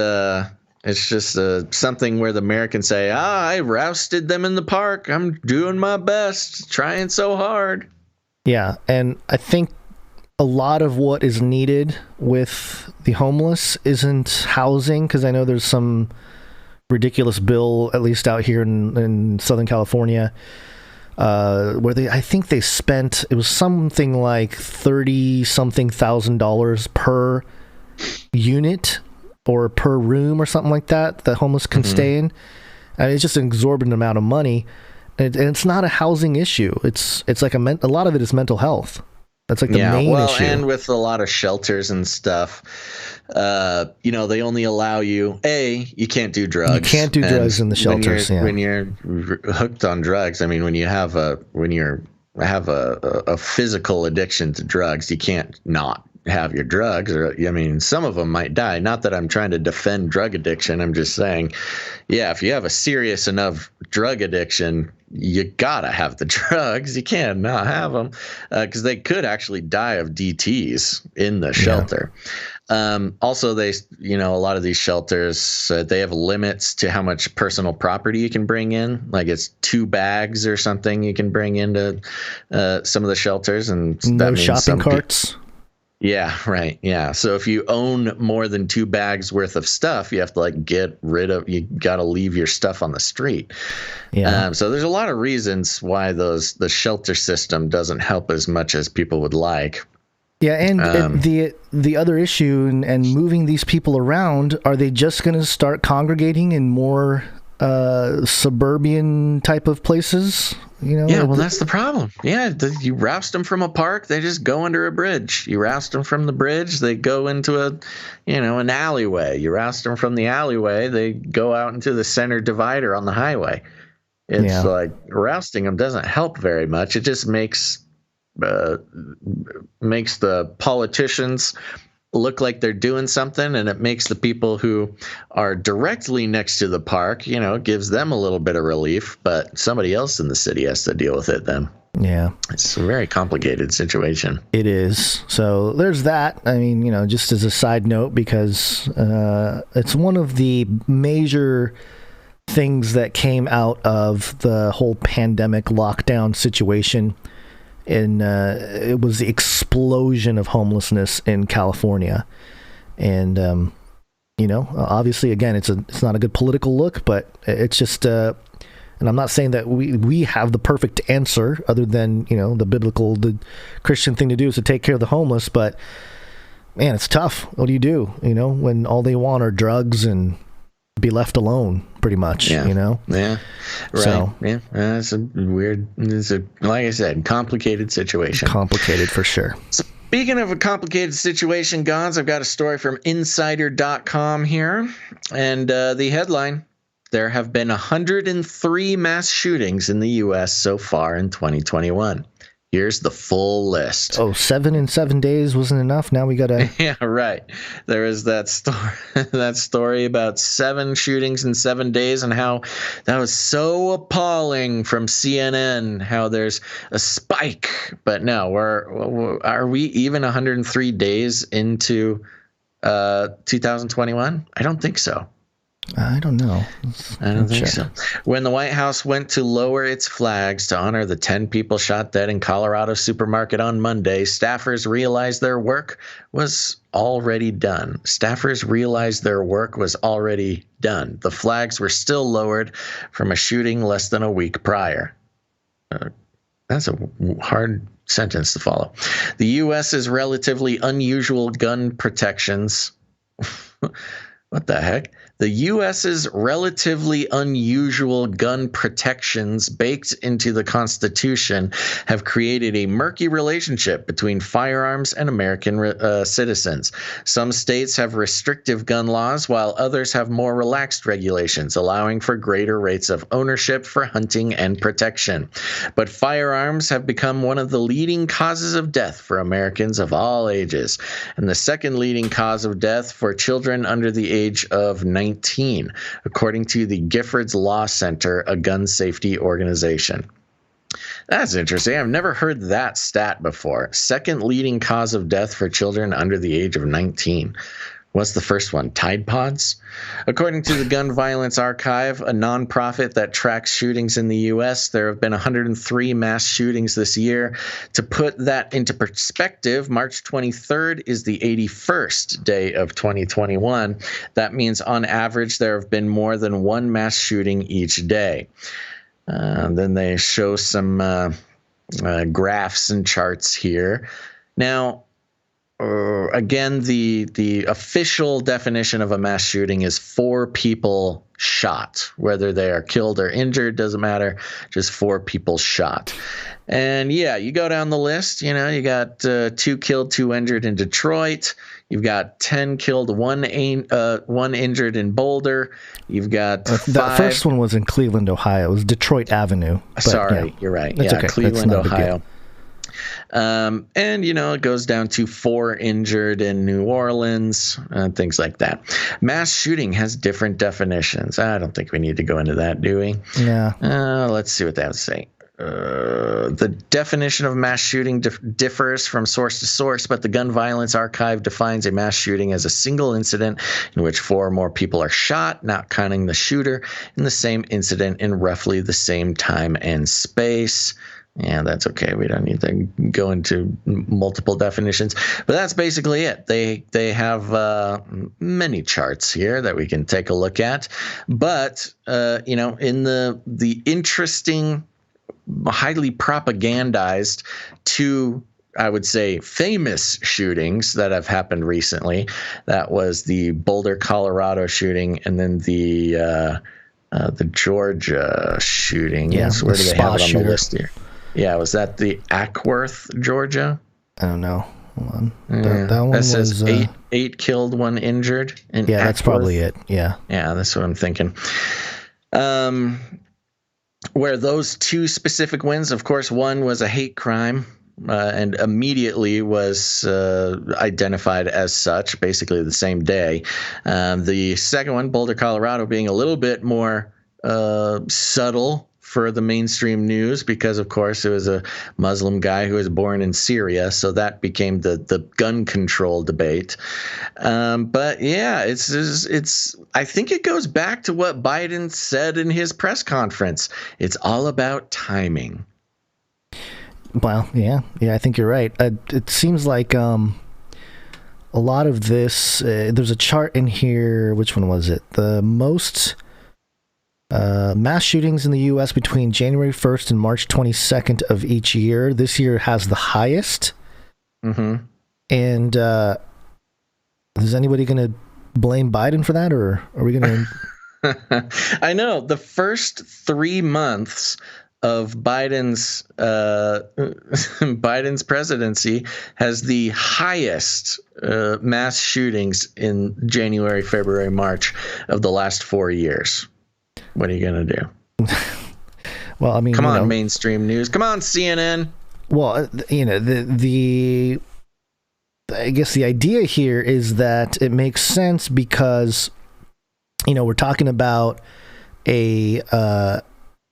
something where the mayor can say, I rousted them in the park. I'm doing my best, trying so hard. Yeah, and I think a lot of what is needed with the homeless isn't housing, because I know there's some ridiculous bill, at least out here in Southern California, where I think they spent, it was something like $30-something thousand per unit or per room or something like that homeless can stay in. And it's just an exorbitant amount of money, and it's not a housing issue. It's like a lot of it is mental health. That's like the main issue. And with a lot of shelters and stuff, they only allow you, you can't do drugs. You can't do drugs in the shelters. When you're hooked on drugs, I mean, when you have a physical addiction to drugs, you can't not have your drugs. Or, I mean, some of them might die. Not that I'm trying to defend drug addiction. I'm just saying, if you have a serious enough drug addiction, you gotta have the drugs. You can't not have them, because they could actually die of DTs in the shelter. Also, they, a lot of these shelters, they have limits to how much personal property you can bring in. Like it's 2 bags or something you can bring into some of the shelters, and no shopping carts. Yeah, right. Yeah. So if you own more than 2 bags worth of stuff, you have to get rid of, you got to leave your stuff on the street. Yeah. So there's a lot of reasons why the shelter system doesn't help as much as people would like. Yeah. And the other issue and moving these people around, are they just going to start congregating in more suburban type of places? Yeah, well, that's the problem. Yeah, you roust them from a park, they just go under a bridge. You roust them from the bridge, they go into an alleyway. You roust them from the alleyway, they go out into the center divider on the highway. It's like rousting them doesn't help very much. It just makes the politicians look like they're doing something, and it makes the people who are directly next to the park, gives them a little bit of relief, but somebody else in the city has to deal with it then. Yeah. It's a very complicated situation. It is. So there's that. I mean, just as a side note, because it's one of the major things that came out of the whole pandemic lockdown situation. And it was the explosion of homelessness in California. And, obviously, again, it's not a good political look, but it's just, and I'm not saying that we have the perfect answer other than, the Christian thing to do is to take care of the homeless. But, man, it's tough. What do you do, when all they want are drugs and be left alone, pretty much, Yeah, right. So, It's like I said, complicated situation. Complicated for sure. Speaking of a complicated situation, Gons, I've got a story from Insider.com here. And the headline, there have been 103 mass shootings in the U.S. so far in 2021. Here's the full list. 7 in 7 days wasn't enough. Now we got to... Yeah, right. There is that story about 7 shootings in 7 days and how that was so appalling from CNN, how there's a spike. But no, are we even 103 days into 2021? I don't think so. I don't know. I don't think so. When the White House went to lower its flags to honor the 10 people shot dead in Colorado supermarket on Monday, staffers realized their work was already done. The flags were still lowered from a shooting less than a week prior. That's a hard sentence to follow. The U.S.'s relatively unusual gun protections. What the heck? The U.S.'s relatively unusual gun protections baked into the Constitution have created a murky relationship between firearms and American citizens. Some states have restrictive gun laws, while others have more relaxed regulations, allowing for greater rates of ownership for hunting and protection. But firearms have become one of the leading causes of death for Americans of all ages, and the second leading cause of death for children under the age of 19, according to the Giffords Law Center, a gun safety organization. That's interesting. I've never heard that stat before. Second leading cause of death for children under the age of 19. What's the first one? Tide Pods? According to the Gun Violence Archive, a nonprofit that tracks shootings in the U.S., there have been 103 mass shootings this year. To put that into perspective, March 23rd is the 81st day of 2021. That means on average there have been more than one mass shooting each day. Then they show some graphs and charts here. Now, again, the official definition of a mass shooting is 4 people shot. Whether they are killed or injured, doesn't matter. Just 4 people shot. And yeah, you go down the list, you got 2 killed, 2 injured in Detroit. You've got 10 killed, 1 injured in Boulder. You've got 5. That first one was in Cleveland, Ohio. It was Detroit Avenue. Sorry, you're right. That's okay. Cleveland, Ohio. And, it goes down to 4 injured in New Orleans, things like that. Mass shooting has different definitions. I don't think we need to go into that, do we? Yeah. Let's see what they have to say. The definition of mass shooting differs from source to source, but the Gun Violence Archive defines a mass shooting as a single incident in which 4 or more people are shot, not counting the shooter, in the same incident in roughly the same time and space. Yeah, that's okay. We don't need to go into multiple definitions, but that's basically it. They have many charts here that we can take a look at, but in the interesting, highly propagandized 2, I would say, famous shootings that have happened recently. That was the Boulder, Colorado shooting, and then the Georgia shooting. Yeah, where do they have it on shooter. the list here? Yeah, was that the Ackworth, Georgia? I don't know. Hold on. That one says 8 killed, 1 injured. Yeah, Ackworth. that's probably it. Yeah. Yeah, that's what I'm thinking. Where those 2 specific wins, of course, one was a hate crime and immediately was identified as such, basically the same day. The second one, Boulder, Colorado, being a little bit more subtle for the mainstream news because, of course, it was a Muslim guy who was born in Syria, so that became the gun control debate. But yeah, it's. I think it goes back to what Biden said in his press conference. It's all about timing. Well, yeah, I think you're right. It seems like a lot of this. There's a chart in here. Which one was it? The most mass shootings in the U.S. between January 1st and March 22nd of each year. This year has the highest. Mm-hmm. And is anybody going to blame Biden for that, or are we going to? I know the first 3 months of Biden's presidency has the highest mass shootings in January, February, March of the last 4 years. What are you going to do? Well, I mean, come on, mainstream news. Come on, CNN. Well, the I guess the idea here is that it makes sense because, we're talking about during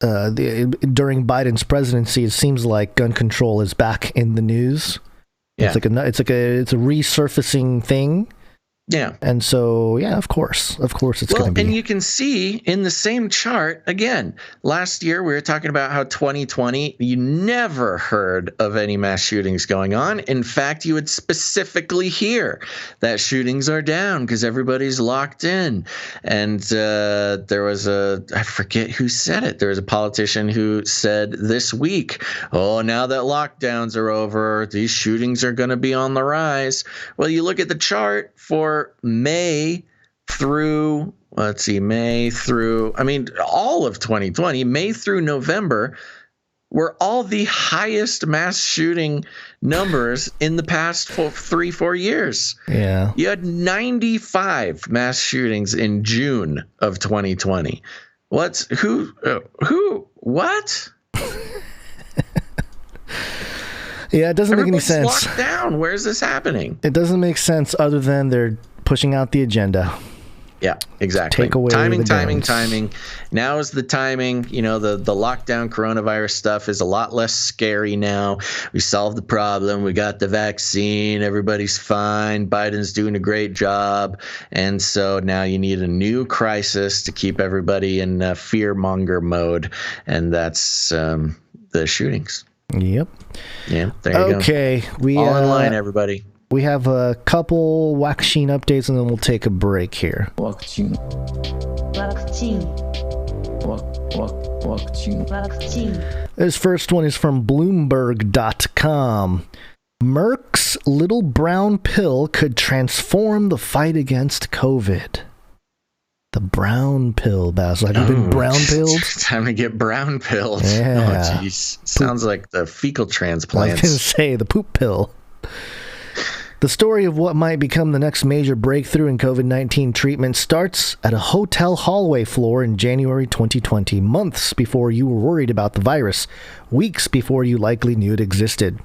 Biden's presidency, it seems like gun control is back in the news. Yeah. It's a resurfacing thing. Yeah. And so, yeah, of course it's going to be. And you can see in the same chart, again, last year we were talking about how 2020, you never heard of any mass shootings going on. In fact, you would specifically hear that shootings are down because everybody's locked in. And there was I forget who said it. There was a politician who said this week, now that lockdowns are over, these shootings are going to be on the rise. Well, you look at the chart for May through, all of 2020, May through November, were all the highest mass shooting numbers in the past 3-4 years. Yeah. You had 95 mass shootings in June of 2020. What? Yeah, it doesn't make any sense. Locked down. Where is this happening? It doesn't make sense other than they're pushing out the agenda. Yeah, exactly. Take away timing. Now is the timing. The lockdown coronavirus stuff is a lot less scary now. We solved the problem. We got the vaccine. Everybody's fine. Biden's doing a great job. And so now you need a new crisis to keep everybody in fear-monger mode. And that's the shootings. Yep. Yeah, there you go. Okay. All in line, everybody. We have a couple WACCINE updates, and then we'll take a break here. WACCINE. This first one is from Bloomberg.com. Merck's little brown pill could transform the fight against COVID. The brown pill, Basil. Have you been brown pilled? Time to get brown pilled. Yeah. Oh, jeez. Sounds like the fecal transplants. I was going to say the poop pill. The story of what might become the next major breakthrough in COVID-19 treatment starts at a hotel hallway floor in January 2020, months before you were worried about the virus, weeks before you likely knew it existed.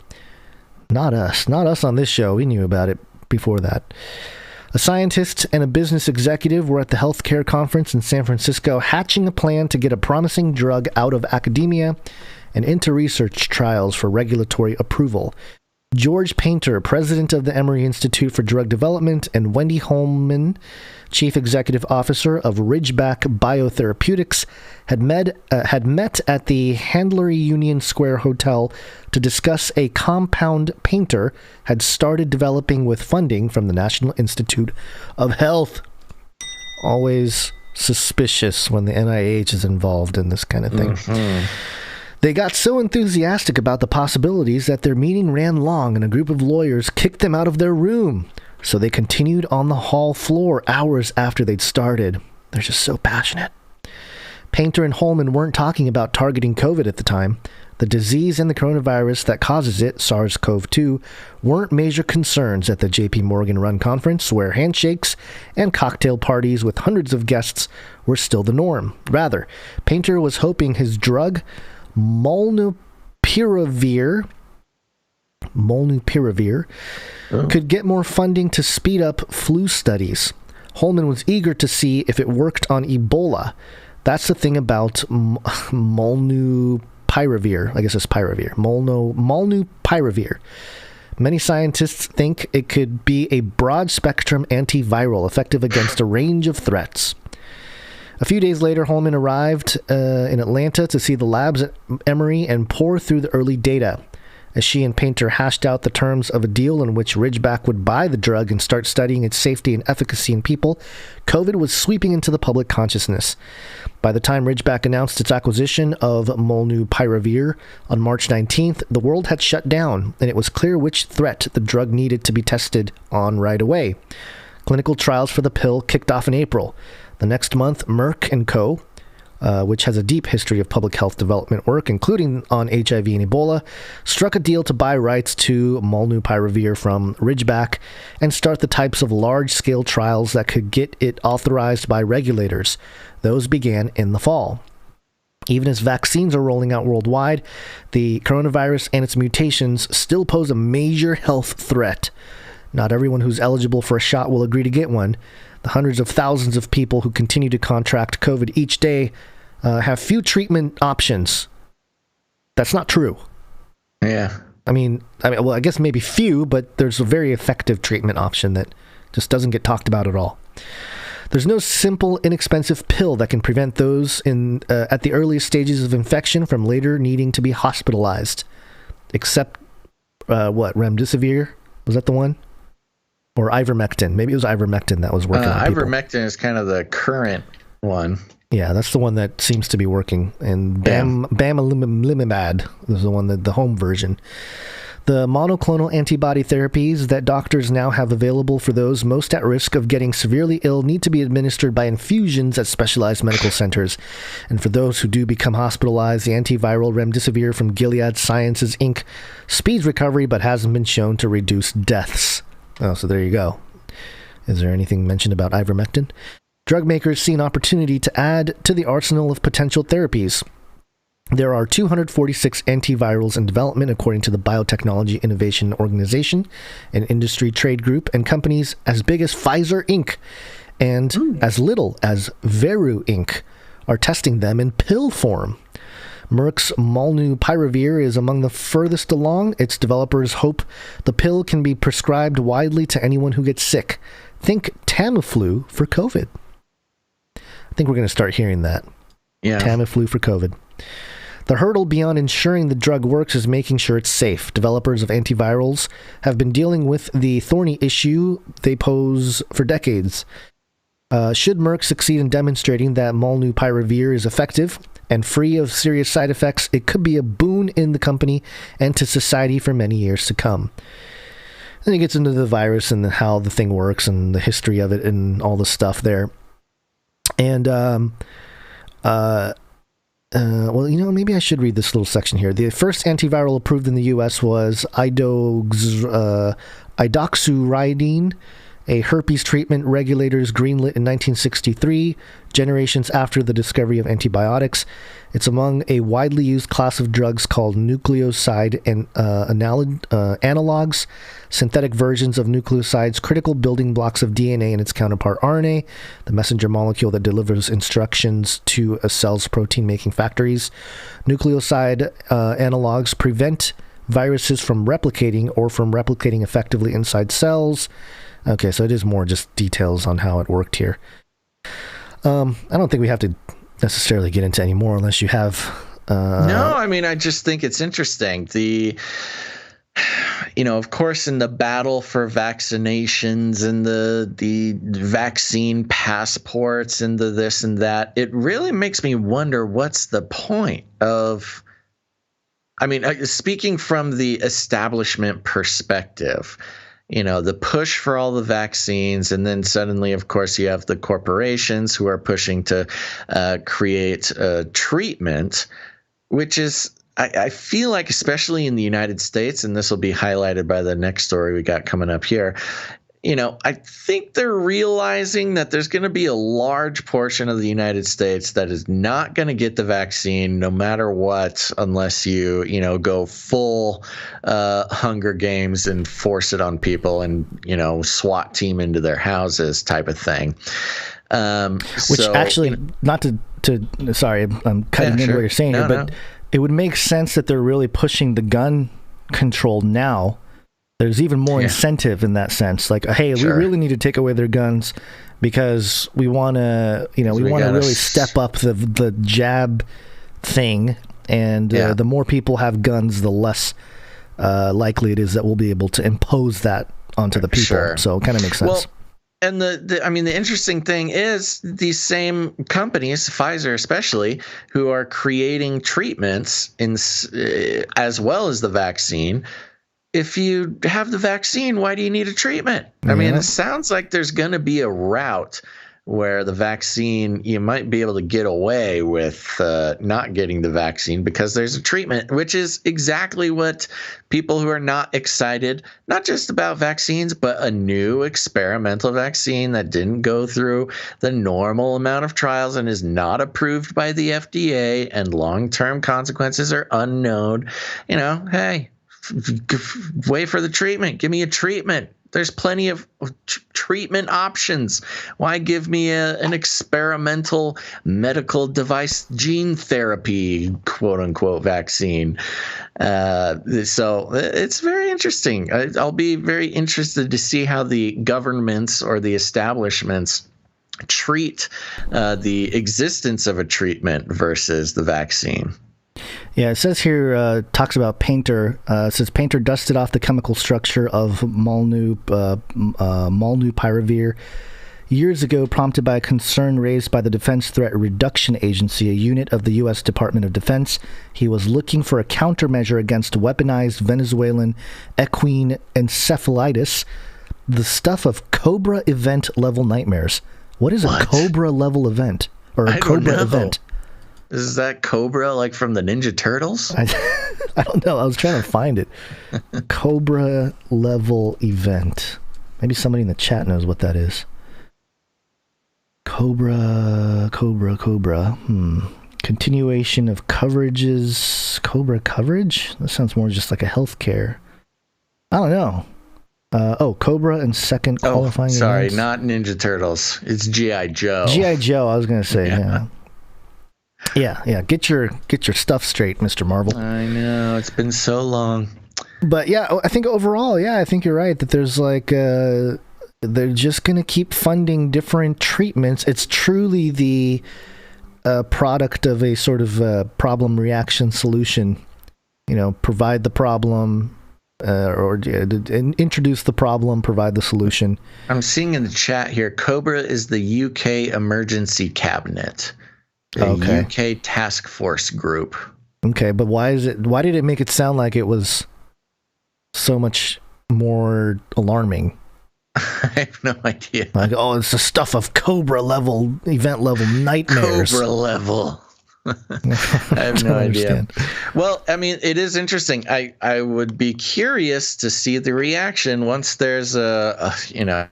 Not us on this show. We knew about it before that. A scientist and a business executive were at the healthcare conference in San Francisco hatching a plan to get a promising drug out of academia and into research trials for regulatory approval. George Painter, president of the Emory Institute for Drug Development, and Wendy Holman, chief executive officer of Ridgeback Biotherapeutics, had met at the Handler Union Square Hotel to discuss a compound Painter had started developing with funding from the National Institute of Health. Always suspicious when the NIH is involved in this kind of thing. Mm-hmm. They got so enthusiastic about the possibilities that their meeting ran long and a group of lawyers kicked them out of their room. So they continued on the hall floor hours after they'd started. They're just so passionate. Painter and Holman weren't talking about targeting COVID at the time. The disease and the coronavirus that causes it, SARS-CoV-2, weren't major concerns at the J.P. Morgan-run conference, where handshakes and cocktail parties with hundreds of guests were still the norm. Rather, Painter was hoping his drug, molnupiravir, could get more funding to speed up flu studies. Holman was eager to see if it worked on Ebola. That's the thing about molnupiravir. I guess it's piravir. Molnupiravir. Many scientists think it could be a broad-spectrum antiviral effective against a range of threats. A few days later, Holman arrived in Atlanta to see the labs at Emory and pour through the early data. As she and Painter hashed out the terms of a deal in which Ridgeback would buy the drug and start studying its safety and efficacy in people, COVID was sweeping into the public consciousness. By the time Ridgeback announced its acquisition of molnupiravir on March 19th, the world had shut down, and it was clear which threat the drug needed to be tested on right away. Clinical trials for the pill kicked off in April. The next month, Merck & Co., which has a deep history of public health development work, including on HIV and Ebola, struck a deal to buy rights to molnupiravir from Ridgeback and start the types of large-scale trials that could get it authorized by regulators. Those began in the fall. Even as vaccines are rolling out worldwide, the coronavirus and its mutations still pose a major health threat. Not everyone who's eligible for a shot will agree to get one. The hundreds of thousands of people who continue to contract COVID each day have few treatment options. That's not true. Yeah. Well, I guess maybe few, but there's a very effective treatment option that just doesn't get talked about at all. There's no simple, inexpensive pill that can prevent those at the earliest stages of infection from later needing to be hospitalized. Except, remdesivir? Was that the one? Or ivermectin. Maybe it was ivermectin that was working on people. Ivermectin is kind of the current one. Yeah, that's the one that seems to be working. And bamlanivimab is the one, the home version. The monoclonal antibody therapies that doctors now have available for those most at risk of getting severely ill need to be administered by infusions at specialized medical centers. And for those who do become hospitalized, the antiviral remdesivir from Gilead Sciences, Inc. speeds recovery but hasn't been shown to reduce deaths. Oh, so there you go. Is there anything mentioned about ivermectin? Drug makers see an opportunity to add to the arsenal of potential therapies. There are 246 antivirals in development, according to the Biotechnology Innovation Organization, an industry trade group, and companies as big as Pfizer Inc. and as little as Veru Inc. are testing them in pill form. Merck's molnupiravir is among the furthest along. Its developers hope the pill can be prescribed widely to anyone who gets sick. Think Tamiflu for COVID. I think we're going to start hearing that. Yeah. Tamiflu for COVID. The hurdle beyond ensuring the drug works is making sure it's safe. Developers of antivirals have been dealing with the thorny issue they pose for decades. Should Merck succeed in demonstrating that molnupiravir is effective, and free of serious side effects, it could be a boon in the company and to society for many years to come. Then he gets into the virus and how the thing works and the history of it and all the stuff there. And, well, maybe I should read this little section here. The first antiviral approved in the U.S. was idoxuridine, a herpes treatment regulators greenlit in 1963, generations after the discovery of antibiotics. It's among a widely used class of drugs called nucleoside and analogs, synthetic versions of nucleosides, critical building blocks of DNA and its counterpart RNA, the messenger molecule that delivers instructions to a cell's protein-making factories. Nucleoside analogs prevent viruses from replicating or from replicating effectively inside cells. Okay, so it is more just details on how it worked here. I don't think we have to necessarily get into any more unless you have... No, I mean, I just think it's interesting. Of course, in the battle for vaccinations and the vaccine passports and the this and that, it really makes me wonder what's the point of... I mean, speaking from the establishment perspective... the push for all the vaccines, and then suddenly, of course, you have the corporations who are pushing to create treatment, which is, I feel like, especially in the United States, and this will be highlighted by the next story we got coming up here, I think they're realizing that there's going to be a large portion of the United States that is not going to get the vaccine no matter what, unless you, go full Hunger Games and force it on people and, SWAT team into their houses type of thing. Which actually, not to sorry, I'm cutting into what you're saying here, but it would make sense that they're really pushing the gun control now. There's even more incentive in that sense. Like, hey, we really need to take away their guns because we want to, we want to really step up the jab thing. And the more people have guns, the less likely it is that we'll be able to impose that onto the people. Sure. So it kind of makes sense. Well, and the interesting thing is these same companies, Pfizer especially, who are creating treatments as well as the vaccine. If you have the vaccine, why do you need a treatment? I mean, it sounds like there's going to be a route where the vaccine, you might be able to get away with not getting the vaccine because there's a treatment, which is exactly what people who are not excited, not just about vaccines, but a new experimental vaccine that didn't go through the normal amount of trials and is not approved by the FDA and long-term consequences are unknown. Hey, wait for the treatment. Give me a treatment. There's plenty of treatment options. Why give me an experimental medical device gene therapy, quote unquote, vaccine? So it's very interesting. I'll be very interested to see how the governments or the establishments treat the existence of a treatment versus the vaccine. Yeah, it says here, talks about Painter. It says Painter dusted off the chemical structure of molnupiravir years ago, prompted by a concern raised by the Defense Threat Reduction Agency, a unit of the U.S. Department of Defense. He was looking for a countermeasure against weaponized Venezuelan equine encephalitis, the stuff of Cobra event level nightmares. What is a Cobra level event? Or a Cobra event? Is that Cobra like from the Ninja Turtles? I don't know. I was trying to find it. Cobra level event. Maybe somebody in the chat knows what that is. Cobra. Continuation of coverages. Cobra coverage? That sounds more just like a healthcare. I don't know. Cobra and second qualifying events. Not Ninja Turtles. It's G.I. Joe. G.I. Joe, I was going to say, yeah. Yeah. Get your stuff straight, Mr. Marvel. I know, it's been so long. But yeah, I think overall, I think you're right that there's like they're just gonna keep funding different treatments. It's truly the product of a sort of problem reaction solution. Provide the problem. Or introduce the problem, provide the solution. I'm seeing in the chat here, Cobra is the UK emergency cabinet. A UK task force group. Okay, but why did it make it sound like it was so much more alarming? I have no idea. Like, oh, it's the stuff of Cobra level, event level nightmares. Cobra level. I have no idea. Well, I mean, it is interesting. I would be curious to see the reaction once there's any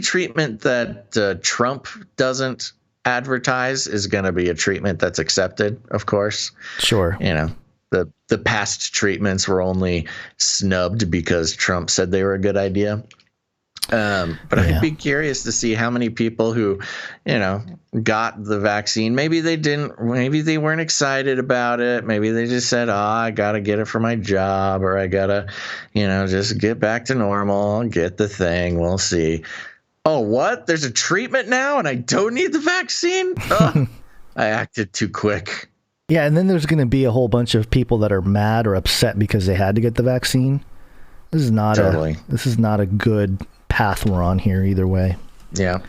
treatment that Trump doesn't advertise is going to be a treatment that's accepted, of course. Sure. The past treatments were only snubbed because Trump said they were a good idea. But I'd be curious to see how many people who, got the vaccine, maybe they weren't excited about it. Maybe they just said, I got to get it for my job, or I got to, just get back to normal, get the thing. We'll see. Oh, what? There's a treatment now and I don't need the vaccine? I acted too quick. Yeah, and then there's going to be a whole bunch of people that are mad or upset because they had to get the vaccine. This is not a good path we're on here either way. Yeah.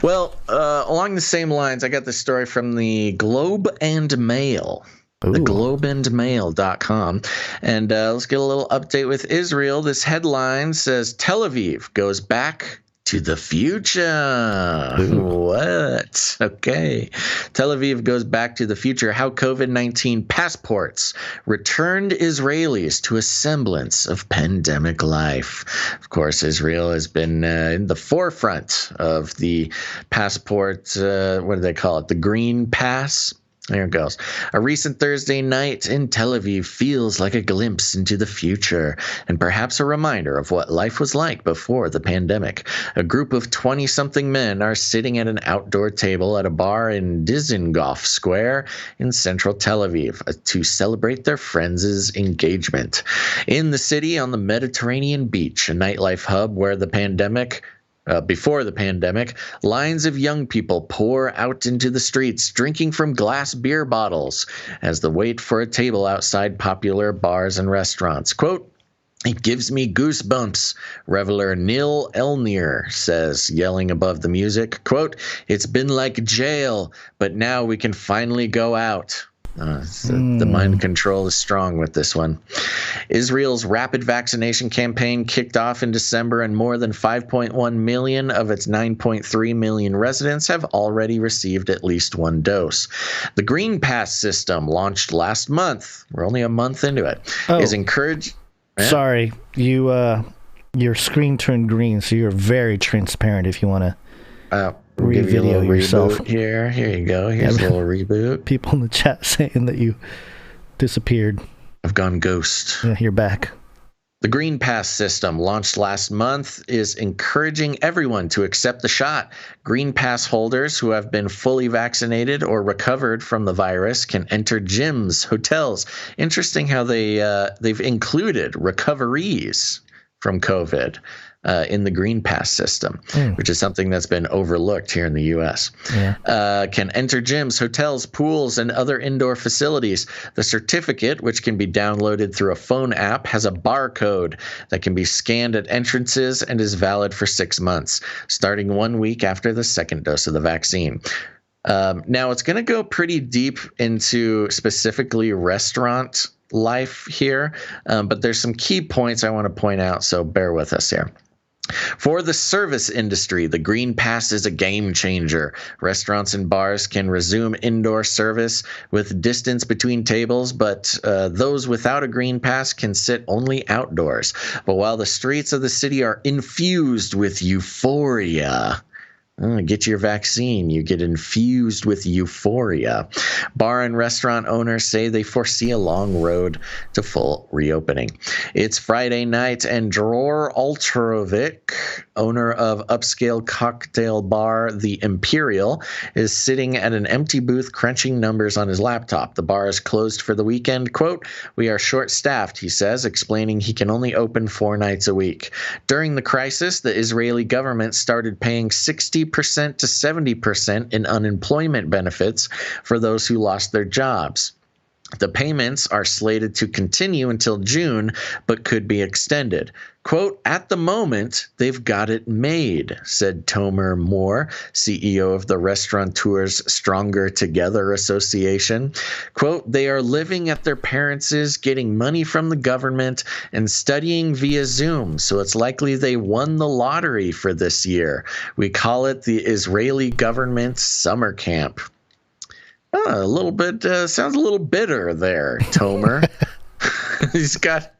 Well, along the same lines, I got this story from the Globe and Mail. Ooh. The globeandmail.com. And let's get a little update with Israel. This headline says Tel Aviv goes back to the future. Ooh. What? Okay. Tel Aviv goes back to the future. How COVID-19 passports returned Israelis to a semblance of pandemic life. Of course, Israel has been in the forefront of the passport. What do they call it? The Green Pass. There it goes. A recent Thursday night in Tel Aviv feels like a glimpse into the future and perhaps a reminder of what life was like before the pandemic. A group of 20-something men are sitting at an outdoor table at a bar in Dizengoff Square in central Tel Aviv to celebrate their friends' engagement. In the city on the Mediterranean beach, a nightlife hub where before the pandemic, lines of young people pour out into the streets, drinking from glass beer bottles as they wait for a table outside popular bars and restaurants. Quote, "It gives me goosebumps," reveler Neil Elnir says, yelling above the music. Quote, "It's been like jail, but now we can finally go out." The mind control is strong with this one. Israel's rapid vaccination campaign kicked off in December, and more than 5.1 million of its 9.3 million residents have already received at least one dose. The Green Pass system, launched last month, we're only a month into it, is encouraged. Sorry, your screen turned green, so you're very transparent if you want to re-video yourself. Here you go. Here's a little reboot. People in the chat saying that you disappeared. I've gone ghost. Yeah, you're back. The Green Pass system, launched last month, is encouraging everyone to accept the shot. Green Pass holders who have been fully vaccinated or recovered from the virus can enter gyms, hotels. Interesting how they've included recoveries from COVID in the Green Pass system, which is something that's been overlooked here in the U.S. Yeah. Can enter gyms, hotels, pools, and other indoor facilities. The certificate, which can be downloaded through a phone app, has a barcode that can be scanned at entrances and is valid for 6 months, starting 1 week after the second dose of the vaccine. Now, it's going to go pretty deep into specifically restaurant life here, but there's some key points I want to point out, so bear with us here. For the service industry, the Green Pass is a game changer. Restaurants and bars can resume indoor service with distance between tables, but those without a Green Pass can sit only outdoors. But while the streets of the city are infused with euphoria, get your vaccine, you get infused with euphoria. Bar and restaurant owners say they foresee a long road to full reopening. It's Friday night, and Dror Alterovic, owner of upscale cocktail bar The Imperial, is sitting at an empty booth crunching numbers on his laptop. The bar is closed for the weekend. Quote, "We are short-staffed," he says, explaining he can only open 4 nights a week. During the crisis, the Israeli government started paying 60% to 70% in unemployment benefits for those who lost their jobs. The payments are slated to continue until June, but could be extended. Quote, at the moment, they've got it made, said Tomer Moore, CEO of the Restaurateurs Stronger Together Association. Quote, they are living at their parents', getting money from the government, and studying via Zoom, so it's likely they won the lottery for this year. We call it the Israeli government summer camp. Oh, a little bit, sounds a little bitter there, Tomer. He's got,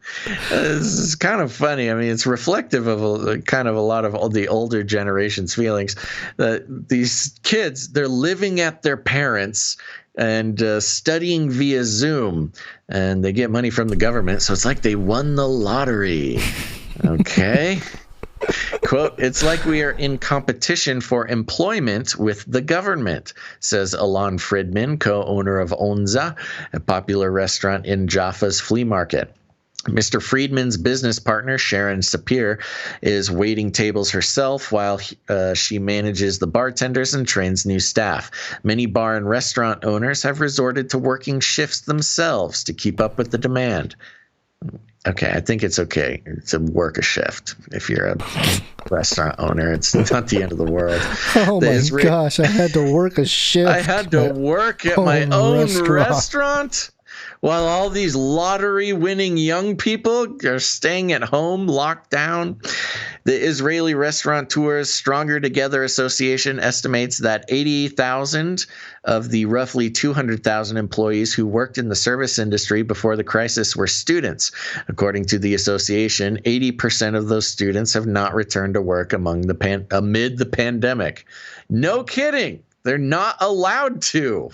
this is kind of funny. I mean, it's reflective of a lot of all the older generation's feelings. These kids, they're living at their parents' and studying via Zoom, and they get money from the government, so it's like they won the lottery. Okay. Quote, it's like we are in competition for employment with the government, says Alon Friedman, co-owner of Onza, a popular restaurant in Jaffa's flea market. Mr. Friedman's business partner, Sharon Sapir, is waiting tables herself while she manages the bartenders and trains new staff. Many bar and restaurant owners have resorted to working shifts themselves to keep up with the demand. Okay, I think it's okay to work a shift if you're a restaurant owner. It's not the end of the world. Oh my gosh, I had to work a shift. I had to work at my own restaurant while all these lottery-winning young people are staying at home, locked down. The Israeli Restaurateurs Stronger Together Association estimates that 80,000 of the roughly 200,000 employees who worked in the service industry before the crisis were students. According to the association, 80% of those students have not returned to work amid the pandemic. No kidding. They're not allowed to.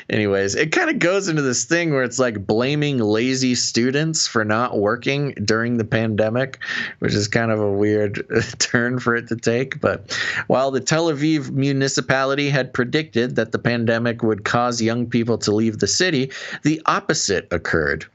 Anyways, it kind of goes into this thing where it's like blaming lazy students for not working during the pandemic, which is kind of a weird turn for it to take. But while the Tel Aviv municipality had predicted that the pandemic would cause young people to leave the city, the opposite occurred.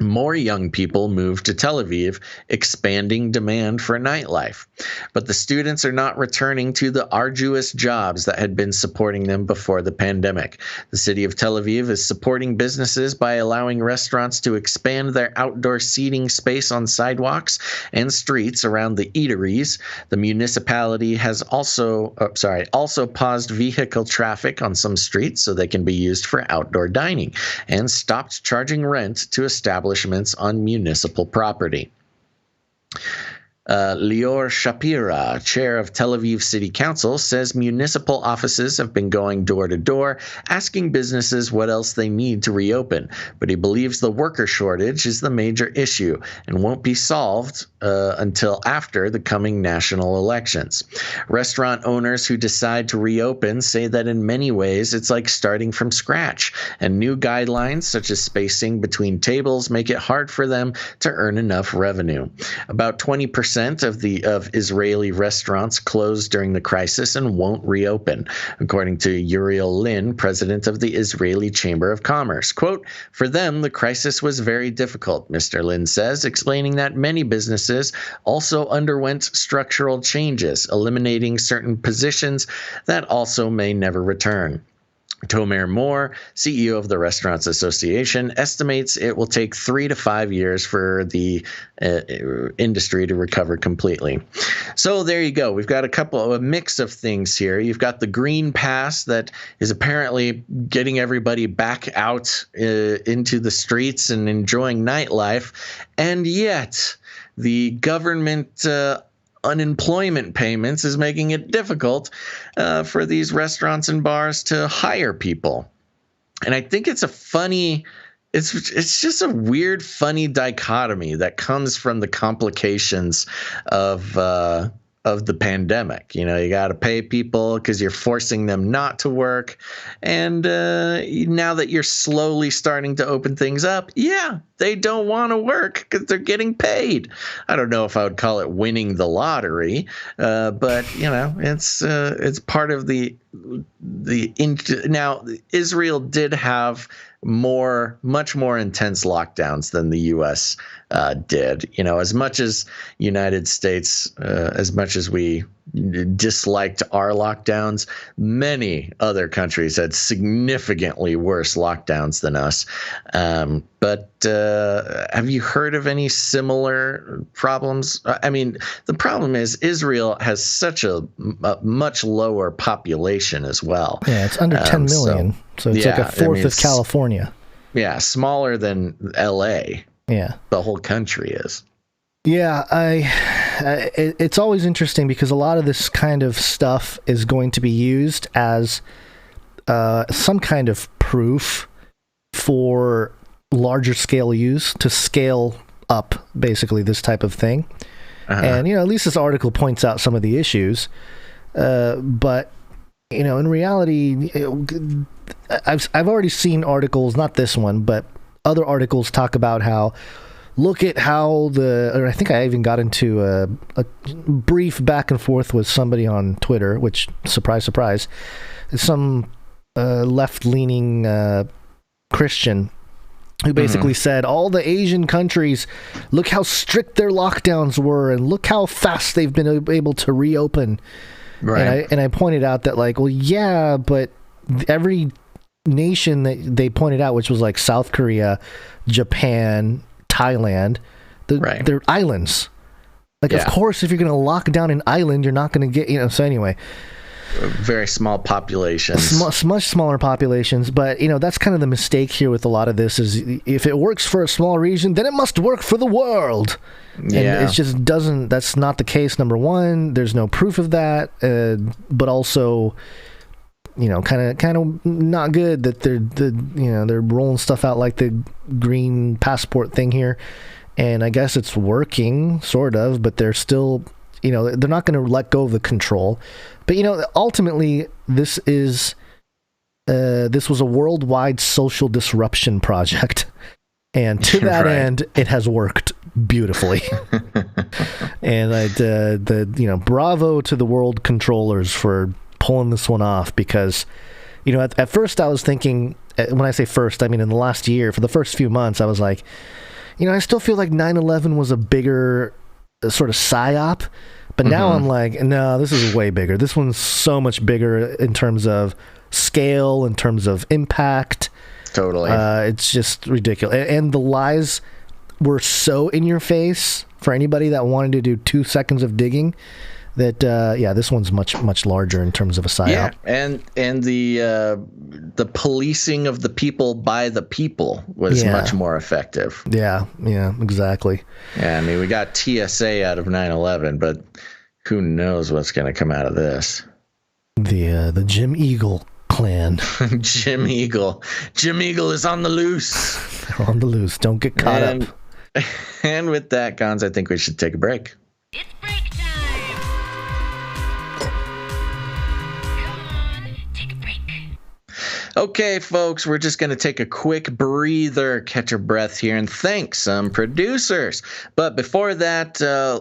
More young people moved to Tel Aviv, expanding demand for nightlife. But the students are not returning to the arduous jobs that had been supporting them before the pandemic. The city of Tel Aviv is supporting businesses by allowing restaurants to expand their outdoor seating space on sidewalks and streets around the eateries. The municipality has also paused vehicle traffic on some streets so they can be used for outdoor dining, and stopped charging rent to establishments on municipal property. Lior Shapira, chair of Tel Aviv City Council, says municipal offices have been going door to door, asking businesses what else they need to reopen. But he believes the worker shortage is the major issue and won't be solved until after the coming national elections. Restaurant owners who decide to reopen say that in many ways it's like starting from scratch, and new guidelines such as spacing between tables make it hard for them to earn enough revenue. About 20% of Israeli restaurants closed during the crisis and won't reopen, according to Uriel Lin, president of the Israeli Chamber of Commerce. Quote, for them, the crisis was very difficult, Mr. Lin says, explaining that many businesses also underwent structural changes, eliminating certain positions that also may never return. Tomer Moore, CEO of the Restaurants Association, estimates it will take 3 to 5 years for the industry to recover completely. So there you go. We've got a mix of things here. You've got the green pass that is apparently getting everybody back out into the streets and enjoying nightlife, and yet the government unemployment payments is making it difficult for these restaurants and bars to hire people. And I think it's it's just a weird, funny dichotomy that comes from the complications of the pandemic. You know, you got to pay people because you're forcing them not to work. And now that you're slowly starting to open things up, they don't want to work because they're getting paid. I don't know if I would call it winning the lottery, but you know, it's part of now Israel did have much more intense lockdowns than the U.S. Did. You know, as much as United States, as much as we disliked our lockdowns. Many other countries had significantly worse lockdowns than us. But have you heard of any similar problems? I mean, the problem is Israel has such a much lower population as well. Yeah, it's under 10 million. So it's like a fourth of California. Yeah, smaller than LA. Yeah. The whole country is. Yeah, it's always interesting because a lot of this kind of stuff is going to be used as some kind of proof for larger scale use to scale up basically this type of thing. And, at least this article points out some of the issues. But, in reality, I've already seen articles, not this one, but other articles talk about how, look at how I think I even got into a brief back and forth with somebody on Twitter, which, surprise, surprise, is some left-leaning Christian who basically said, all the Asian countries, look how strict their lockdowns were, and look how fast they've been able to reopen. Right. And I pointed out that, like, well, yeah, but every nation that they pointed out, which was like South Korea, Japan, Thailand, they're islands. Like, of course, if you're going to lock down an island, you're not going to get, so anyway. Very small populations. Much smaller populations, but, that's kind of the mistake here with a lot of this is if it works for a small region, then it must work for the world. Yeah. And it just doesn't, that's not the case, number one. There's no proof of that, but also, kind of not good that they're rolling stuff out like the green passport thing here. And I guess it's working, sort of, but they're still, they're not going to let go of the control. But, ultimately, this was a worldwide social disruption project. And to that end, it has worked beautifully. And bravo to the world controllers for pulling this one off, because, at first I was thinking, when I say first, I mean in the last year, for the first few months, I was like, I still feel like 9/11 was a bigger sort of psyop. But now I'm like, no, this is way bigger. This one's so much bigger in terms of scale, in terms of impact. Totally. It's just ridiculous. And the lies were so in your face for anybody that wanted to do 2 seconds of digging that, this one's much, much larger in terms of a psyop. Yeah, and the policing of the people by the people was much more effective. Yeah, exactly. Yeah, I mean, we got TSA out of 9/11, but who knows what's going to come out of this? The Jim Eagle clan. Jim Eagle is on the loose. They're on the loose. Don't get caught up. And with that, Gons, I think we should take a break. It's break time. Come on, take a break. Okay, folks, we're just going to take a quick breather, catch our breath here, and thank some producers. But before that,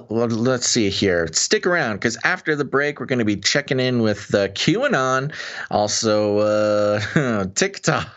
let's see here. Stick around, because after the break, we're going to be checking in with QAnon, also TikTok.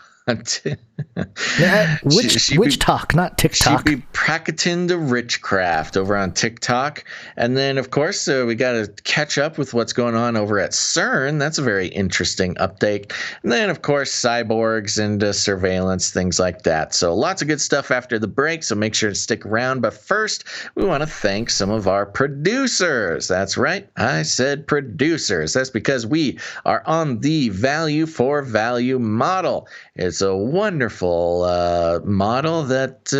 WitchTok, not TikTok. She'd be practicing the witchcraft over on TikTok. And then, of course, we got to catch up with what's going on over at CERN. That's a very interesting update. And then, of course, cyborgs and surveillance, things like that. So lots of good stuff after the break, so make sure to stick around. But first, we want to thank some of our producers. That's right, I said producers. That's because we are on the value for value model. It's a wonderful model that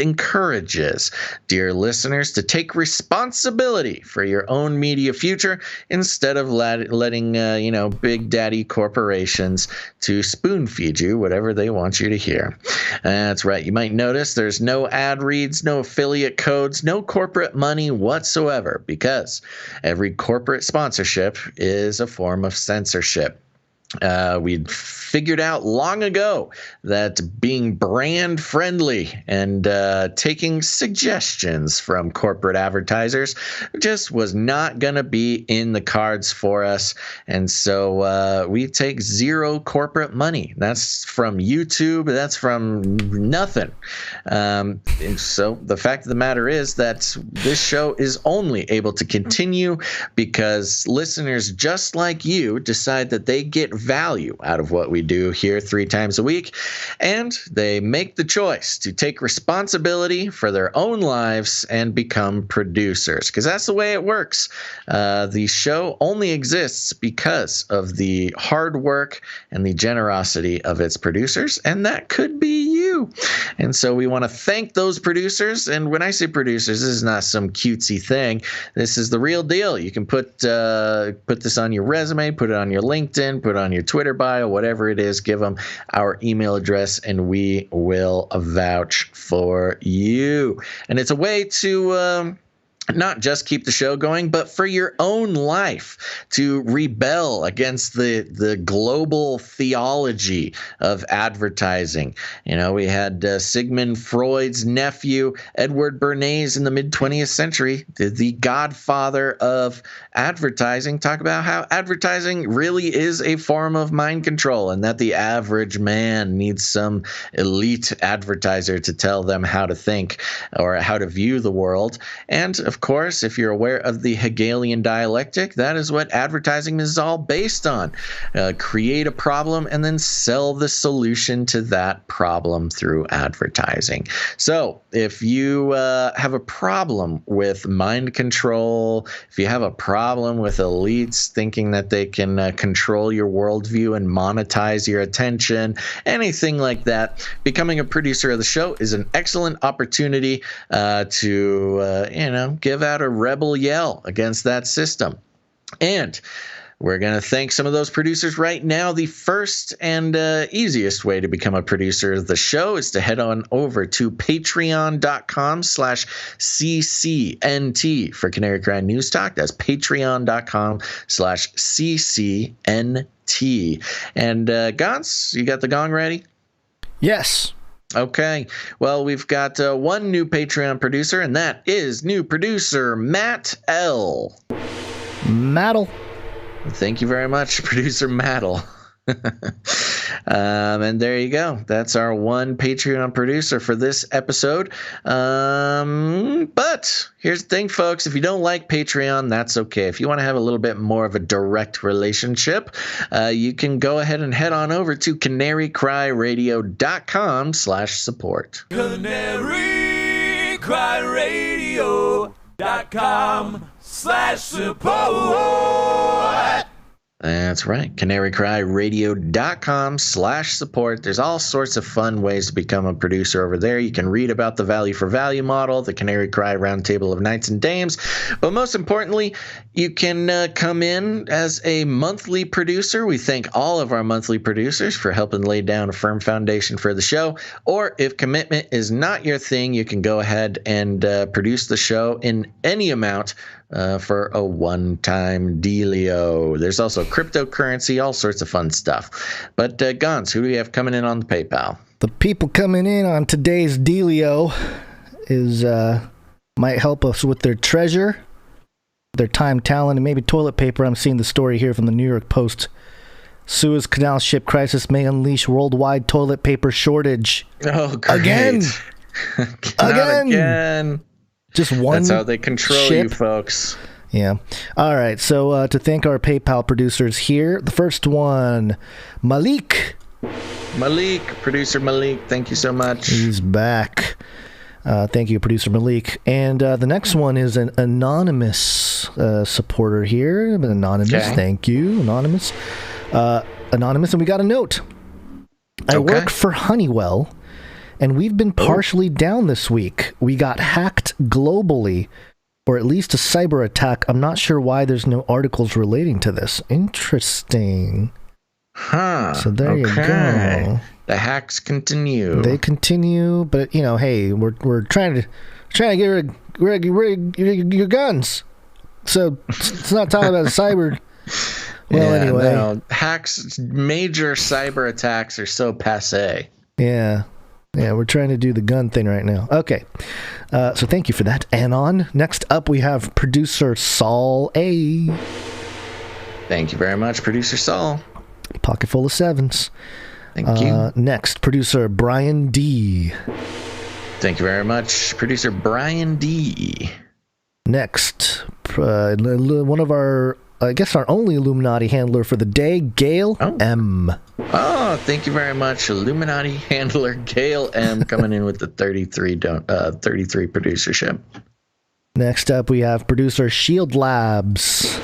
encourages dear listeners to take responsibility for your own media future instead of letting big daddy corporations to spoon feed you whatever they want you to hear. That's right. You might notice there's no ad reads, no affiliate codes, no corporate money whatsoever, because every corporate sponsorship is a form of censorship. We'd figured out long ago that being brand friendly and taking suggestions from corporate advertisers just was not going to be in the cards for us. And so we take zero corporate money. That's from YouTube. That's from nothing. And so the fact of the matter is that this show is only able to continue because listeners just like you decide that they get value out of what we do here 3 times a week, and they make the choice to take responsibility for their own lives and become producers, because that's the way it works. The show only exists because of the hard work and the generosity of its producers, and that could be you. And so we want to thank those producers. And when I say producers, this is not some cutesy thing. This is the real deal. You can put this on your resume, put it on your LinkedIn, put it on your Twitter bio, whatever it is. Give them our email address and we will vouch for you. And it's a way to not just keep the show going, but for your own life to rebel against the global theology of advertising. You know, we had Sigmund Freud's nephew, Edward Bernays, in the mid-20th century, the godfather of advertising, talk about how advertising really is a form of mind control and that the average man needs some elite advertiser to tell them how to think or how to view the world. And of course, if you're aware of the Hegelian dialectic, that is what advertising is all based on. Create a problem and then sell the solution to that problem through advertising. So if you have a problem with mind control, if you have a problem with elites thinking that they can control your worldview and monetize your attention, anything like that, becoming a producer of the show is an excellent opportunity to give out a rebel yell against that system. And we're going to thank some of those producers right now. The first and easiest way to become a producer of the show is to head on over to patreon.com/CCNT for Canary Cry News Talk. That's patreon.com/CCNT. And Gons, you got the gong ready? Yes. Okay. Well, we've got one new Patreon producer, and that is new producer Matt L. Mattel. Thank you very much, producer Mattel. And there you go. That's our one Patreon producer for this episode. But here's the thing, folks. If you don't like Patreon, that's okay. If you want to have a little bit more of a direct relationship, you can go ahead and head on over to canarycryradio.com/support. canarycryradio.com/support. That's right. canarycryradio.com/support. There's all sorts of fun ways to become a producer over there. You can read about the value for value model, the Canary Cry Roundtable of Knights and Dames. But most importantly, you can come in as a monthly producer. We thank all of our monthly producers for helping lay down a firm foundation for the show. Or if commitment is not your thing, you can go ahead and produce the show in any amount for a one-time dealio. There's also cryptocurrency, all sorts of fun stuff. But Gons, who do we have coming in on the PayPal? The people coming in on today's dealio is might help us with their treasure, their time, talent, and maybe toilet paper. I'm seeing the story here from the New York Post. Suez Canal ship crisis may unleash worldwide toilet paper shortage. Oh, great. Again. Again. Just one. That's how they control ship. you, folks. Yeah. All right. So to thank our PayPal producers here, the first one, Malik, producer Malik, thank you so much. He's back. Thank you, producer Malik. And the next one is an anonymous supporter here. Anonymous, okay. Thank you, anonymous. Anonymous, and we got a note. I work for Honeywell. And we've been partially down this week. We got hacked globally, or at least a cyber attack. I'm not sure why there's no articles relating to this. Interesting. Huh. So there you go. The hacks continue. They continue, but hey, we're trying to get rid of your guns. So it's not talking about cyber Well, anyway. No, hacks, major cyber attacks are so passé. Yeah. Yeah, we're trying to do the gun thing right now. Okay. So thank you for that, Anon. Next up, we have producer Saul A. Thank you very much, producer Saul. Pocket full of sevens. Thank you. Next, producer Brian D. Thank you very much, producer Brian D. Next, one of our, I guess our only Illuminati handler for the day, Gail M. Oh, thank you very much, Illuminati handler Gail M. coming in with the 33 producership. Next up, we have producer Shield Labs.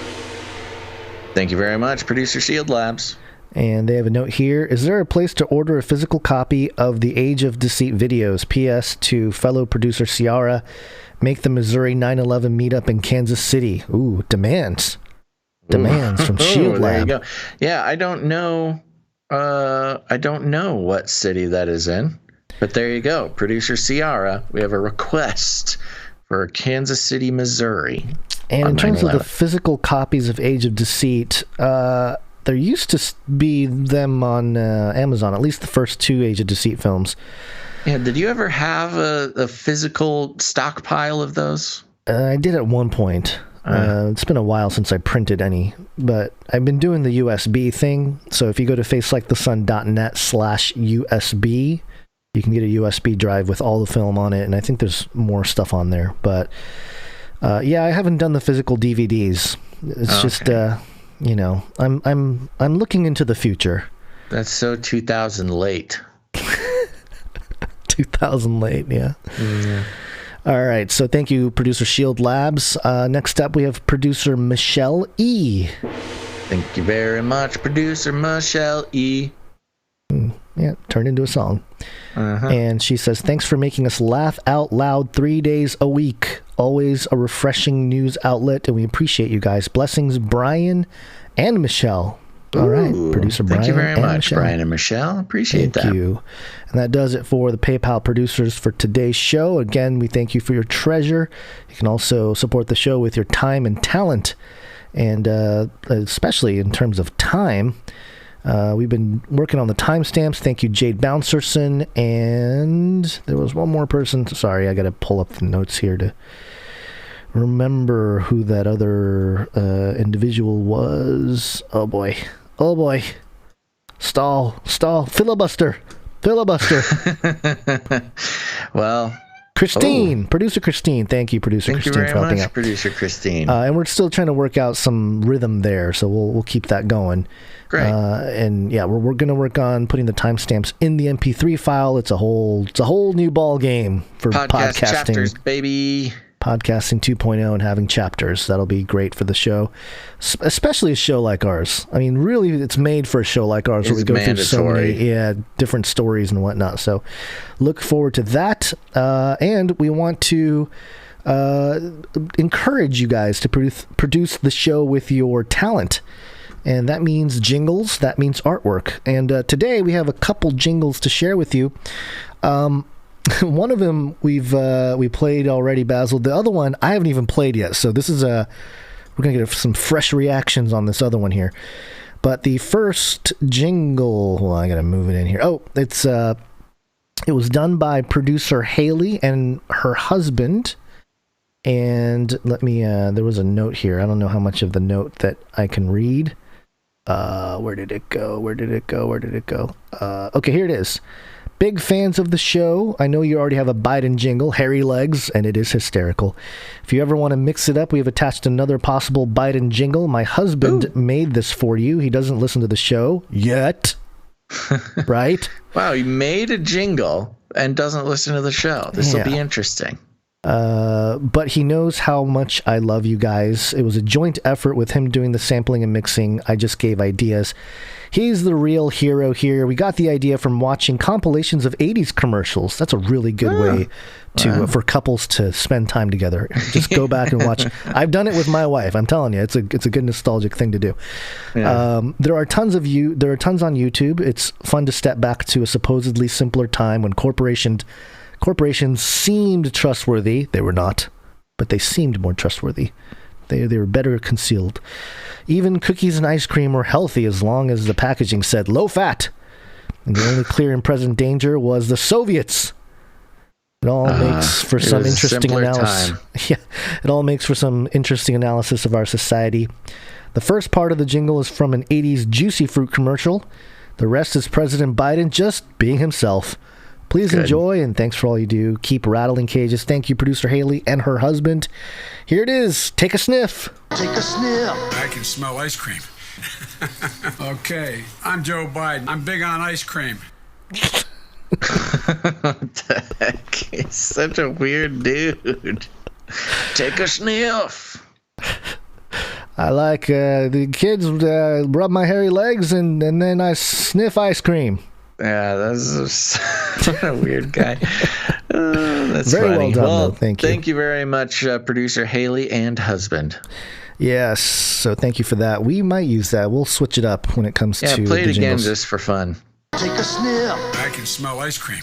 Thank you very much, producer Shield Labs. And they have a note here. Is there a place to order a physical copy of the Age of Deceit videos? P.S. to fellow producer Ciara. Make the Missouri 9/11 meetup in Kansas City. Ooh, demands. Demands from Shield Lab. There you go. Yeah, I don't know what city that is in. But there you go. Producer Ciara, we have a request for Kansas City, Missouri. And in terms of the physical copies of Age of Deceit, there used to be them on Amazon, at least the first 2 Age of Deceit films. Yeah, did you ever have a physical stockpile of those? I did at one point. It's been a while since I printed any, but I've been doing the USB thing. So if you go to facelikethesun.net/USB, you can get a USB drive with all the film on it, and I think there's more stuff on there. But yeah, I haven't done the physical DVDs. It's just I'm looking into the future. That's so 2000 late. 2000 late, yeah. All right, so thank you, producer Shield Labs. Next up, we have producer Michelle E. Thank you very much, producer Michelle E. Yeah, turned into a song. And she says, thanks for making us laugh out loud 3 days a week. Always a refreshing news outlet, and we appreciate you guys. Blessings, Brian and Michelle. All right, producer Brian. Thank you very much, Michelle. Brian and Michelle. Appreciate that. Thank you. And that does it for the PayPal producers for today's show. Again, we thank you for your treasure. You can also support the show with your time and talent. And especially in terms of time, we've been working on the timestamps. Thank you, Jade Bouncerson. And there was one more person. Sorry, I got to pull up the notes here to remember who that other individual was. Oh boy. Stall. Filibuster. Well, Christine, producer Christine. Thank you, producer Christine, for helping out. Thank you very much, producer Christine. And we're still trying to work out some rhythm there, so we'll keep that going. Great. And yeah, we're going to work on putting the timestamps in the MP3 file. It's a whole new ball game for podcasting. Chapters, baby. Podcasting 2.0 and having chapters. That'll be great for the show, especially a show like ours. I mean, really, it's made for a show like ours where we go through so many different stories and whatnot. So look forward to that. And we want to encourage you guys to produce the show with your talent. And that means jingles. That means artwork. And today we have a couple jingles to share with you. One of them we played already, Basil. The other one I haven't even played yet. So this is we're gonna get some fresh reactions on this other one here. But the first jingle, well, I gotta move it in here. Oh, it was done by producer Haley and her husband. And let me. There was a note here. I don't know how much of the note that I can read. Where did it go? Okay, here it is. Big fans of the show. I know you already have a Biden jingle, Hairy Legs, and it is hysterical. If you ever want to mix it up, we have attached another possible Biden jingle. My husband made this for you. He doesn't listen to the show yet. Right? Wow, he made a jingle and doesn't listen to the show. This will be interesting. But he knows how much I love you guys. It was a joint effort with him doing the sampling and mixing. I just gave ideas. He's the real hero here. We got the idea from watching compilations of 80s commercials. That's a really good way for couples to spend time together. Just go back and watch. I've done it with my wife. I'm telling you, it's a good nostalgic thing to do. Yeah. There are tons on YouTube. It's fun to step back to a supposedly simpler time when corporations seemed trustworthy. They were not, but they seemed more trustworthy. They were better concealed. Even cookies and ice cream were healthy as long as the packaging said low fat. And the only clear and present danger was the Soviets. It all makes for some interesting analysis. Yeah, it all makes for some interesting analysis of our society. The first part of the jingle is from an 80s Juicy Fruit commercial. The rest is President Biden just being himself. Please enjoy, and thanks for all you do. Keep rattling cages. Thank you, producer Haley and her husband. Here it is. Take a sniff. Take a sniff. I can smell ice cream. Okay, I'm Joe Biden. I'm big on ice cream. What the heck? He's such a weird dude. Take a sniff. I like the kids rub my hairy legs and then I sniff ice cream. Yeah, that's what a weird guy. That's very funny. well done, though. Thank you. Thank you very much, producer Haley and husband. Yes, so thank you for that. We might use that. We'll switch it up when it comes to play it the again jingles. just for fun. Take a sniff. I can smell ice cream.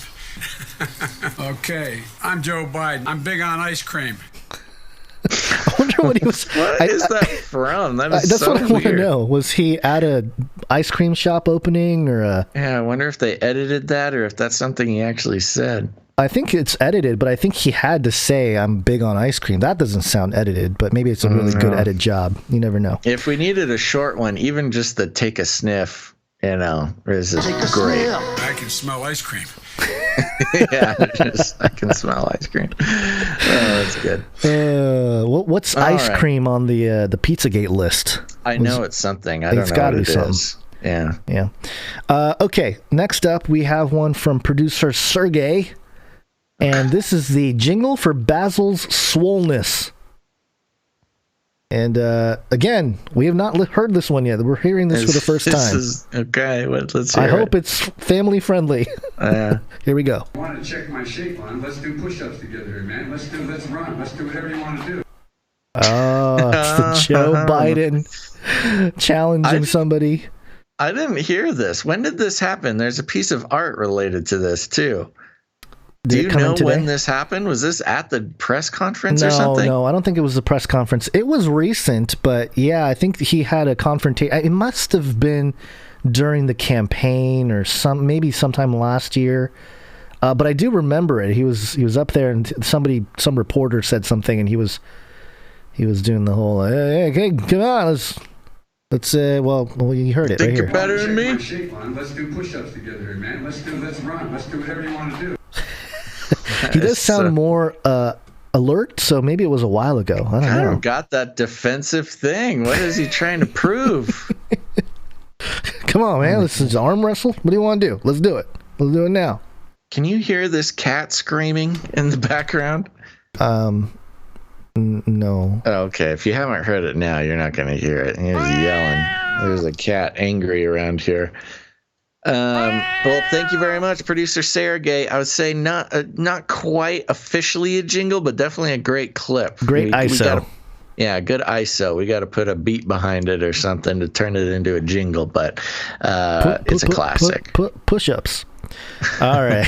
Okay, I'm Joe Biden. I'm big on ice cream. I wonder what he was. What is that from? That is that's so what I want to weird. know. Was he at a ice cream shop opening or a? Yeah, I wonder if they edited that or if that's something he actually said. I think it's edited, but I think he had to say, "I'm big on ice cream." That doesn't sound edited, but maybe it's a really good edit job. You never know. If we needed a short one, even just the take a sniff, this is great. I can smell ice cream. Yeah, I can smell ice cream. Oh, that's good. What's ice cream on the Pizzagate list? I know it's something. I don't know what it is. Yeah. Yeah. Okay, next up we have one from producer Sergey. And this is the jingle for Basil's Swollenness. And again, we have not heard this one yet. We're hearing this for the first time. Okay, let's hear I it. hope it's family friendly. Here we go. I want to check my shape on. Let's do push-ups together here, man. Let's run. Let's do whatever you want to do. Oh, it's the Joe Biden challenging somebody. I didn't hear this. When did this happen? There's a piece of art related to this, too. Do you know when this happened? Was this at the press conference or something? No, I don't think it was the press conference. It was recent, but yeah, I think he had a confrontation. It must have been during the campaign or maybe sometime last year. But I do remember it. He was up there, and some reporter said something, and he was doing the whole hey, come on, let's well, you heard it right here. Think you're better than me? Let's do push-ups together here, man. Let's run. Let's do whatever you want to do. He does sound more alert, so maybe it was a while ago. I don't know. Got that defensive thing. What is he trying to prove? Come on, man. This is arm wrestle. What do you want to do? Let's do it. Let's do it now. Can you hear this cat screaming in the background? No. Okay, if you haven't heard it now, you're not going to hear it. He's yelling. There's a cat angry around here. Well, thank you very much, producer Sergey. I would say not quite officially a jingle, but definitely a great clip. Great ISO. Good ISO. We got to put a beat behind it or something to turn it into a jingle, but it's a classic. Push-ups. All right.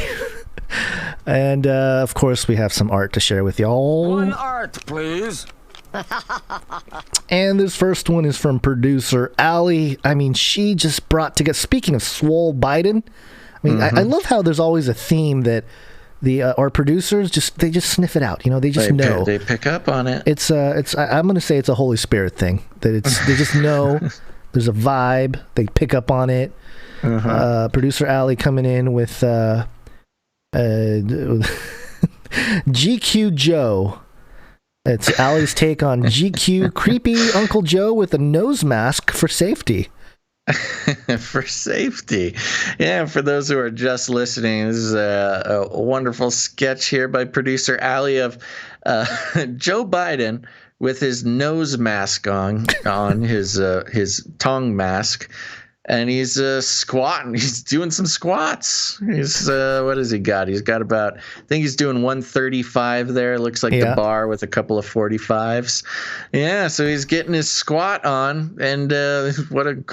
And, of course, we have some art to share with y'all. One art, please. And this first one is from producer Allie. I mean, she just brought together. Speaking of Swole Biden, I mean, I love how there's always a theme that our producers just sniff it out. You know, they just know. They pick up on it. It's I'm going to say it's a Holy Spirit thing. That they just know. There's a vibe. They pick up on it. Producer Allie coming in with GQ Joe. It's Allie's take on GQ creepy Uncle Joe with a nose mask for safety. For safety. Yeah, for those who are just listening, this is a wonderful sketch here by producer Allie of Joe Biden with his nose mask on his tongue mask. And he's squatting. He's doing some squats. He's what has he got? He's got about, I think he's doing 135 there. Looks like the bar with a couple of 45s. Yeah, so he's getting his squat on. And what a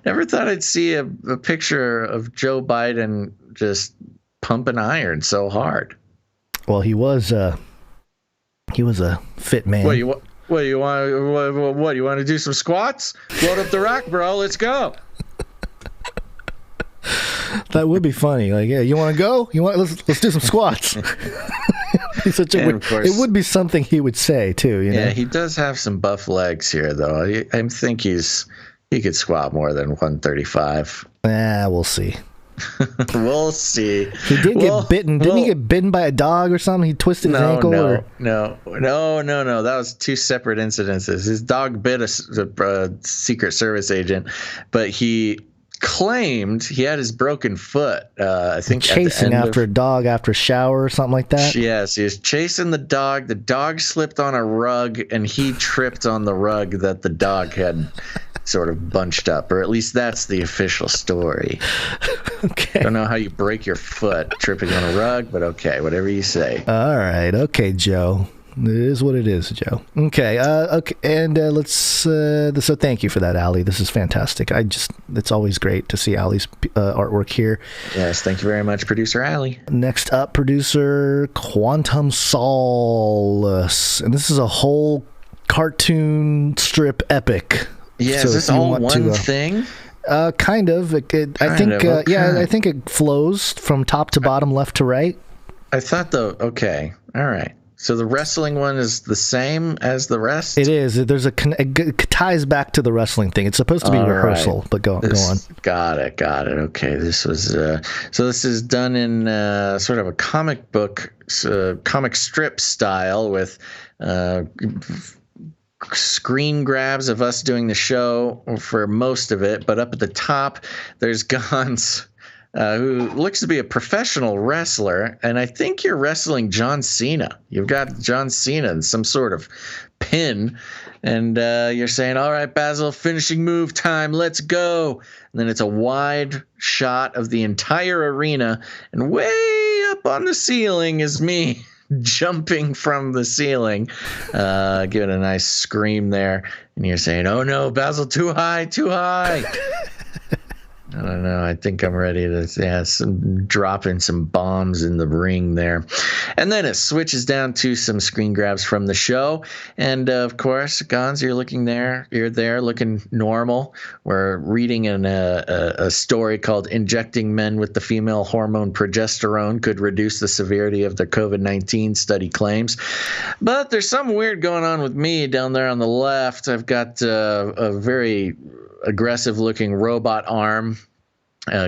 never thought I'd see a picture of Joe Biden just pumping iron so hard. Well, he was a fit man. Well, What do you want? What do you want to do? Some squats? Float up the rock, bro. Let's go. That would be funny. Like, yeah, you want to go? Let's do some squats. It would be something he would say too. You know? Yeah, he does have some buff legs here, though. I think he could squat more than 135. We'll see. We'll see. He did get bitten. Didn't he get bitten by a dog or something? He twisted his ankle? No. That was two separate incidences. His dog bit a Secret Service agent, but he claimed he had his broken foot. I think chasing after a dog after a shower or something like that. Yes, he was chasing the dog. The dog slipped on a rug, and he tripped on the rug that the dog had sort of bunched up, or at least that's the official story. Okay. Don't know how you break your foot tripping on a rug, but okay, whatever you say. All right, okay, Joe. It is what it is, Joe. Okay, and let's. So thank you for that, Ali. This is fantastic. It's always great to see Ali's artwork here. Yes, thank you very much, producer Ali. Next up, producer Quantum Solace, and this is a whole cartoon strip epic. Yeah, so is this all one thing? Kind of. I think it flows from top to bottom, left to right. I thought okay, all right. So the wrestling one is the same as the rest? It is. There's it ties back to the wrestling thing. It's supposed to be rehearsal, but go on. Got it. Okay, this was so this is done in sort of a comic book, comic strip style with screen grabs of us doing the show for most of it, but up at the top there's Gons, who looks to be a professional wrestler, and I think you're wrestling John Cena. You've got John Cena in some sort of pin, and you're saying, all right, Basil, finishing move time, let's go. And then it's a wide shot of the entire arena, and way up on the ceiling is me jumping from the ceiling, giving a nice scream there, and you're saying, oh no, Basil, too high. I don't know. I think I'm ready to dropping some bombs in the ring there. And then it switches down to some screen grabs from the show. And of course, Gons, you're there looking normal. We're reading a story called Injecting Men with the Female Hormone Progesterone Could Reduce the Severity of Their COVID-19 Study Claims. But there's something weird going on with me down there on the left. I've got a very aggressive looking robot arm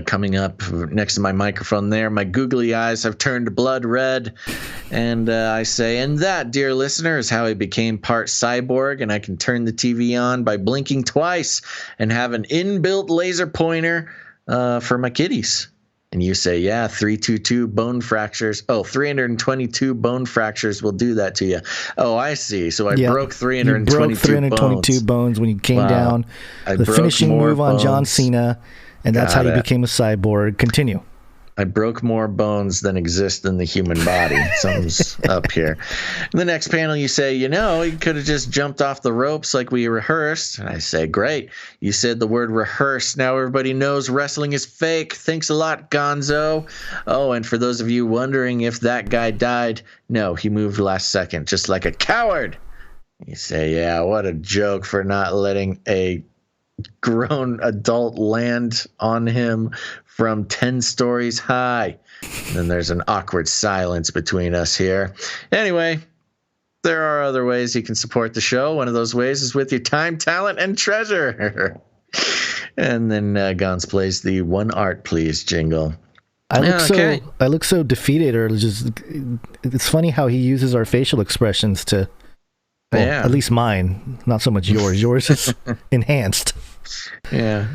coming up next to my microphone there. My googly eyes have turned blood red, and I say, and that, dear listener, is how I became part cyborg, and I can turn the TV on by blinking twice and have an inbuilt laser pointer for my kitties. And you say, yeah, 322 bone fractures. Oh, 322 bone fractures will do that to you. Oh, I see. So I broke 322 bones when you came down. The finishing move on John Cena, and that's how you became a cyborg. Continue. I broke more bones than exist in the human body. Something's up here. In the next panel, you say, you could have just jumped off the ropes like we rehearsed. And I say, great. You said the word rehearse. Now everybody knows wrestling is fake. Thanks a lot, Gonzo. Oh, and for those of you wondering if that guy died, no, he moved last second, just like a coward. You say, yeah, what a joke for not letting a grown adult land on him from 10 stories high. And then there's an awkward silence between us here. Anyway, there are other ways you can support the show. One of those ways is with your time, talent, and treasure. And then Gons plays the One Art Please jingle. I look so defeated, or it's funny how he uses our facial expressions to, at least mine, not so much yours. Yours is enhanced. Yeah.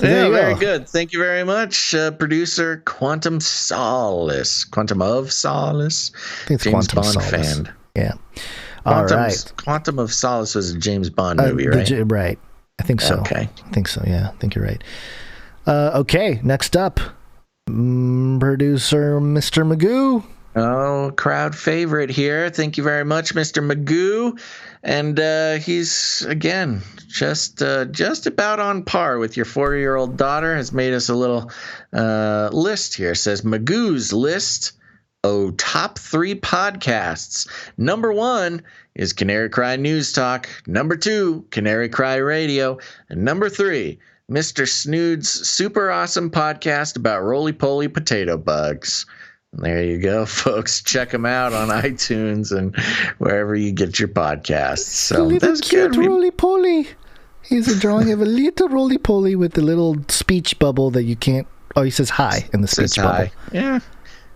Yeah, very good. Thank you very much, producer Quantum of Solace. I think it's James Quantum Bond Solace. fan. Yeah. All right. Quantum of Solace was a James Bond movie, right? Right. I think so. Okay. I think so. Yeah. I think you're right. Okay. Next up, producer Mr. Magoo. Oh, crowd favorite here. Thank you very much, Mr. Magoo. And he's, again, just about on par with your 4-year-old daughter. Has made us a little list here. It says Magoo's list top 3 podcasts. Number 1 is Canary Cry News Talk. Number 2, Canary Cry Radio. And number 3, Mr. Snood's super awesome podcast about roly-poly potato bugs. And there you go, folks. Check them out on iTunes and wherever you get your podcasts. So that's cute roly-poly. He's a drawing of a little roly-poly with the little speech bubble that you can't. Oh, he says hi in the speech bubble. Hi. Yeah.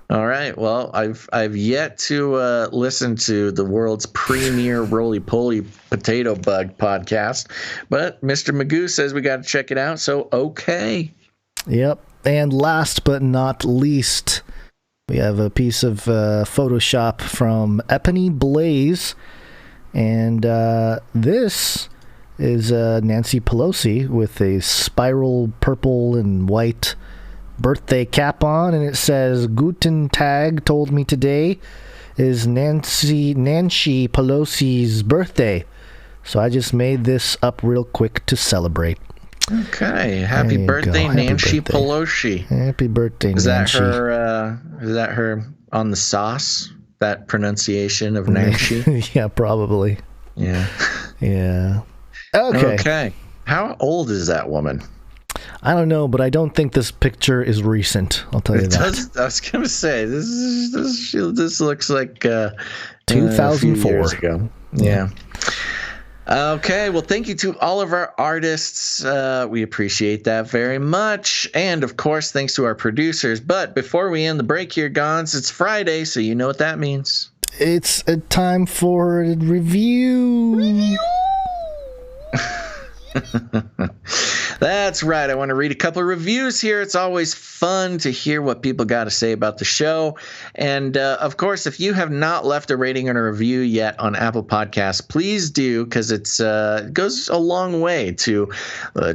All right. Well, I've yet to listen to the world's premier roly-poly potato bug podcast, but Mr. Magoo says we got to check it out. So okay. Yep. And last but not least, we have a piece of Photoshop from Epony Blaze, and this is Nancy Pelosi with a spiral purple and white birthday cap on, and it says Guten Tag told me today is Nancy Pelosi's birthday. So I just made this up real quick to celebrate. Okay, happy birthday, Nancy Pelosi. Happy birthday, Nancy. Is that her on the sauce? That pronunciation of Nancy? Yeah, probably. Yeah. Yeah. Okay. How old is that woman? I don't know, but I don't think this picture is recent. I'll tell you that. I was gonna say this looks like 2004 years ago. Yeah. Okay. Well, thank you to all of our artists. We appreciate that very much, and of course, thanks to our producers. But before we end the break here, Gons, it's Friday, so you know what that means. It's a time for a review. That's right. I want to read a couple of reviews here. It's always fun to hear what people got to say about the show. And, of course, if you have not left a rating and a review yet on Apple Podcasts, please do, because it goes a long way to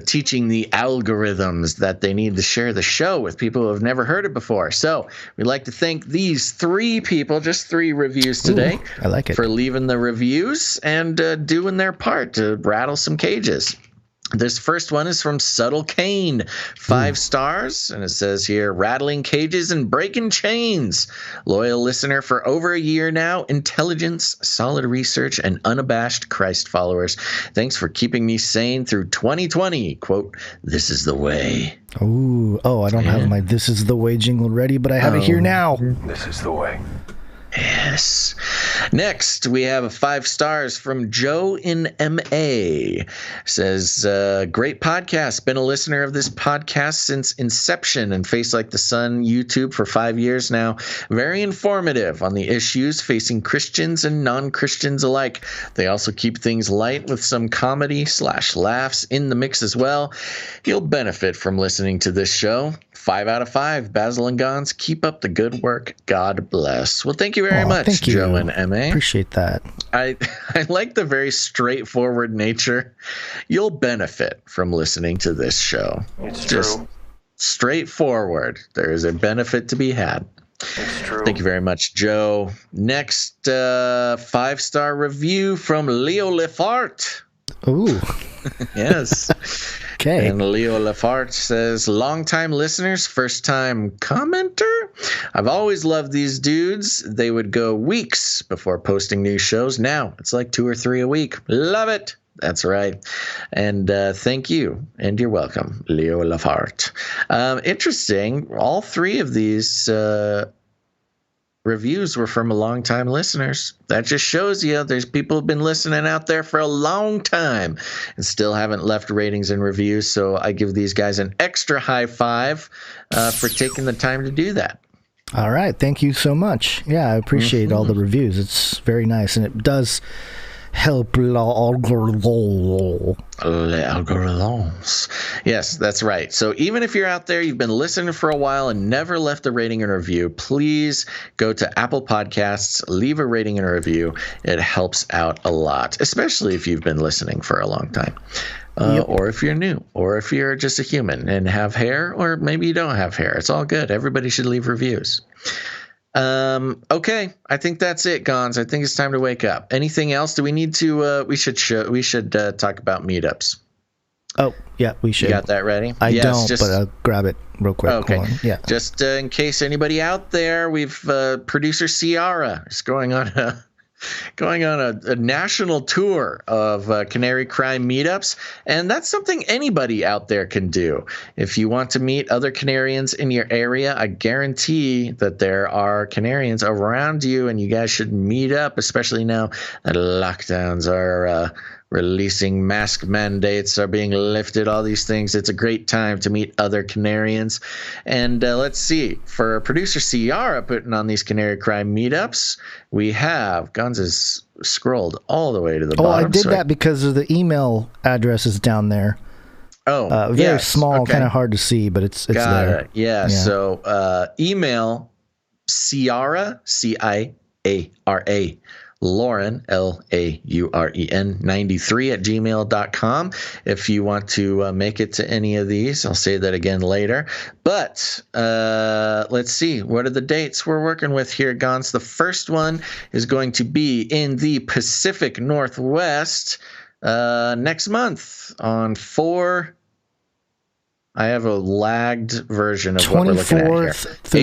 teaching the algorithms that they need to share the show with people who have never heard it before. So we'd like to thank these 3 people, just 3 reviews today. Ooh, I like it. For leaving the reviews and doing their part to rattle some cages. This first one is from Subtle Kane, 5 stars, and it says here, rattling cages and breaking chains. Loyal listener for over a year now. Intelligence, solid research, and unabashed Christ followers. Thanks for keeping me sane through 2020. Quote, this is the way. Ooh, I don't have my This is the Way jingle ready, but I have it here now. This is the way. Yes. Next, we have a 5 stars from Joe in MA. Says, great podcast. Been a listener of this podcast since inception and Face Like the Sun YouTube for 5 years now. Very informative on the issues facing Christians and non-Christians alike. They also keep things light with some comedy / laughs in the mix as well. You'll benefit from listening to this show. 5 out of 5. Basil and Gons, keep up the good work. God bless. Well, thank you very much, Joe and MA. Appreciate that. I like the very straightforward nature. You'll benefit from listening to this show. It's just true. Straightforward. There is a benefit to be had. It's true. Thank you very much, Joe. Next, 5-star review from Leo Lefart. Ooh. Yes. Okay. And Leo Lafart says, long-time listeners, first-time commenter. I've always loved these dudes. They would go weeks before posting new shows. Now it's like 2 or 3 a week. Love it. That's right. And thank you. And you're welcome, Leo Lafart. Interesting. All 3 of these reviews were from long-time listeners. That just shows you there's people who've been listening out there for a long time and still haven't left ratings and reviews. So I give these guys an extra high 5 for taking the time to do that. All right. Thank you so much. Yeah, I appreciate all the reviews. It's very nice, and it does help algorithms. Yes, that's right. So even if you're out there, you've been listening for a while and never left a rating and review, please go to Apple Podcasts, leave a rating and a review. It helps out a lot, especially if you've been listening for a long time. Or if you're new, or if you're just a human and have hair, or maybe you don't have hair. It's all good. Everybody should leave reviews. Okay, I think that's it, Gons. I think it's time to wake up. Anything else? Do we need to? We should talk about meetups. Oh, yeah, we should. You got that ready? I don't, but I'll grab it real quick. Okay. Yeah. Just in case anybody out there, we've producer Ciara is going on a national tour of Canary Crime meetups, and that's something anybody out there can do. If you want to meet other Canarians in your area, I guarantee that there are Canarians around you, and you guys should meet up, especially now that lockdowns are releasing, mask mandates are being lifted, all these things. It's a great time to meet other Canarians. And let's see, for producer Ciara putting on these Canary Crime meetups, we have, Guns has scrolled all the way to the bottom. Oh, I did that because of the email addresses down there. Oh, very small, kind of hard to see, but it's there. Yeah, so email Ciara, Ciara, Lauren, Lauren, 93 at gmail.com. If you want to make it to any of these, I'll say that again later. But let's see. What are the dates we're working with here, Gons? The first one is going to be in the Pacific Northwest next month on 4... I have a lagged version of what we're looking at here.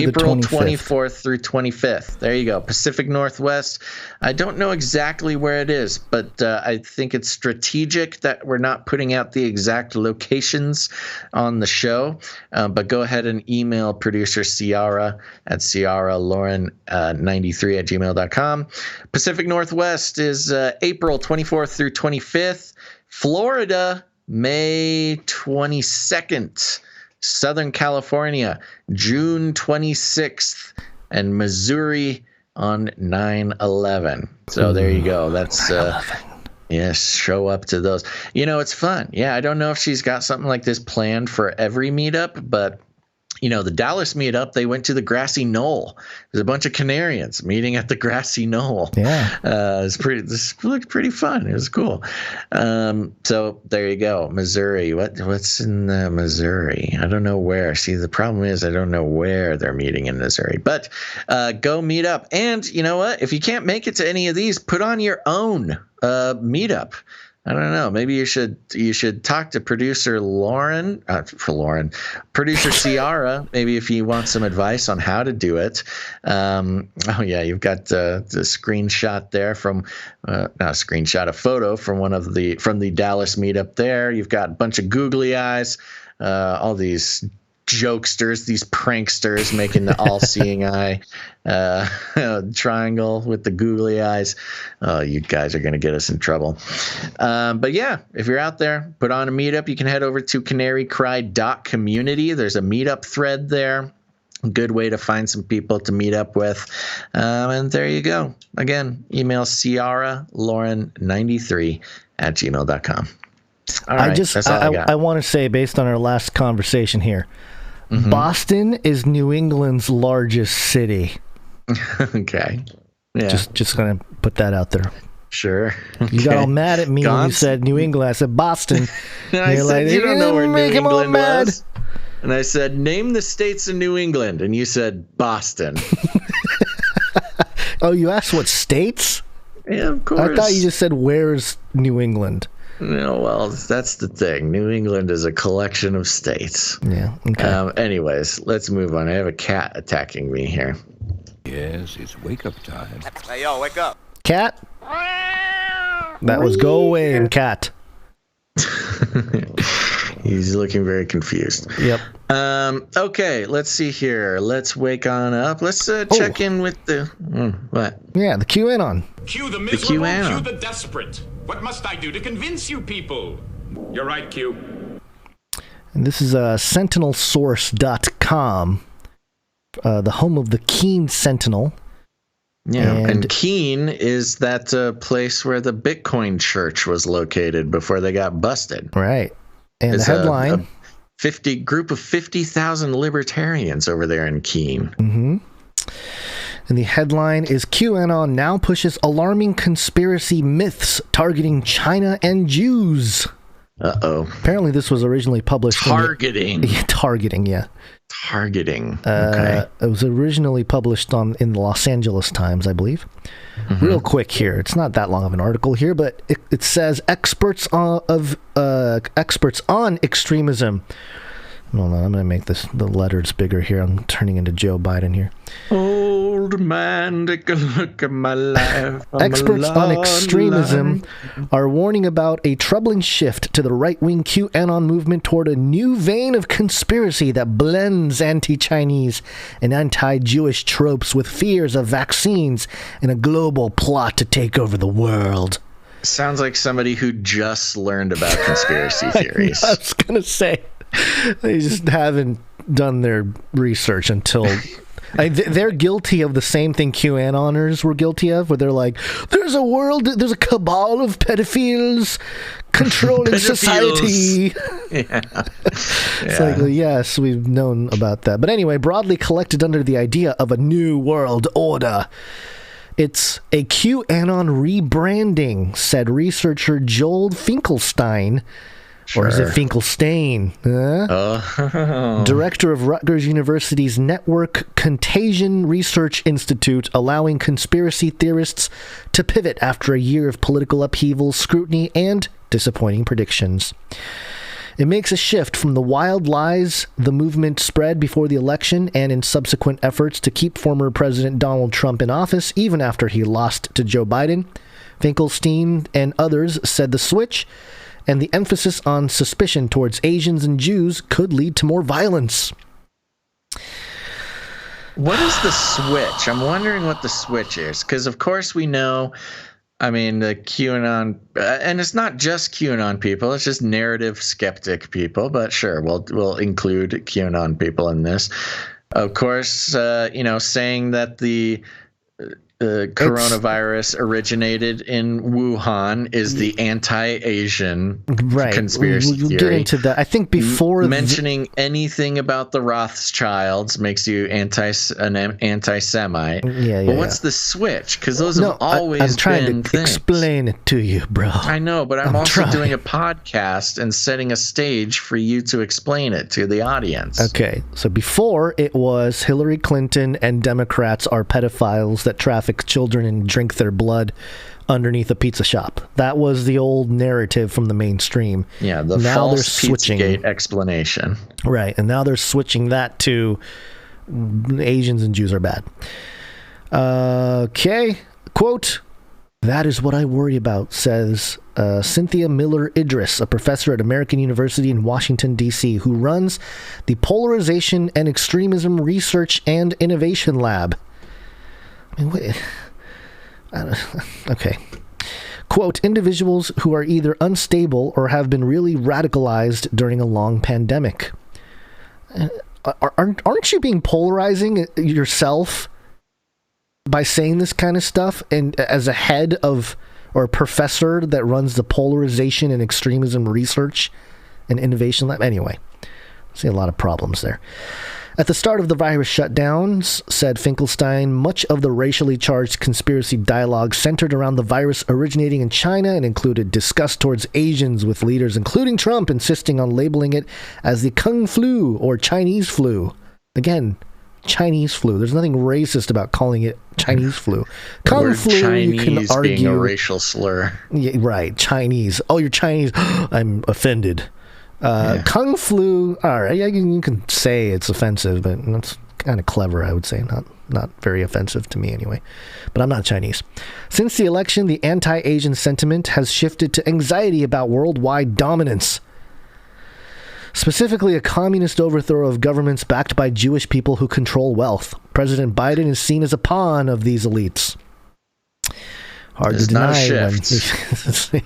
April 24th through 25th. There you go. Pacific Northwest. I don't know exactly where it is, but I think it's strategic that we're not putting out the exact locations on the show. But go ahead and email producer Ciara at ciaralauren93 at gmail.com. Pacific Northwest is April 24th through 25th. Florida, May 22nd, Southern California, June 26th, and Missouri on 9/11. So there you go. That's yes, show up to those. You know, it's fun. Yeah, I don't know if she's got something like this planned for every meetup, but you know, the Dallas meetup, they went to the grassy knoll. There's a bunch of Canarians meeting at the grassy knoll. Yeah. This looked pretty fun. It was cool. So there you go. Missouri. What's in Missouri? I don't know where. See, the problem is I don't know where they're meeting in Missouri. But go meet up. And you know what? If you can't make it to any of these, put on your own meetup. I don't know. Maybe you should talk to producer producer Ciara. Maybe if you want some advice on how to do it. Oh yeah, you've got the screenshot there from not a screenshot, a photo from from the Dallas meetup. There, you've got a bunch of googly eyes, all these jokesters, these pranksters making the all-seeing eye triangle with the googly eyes. Oh, you guys are going to get us in trouble. But yeah, if you're out there, put on a meetup. You can head over to canarycry.community. There's a meetup thread there. Good way to find some people to meet up with. And there you go. Again, email ciaralauren93 at gmail.com. All right, I want to say, based on our last conversation here, Boston is New England's largest city. Okay. Yeah. Just gonna put that out there. Sure. Okay. You got all mad at me when you said New England. I said Boston. And I said, you don't know where New England was. And I said, name the states in New England. And you said Boston. Oh, you asked what states? Yeah, of course. I thought you just said, where's New England? No, well, that's the thing. New England is a collection of states. Yeah, okay. Anyways, let's move on. I have a cat attacking me here. Yes, it's wake-up time. Hey, yo, wake up. Cat? That was go away and cat. He's looking very confused. Yep. Okay, let's see here. Let's wake on up. Let's check in with the... what? Yeah, the QAnon. Cue the miserable, cue the desperate. What must I do to convince you people? You're right, Q. And this is sentinelsource.com, the home of the Keene Sentinel. Yeah, and Keene is that place where the Bitcoin church was located before they got busted. Right. And it's the headline... a group of 50,000 libertarians over there in Keene. Mm-hmm. And the headline is QAnon now pushes alarming conspiracy myths targeting China and Jews. Apparently this was originally published Targeting. Targeting. Okay. It was originally published in the Los Angeles Times, I believe. Real quick here. It's not that long of an article here, but it says experts on extremism. Hold on, I'm going to make the letters bigger here. I'm turning into Joe Biden here. Old man, take a look at my life. Experts on extremism are warning about a troubling shift to the right-wing QAnon movement toward a new vein of conspiracy that blends anti-Chinese and anti-Jewish tropes with fears of vaccines in a global plot to take over the world. Sounds like somebody who just learned about conspiracy theories. I was going to say, they just haven't done their research until... they're guilty of the same thing QAnoners were guilty of, where they're like, there's a cabal of pedophiles controlling society. It's like, well, yes, we've known about that. But anyway, broadly collected under the idea of a new world order. It's a QAnon rebranding, said researcher Joel Finkelstein. Or is it Finkelstein? Director of Rutgers University's Network Contagion Research Institute, allowing conspiracy theorists to pivot after a year of political upheaval, scrutiny, and disappointing predictions. It makes a shift from the wild lies the movement spread before the election and in subsequent efforts to keep former President Donald Trump in office, even after he lost to Joe Biden. Finkelstein and others said the switch and the emphasis on suspicion towards Asians and Jews could lead to more violence. What is the switch? I'm wondering what the switch is, because of course we know, I mean, the QAnon, and it's not just QAnon people, it's just narrative skeptic people, but sure, we'll include QAnon people in this. Of course, saying that the coronavirus originated in Wuhan is the anti-Asian conspiracy theory. We'll get into that. I think before mentioning anything about the Rothschilds makes you an anti-Semite. But what's the switch? Because those have always been I'm trying to explain it to you, bro. I know, but I'm also doing a podcast and setting a stage for you to explain it to the audience. Okay, so before it was Hillary Clinton and Democrats are pedophiles that traffic children and drink their blood underneath a pizza shop. That was the old narrative from the mainstream. Yeah, the now false Pizzagate explanation. Right, and now they're switching that to Asians and Jews are bad. Okay, quote, "That is what I worry about," says Cynthia Miller Idris, a professor at American University in Washington, D.C., who runs the Polarization and Extremism Research and Innovation Lab. Okay. Quote, "Individuals who are either unstable or have been really radicalized during a long pandemic." Aren't you being polarizing yourself by saying this kind of stuff? And as a head of or a professor that runs the Polarization and Extremism Research and Innovation Lab? Anyway, I see a lot of problems there. At the start of the virus shutdowns, said Finkelstein, much of the racially charged conspiracy dialogue centered around the virus originating in China and included disgust towards Asians, with leaders, including Trump, insisting on labeling it as the Kung flu or Chinese flu. Again, Chinese flu. There's nothing racist about calling it Chinese flu. Kung flu, Chinese, you can argue, being a racial slur. Yeah, right, Chinese. Oh, you're Chinese. I'm offended. Kung flu, all right, you can say it's offensive, but that's kind of clever, I would say. Not very offensive to me anyway. But I'm not Chinese. Since the election, the anti-Asian sentiment has shifted to anxiety about worldwide dominance. Specifically, a communist overthrow of governments backed by Jewish people who control wealth. President Biden is seen as a pawn of these elites. Hard to deny.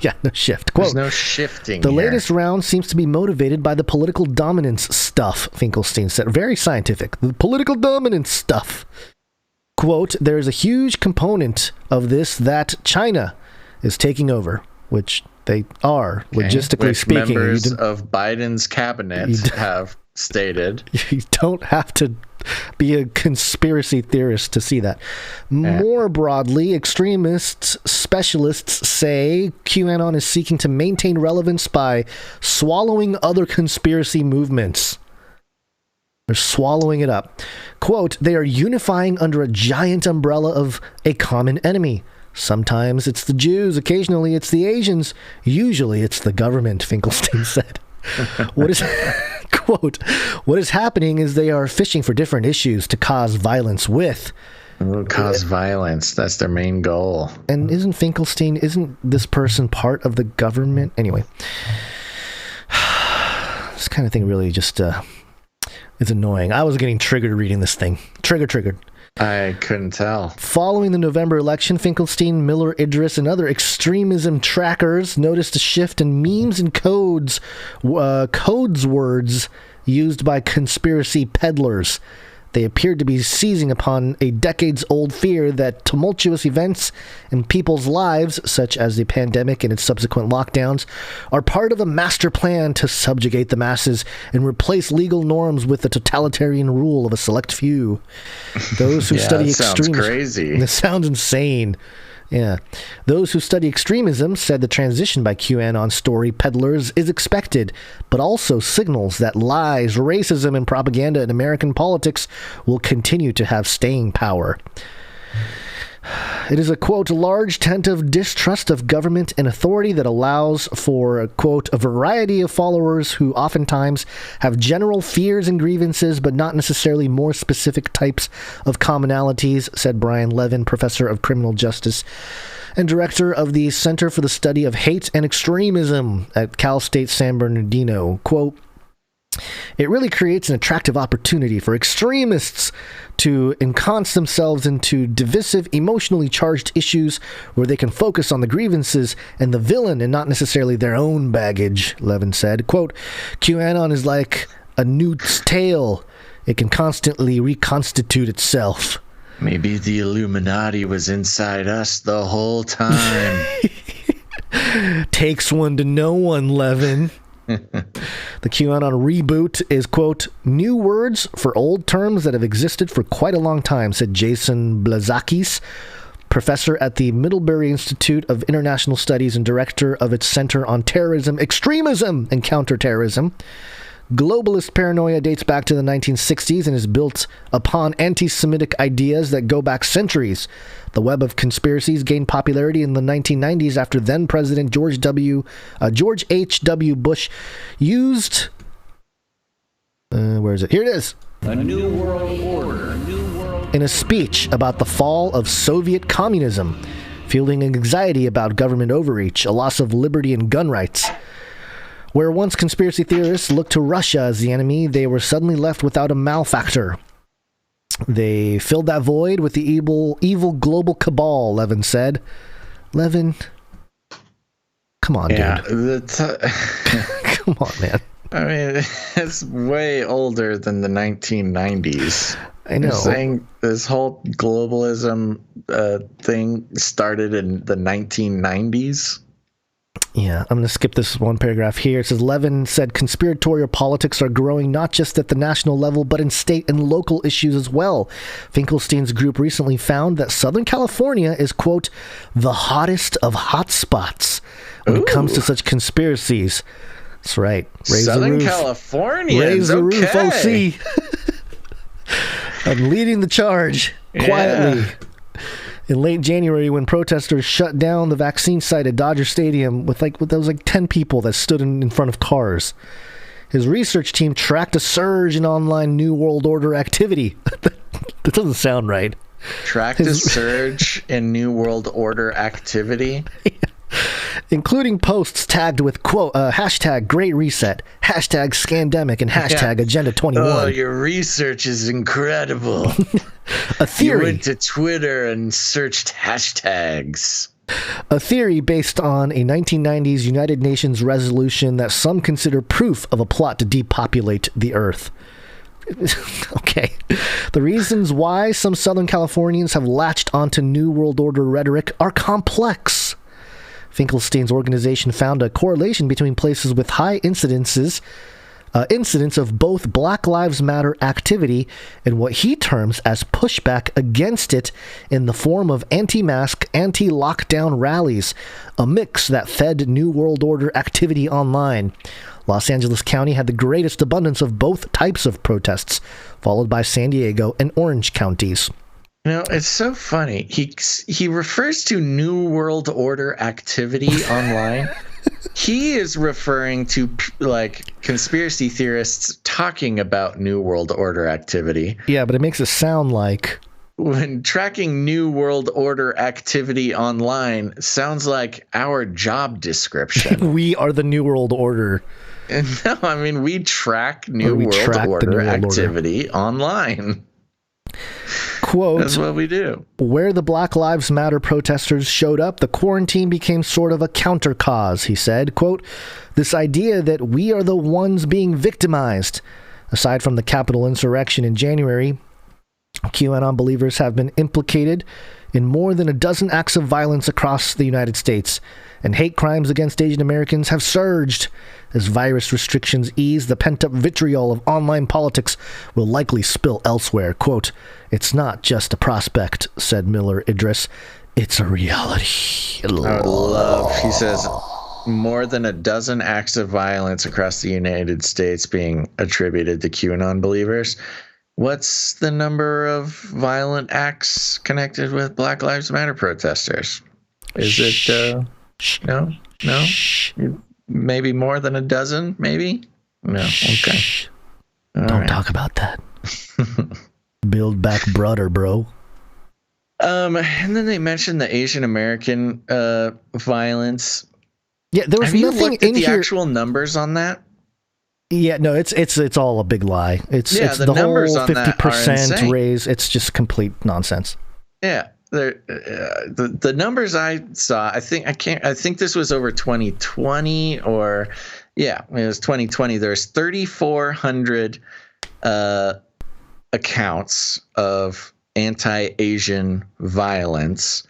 Yeah, no shift. Quote, "There's no shifting The here. latest round seems to be motivated by the political dominance stuff," Finkelstein said. Very scientific. The political dominance stuff. Quote, "There is a huge component of this that China is taking over," which they are, logistically speaking. Members of Biden's cabinet have stated. You don't have to be a conspiracy theorist to see that. More broadly, extremists, specialists say QAnon is seeking to maintain relevance by swallowing other conspiracy movements. They're swallowing it up. Quote, they are unifying under a giant umbrella of a common enemy. Sometimes it's the Jews, occasionally it's the Asians, usually it's the government, Finkelstein said. Quote, what is happening is they are fishing for different issues to cause violence with. Cause violence. That's their main goal. And isn't this person part of the government? Anyway, this kind of thing really just is annoying. I was getting triggered reading this thing. Triggered. I couldn't tell. Following the November election, Finkelstein, Miller, Idris, and other extremism trackers noticed a shift in memes and words used by conspiracy peddlers. They appeared to be seizing upon a decades-old fear that tumultuous events in people's lives, such as the pandemic and its subsequent lockdowns, are part of a master plan to subjugate the masses and replace legal norms with the totalitarian rule of a select few. Those who study extremism... Sounds crazy. This sounds insane. Yeah. Those who study extremism said the transition by QAnon story peddlers is expected, but also signals that lies, racism, and propaganda in American politics will continue to have staying power. It is a, quote, large tent of distrust of government and authority that allows for, quote, a variety of followers who oftentimes have general fears and grievances, but not necessarily more specific types of commonalities, said Brian Levin, professor of criminal justice and director of the Center for the Study of Hate and Extremism at Cal State San Bernardino. Quote, it really creates an attractive opportunity for extremists to ensconce themselves into divisive, emotionally charged issues where they can focus on the grievances and the villain and not necessarily their own baggage, Levin said. Quote, QAnon is like a newt's tail. It can constantly reconstitute itself. Maybe the Illuminati was inside us the whole time. Takes one to know one, Levin. The QAnon reboot is, quote, new words for old terms that have existed for quite a long time, said Jason Blazakis, professor at the Middlebury Institute of International Studies and director of its Center on Terrorism, Extremism, and Counterterrorism. Globalist paranoia dates back to the 1960s and is built upon anti-Semitic ideas that go back centuries. The web of conspiracies gained popularity in the 1990s after then-President George H.W. Bush used... where is it? Here it is. A new world order. In a speech about the fall of Soviet communism, feeling anxiety about government overreach, a loss of liberty and gun rights. Where once conspiracy theorists looked to Russia as the enemy, they were suddenly left without a malefactor. They filled that void with the evil global cabal, Levin said. Levin, come on, dude. Come on, man. I mean, it's way older than the 1990s. I know. You're saying this whole globalism thing started in the 1990s? Yeah, I'm going to skip this one paragraph here. It says, Levin said conspiratorial politics are growing not just at the national level, but in state and local issues as well. Finkelstein's group recently found that Southern California is, quote, the hottest of hotspots when it comes to such conspiracies. That's right. Raise Southern the roof. California. Raise the roof, OC. I'm leading the charge quietly. Yeah. In late January, when protesters shut down the vaccine site at Dodger Stadium there was 10 people that stood in front of cars. His research team tracked a surge in online New World Order activity. That doesn't sound right. Tracked a surge in New World Order activity? Yeah. Including posts tagged with, quote, hashtag Great Reset, hashtag Scandemic, and hashtag Agenda 21. Oh, your research is incredible. A theory. You went to Twitter and searched hashtags. A theory based on a 1990s United Nations resolution that some consider proof of a plot to depopulate the Earth. Okay. The reasons why some Southern Californians have latched onto New World Order rhetoric are complex. Finkelstein's organization found a correlation between places with high incidences incidents of both Black Lives Matter activity and what he terms as pushback against it in the form of anti-mask, anti-lockdown rallies, a mix that fed New World Order activity online. Los Angeles County had the greatest abundance of both types of protests, followed by San Diego and Orange counties. You know, it's so funny. He refers to New World Order activity online. He is referring to like conspiracy theorists talking about New World Order activity. Yeah, but it makes it sound like when tracking New World Order activity online sounds like our job description. We are the New World Order. No, I mean we track New World Order activity online. Quote, that's what we do. Where the Black Lives Matter protesters showed up, the quarantine became sort of a counter cause, he said. Quote, this idea that we are the ones being victimized. Aside from the Capitol insurrection in January, QAnon believers have been implicated in more than a dozen acts of violence across the United States, and hate crimes against Asian Americans have surged. As virus restrictions ease, the pent-up vitriol of online politics will likely spill elsewhere. Quote, it's not just a prospect, said Miller Idris. It's a reality. I love, he says, more than a dozen acts of violence across the United States being attributed to QAnon believers. What's the number of violent acts connected with Black Lives Matter protesters? Is it, no? Maybe more than a dozen, maybe? No, okay. Don't talk about that. Build back brother, bro. And then they mentioned the Asian American violence. Yeah, there was Have you nothing looked at in the here. Actual numbers on that? Yeah, no, it's all a big lie. It's the the whole numbers on that are 50% insane. raise. It's just complete nonsense. Yeah, the numbers I saw, I think this was over 2020 or it was 2020. There's 3,400 accounts of anti-Asian violence.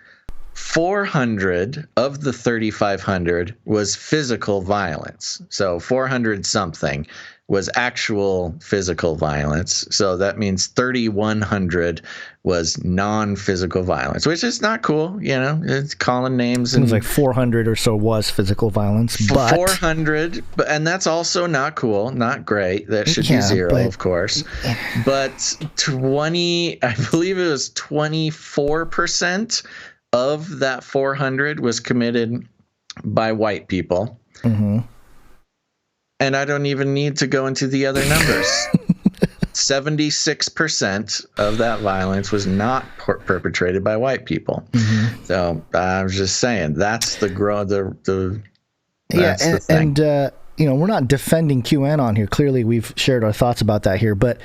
400 of the 3,500 was physical violence. So 400 something was actual physical violence. So that means 3,100 was non-physical violence, which is not cool. You know, it's calling names. It was like 400 or so was physical violence, but 400, and that's also not cool, not great. That should be zero, of course. But I believe it was 24% of that 400 was committed by white people. Mm-hmm. And I don't even need to go into the other numbers. 76% of that violence was not perpetrated by white people. Mm-hmm. So I was just saying that's the thing. And we're not defending QAnon here. Clearly, we've shared our thoughts about that here, but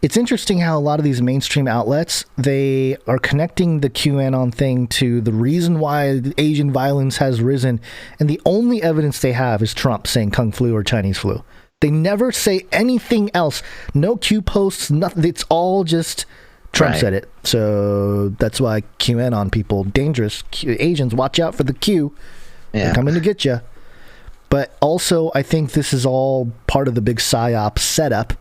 it's interesting how a lot of these mainstream outlets, they are connecting the QAnon thing to the reason why the Asian violence has risen. And the only evidence they have is Trump saying Kung flu or Chinese flu. They never say anything else. No Q posts, nothing. It's all just Trump said it. So that's why QAnon people, dangerous Asians, watch out for the Q. Yeah. They're coming to get you. But also, I think this is all part of the big PSYOP setup.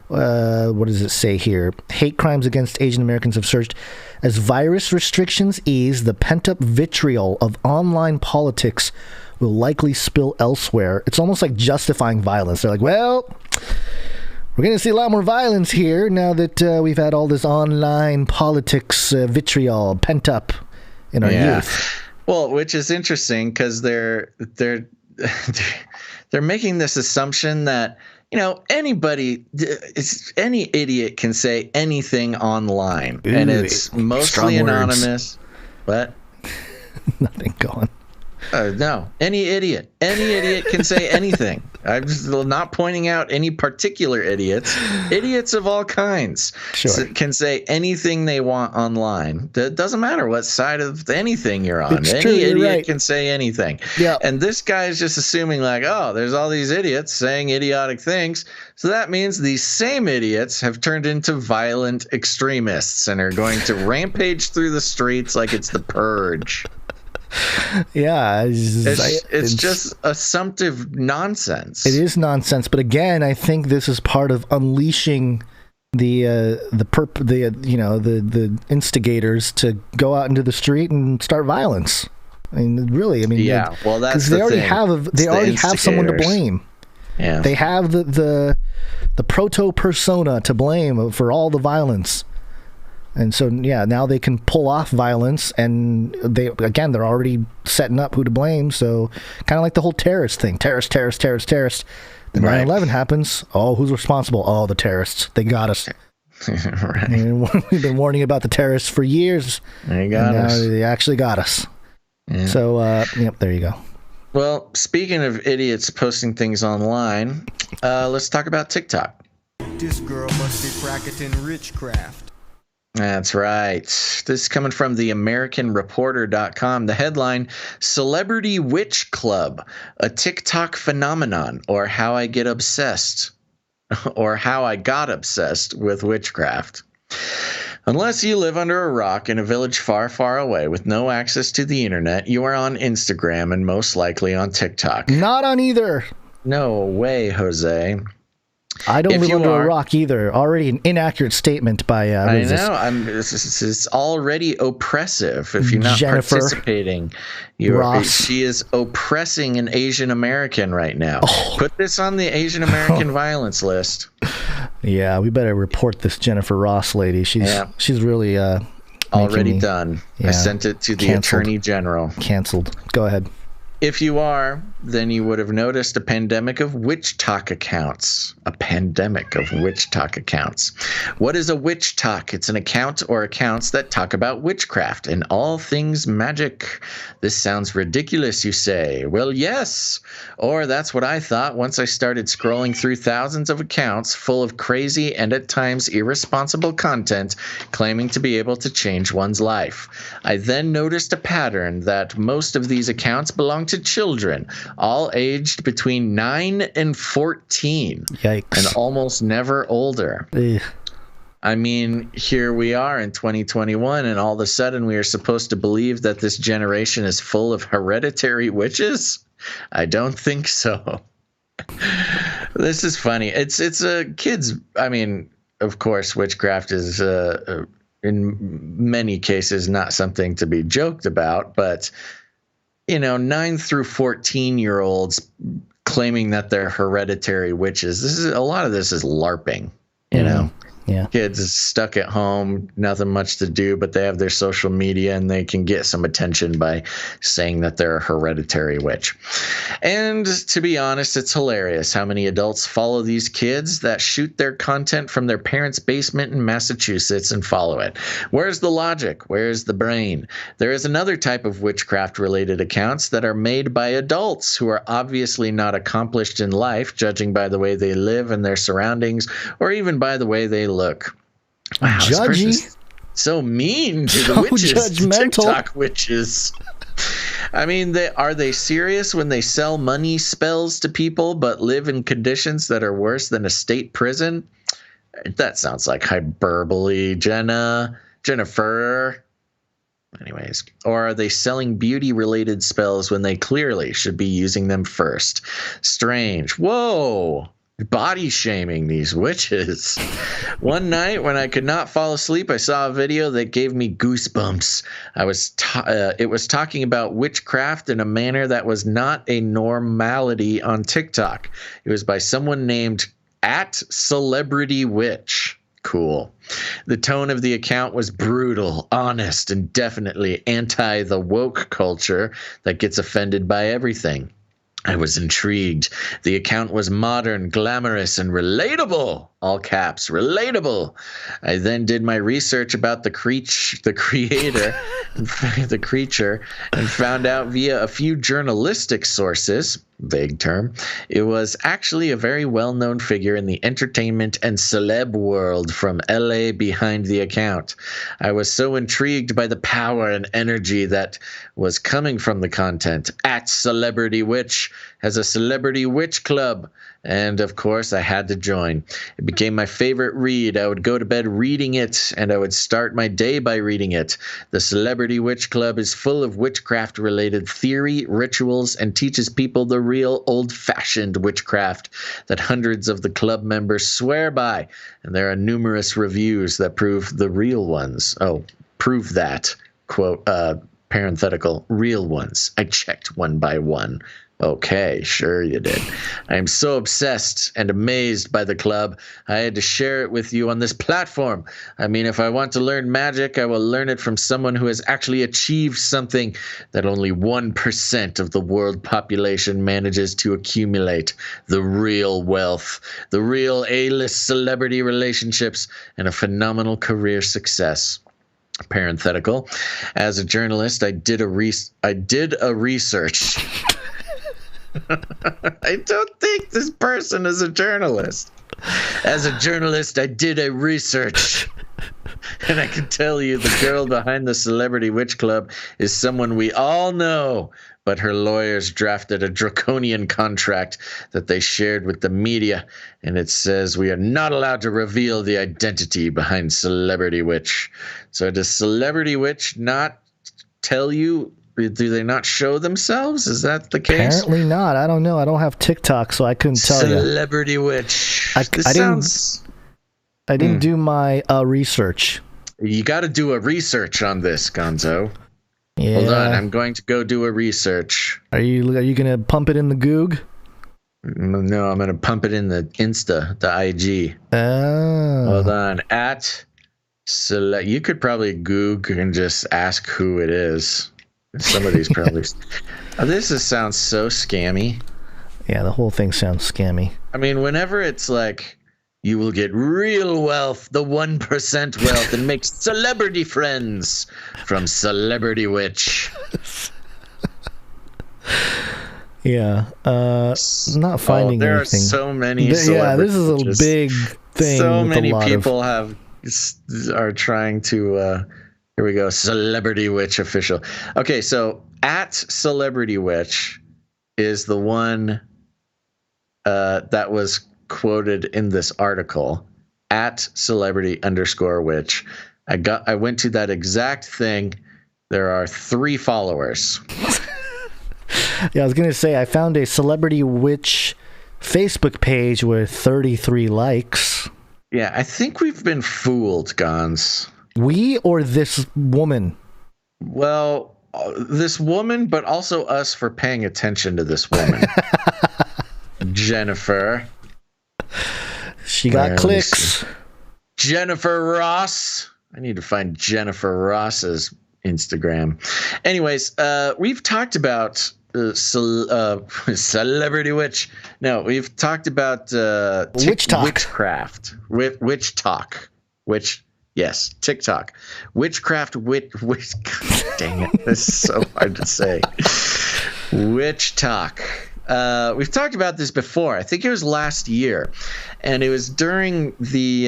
What does it say here? Hate crimes against Asian Americans have surged. As virus restrictions ease, the pent-up vitriol of online politics will likely spill elsewhere. It's almost like justifying violence. They're like, well, we're going to see a lot more violence here now that we've had all this online politics vitriol pent up in our youth. Well, which is interesting because they're making this assumption that any idiot can say anything online. Ooh, and it's mostly anonymous. What? Nothing going. No, any idiot can say anything. I'm just not pointing out any particular idiots. Idiots of all kinds can say anything they want online. It doesn't matter what side of anything you're on. It's any true, idiot can say anything. Yeah. And this guy is just assuming like, oh, there's all these idiots saying idiotic things. So that means these same idiots have turned into violent extremists and are going to rampage through the streets like it's the purge. Yeah, it's just assumptive nonsense. It is nonsense, but again, I think this is part of unleashing the instigators to go out into the street and start violence. I mean, really, yeah. Well, that's they already have someone to blame. Yeah, they have the proto persona to blame for all the violence. And so, yeah, now they can pull off violence, and they're already setting up who to blame. So, kind of like the whole terrorist thing. Terrorist. Then 9/11 happens. Oh, who's responsible? Oh, the terrorists. They got us. Right. We've been warning about the terrorists for years. They got us. They actually got us. Yeah. So, there you go. Well, speaking of idiots posting things online, let's talk about TikTok. This girl must be practicing witchcraft. That's right. This is coming from the AmericanReporter.com. The headline, Celebrity Witch Club, a TikTok phenomenon, or how I got obsessed with witchcraft. Unless you live under a rock in a village far, far away with no access to the internet, you are on Instagram and most likely on TikTok. Not on either. No way, Jose. I don't live under a rock either. Already an inaccurate statement by I know. It's already oppressive if you're not participating. She is oppressing an Asian American right now. Oh. Put this on the Asian American violence list. Yeah, we better report this Jennifer Ross lady. She's really already done. Yeah. I sent it to the Attorney General. Canceled. Go ahead. If you are, then you would have noticed a pandemic of WitchTok accounts. A pandemic of WitchTok accounts. What is a WitchTok? It's an account or accounts that talk about witchcraft and all things magic. This sounds ridiculous, you say. Well, yes. Or that's what I thought once I started scrolling through thousands of accounts full of crazy and at times irresponsible content claiming to be able to change one's life. I then noticed a pattern that most of these accounts belong to children, all aged between 9 and 14. Yikes. And almost never older. Ugh. I mean, here we are in 2021, and all of a sudden we are supposed to believe that this generation is full of hereditary witches? I don't think so. This is funny. It's kids. I mean, of course, witchcraft is in many cases not something to be joked about, but 9 through 14-year-olds claiming that they're hereditary witches. A lot of this is LARPing, Yeah. Kids stuck at home, nothing much to do, but they have their social media and they can get some attention by saying that they're a hereditary witch. And to be honest, it's hilarious how many adults follow these kids that shoot their content from their parents' basement in Massachusetts and follow it. Where's the logic? Where's the brain? There is another type of witchcraft-related accounts that are made by adults who are obviously not accomplished in life, judging by the way they live and their surroundings, or even by the way they look. Wow, judgy. So mean to the witches, judgmental. TikTok witches. I mean, are they serious when they sell money spells to people but live in conditions that are worse than a state prison? That sounds like hyperbole, Jennifer. Anyways, or are they selling beauty-related spells when they clearly should be using them first? Strange. Whoa. Body shaming these witches. One night when I could not fall asleep, I saw a video that gave me goosebumps. It was talking about witchcraft in a manner that was not a normality on TikTok. It was by someone named @CelebrityWitch. Cool. The tone of the account was brutal, honest, and definitely anti the woke culture that gets offended by everything. I was intrigued. The account was modern, glamorous, and relatable. All caps, relatable. I then did my research about the creator, the creature, and found out via a few journalistic sources vague term. It was actually a very well-known figure in the entertainment and celeb world from LA behind the account. I was so intrigued by the power and energy that was coming from the content. At Celebrity Witch has a Celebrity Witch Club, and of course I had to join. It became my favorite read. I would go to bed reading it, and I would start my day by reading it. The Celebrity Witch Club is full of witchcraft-related theory, rituals, and teaches people the real old-fashioned witchcraft that hundreds of the club members swear by, and there are numerous reviews that prove the real ones. Oh, prove that, quote, parenthetical, real ones. I checked one by one. Okay, sure you did. I am so obsessed and amazed by the club, I had to share it with you on this platform. I mean, if I want to learn magic, I will learn it from someone who has actually achieved something that only 1% of the world population manages to accumulate. The real wealth, the real A-list celebrity relationships, and a phenomenal career success. Parenthetical. As a journalist, I did a research. I don't think this person is a journalist. As a journalist, I did a research. And I can tell you the girl behind the Celebrity Witch Club is someone we all know, but her lawyers drafted a draconian contract that they shared with the media, and it says we are not allowed to reveal the identity behind Celebrity Witch. So does Celebrity Witch not tell you? Do they not show themselves? Is that the case? Apparently not. I don't know. I don't have TikTok, so I couldn't tell you. Celebrity Witch. I didn't do my research. You got to do a research on this, Gonzo. Yeah. Hold on. I'm going to go do a research. Are you going to pump it in the Goog? No, I'm going to pump it in the Insta, the IG. Oh. Hold on. You could probably Goog and just ask who it is. Somebody's probably. Sounds so scammy. Yeah, the whole thing sounds scammy. I mean, whenever it's like, you will get real wealth, the 1% wealth, and make celebrity friends from Celebrity Witch. Yeah, not finding there anything. Are so many. Yeah, this is a big thing. So many people are trying to. Here we go. Celebrity Witch official. Okay, so at Celebrity Witch is the one that was quoted in this article. At Celebrity_Witch. I went to that exact thing. There are 3 followers. Yeah, I was gonna say I found a Celebrity Witch Facebook page with 33 likes. Yeah, I think we've been fooled, Gons. We or this woman? Well, this woman, but also us for paying attention to this woman. Jennifer. She got clicks. Jennifer Ross. I need to find Jennifer Ross's Instagram. Anyways, we've talked about Celebrity Witch. No, we've talked about witchcraft. WitchTok. Yes, TikTok. Witchcraft, dang it, this is so hard to say. WitchTok. We've talked about this before. I think it was last year, and it was during the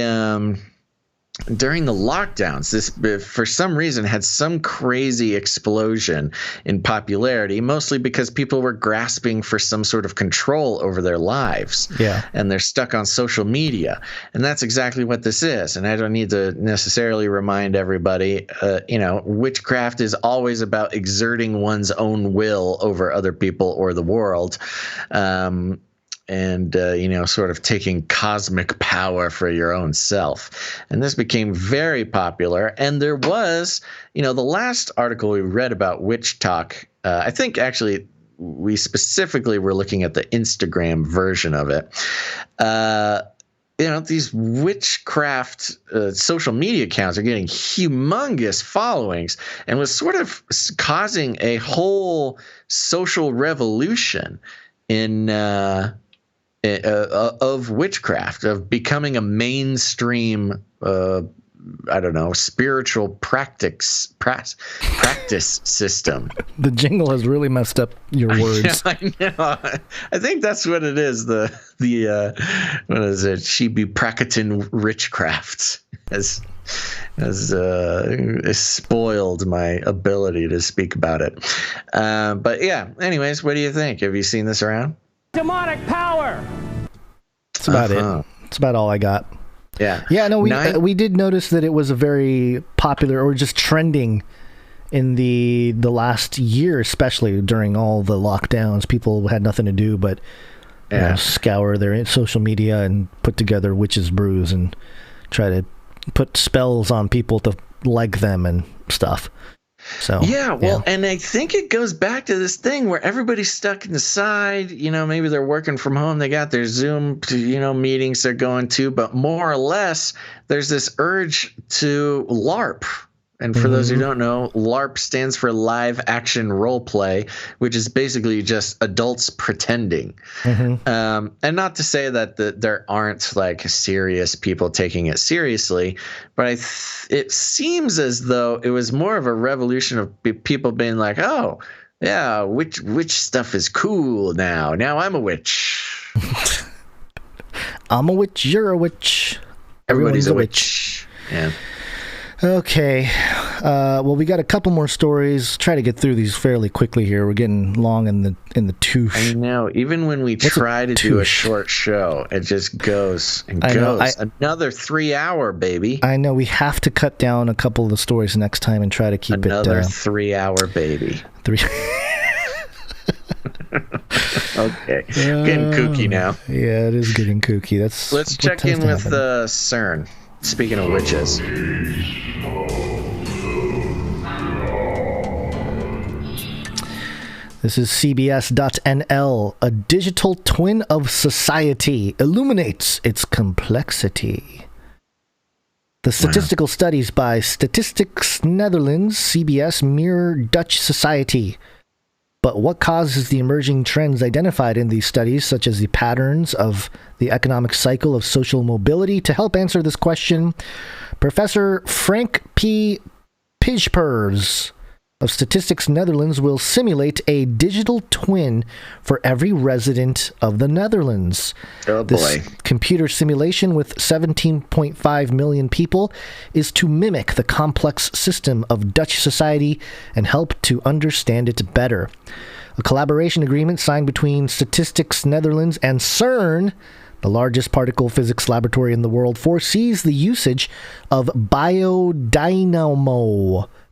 lockdowns. This, for some reason, had some crazy explosion in popularity, mostly because people were grasping for some sort of control over their lives. Yeah. And they're stuck on social media. And that's exactly what this is. And I don't need to necessarily remind everybody, witchcraft is always about exerting one's own will over other people or the world. And sort of taking cosmic power for your own self. And this became very popular. And there was, the last article we read about WitchTok, I think actually we specifically were looking at the Instagram version of it. These witchcraft social media accounts are getting humongous followings and was sort of causing a whole social revolution of witchcraft, of becoming a mainstream I don't know, spiritual practice system. The jingle has really messed up your words. I know. I think that's what it is. The what is it? She be practicing witchcraft has spoiled my ability to speak about it. But yeah. Anyways, what do you think? Have you seen this around? Demonic power. That's about it. That's about all I got. Yeah. Yeah, no, we did notice that it was a very popular or just trending in the last year, especially during all the lockdowns. People had nothing to do but scour their social media and put together witches' brews and try to put spells on people to like them and stuff. So and I think it goes back to this thing where everybody's stuck inside. Maybe they're working from home. They got their Zoom, meetings they're going to, but more or less, there's this urge to LARP. And for those who don't know, LARP stands for live action role play, which is basically just adults pretending. And not to say that there aren't like serious people taking it seriously, but it seems as though it was more of a revolution of people being like, oh, yeah, witch stuff is cool now. Now I'm a witch. I'm a witch. You're a witch. Everybody's a witch. Yeah. Okay. Well, we got a couple more stories. Try to get through these fairly quickly here. We're getting long in the touche. I know. Even when we try to do a short show, it just goes and goes. Another 3 hour, baby. I know. We have to cut down a couple of the stories next time and try to keep another 3 hour, baby. Okay. Getting kooky now. Yeah, it is getting kooky. Let's check in with CERN. Speaking of witches. This is CBS.NL. A digital twin of society illuminates its complexity. The statistical studies by Statistics Netherlands, CBS, mirror Dutch society. But what causes the emerging trends identified in these studies, such as the patterns of the economic cycle of social mobility? To help answer this question, Professor Frank P. Pijpers of Statistics Netherlands will simulate a digital twin for every resident of the Netherlands. Oh boy. This computer simulation with 17.5 million people is to mimic the complex system of Dutch society and help to understand it better. A collaboration agreement signed between Statistics Netherlands and CERN, the largest particle physics laboratory in the world, foresees the usage of biodynamo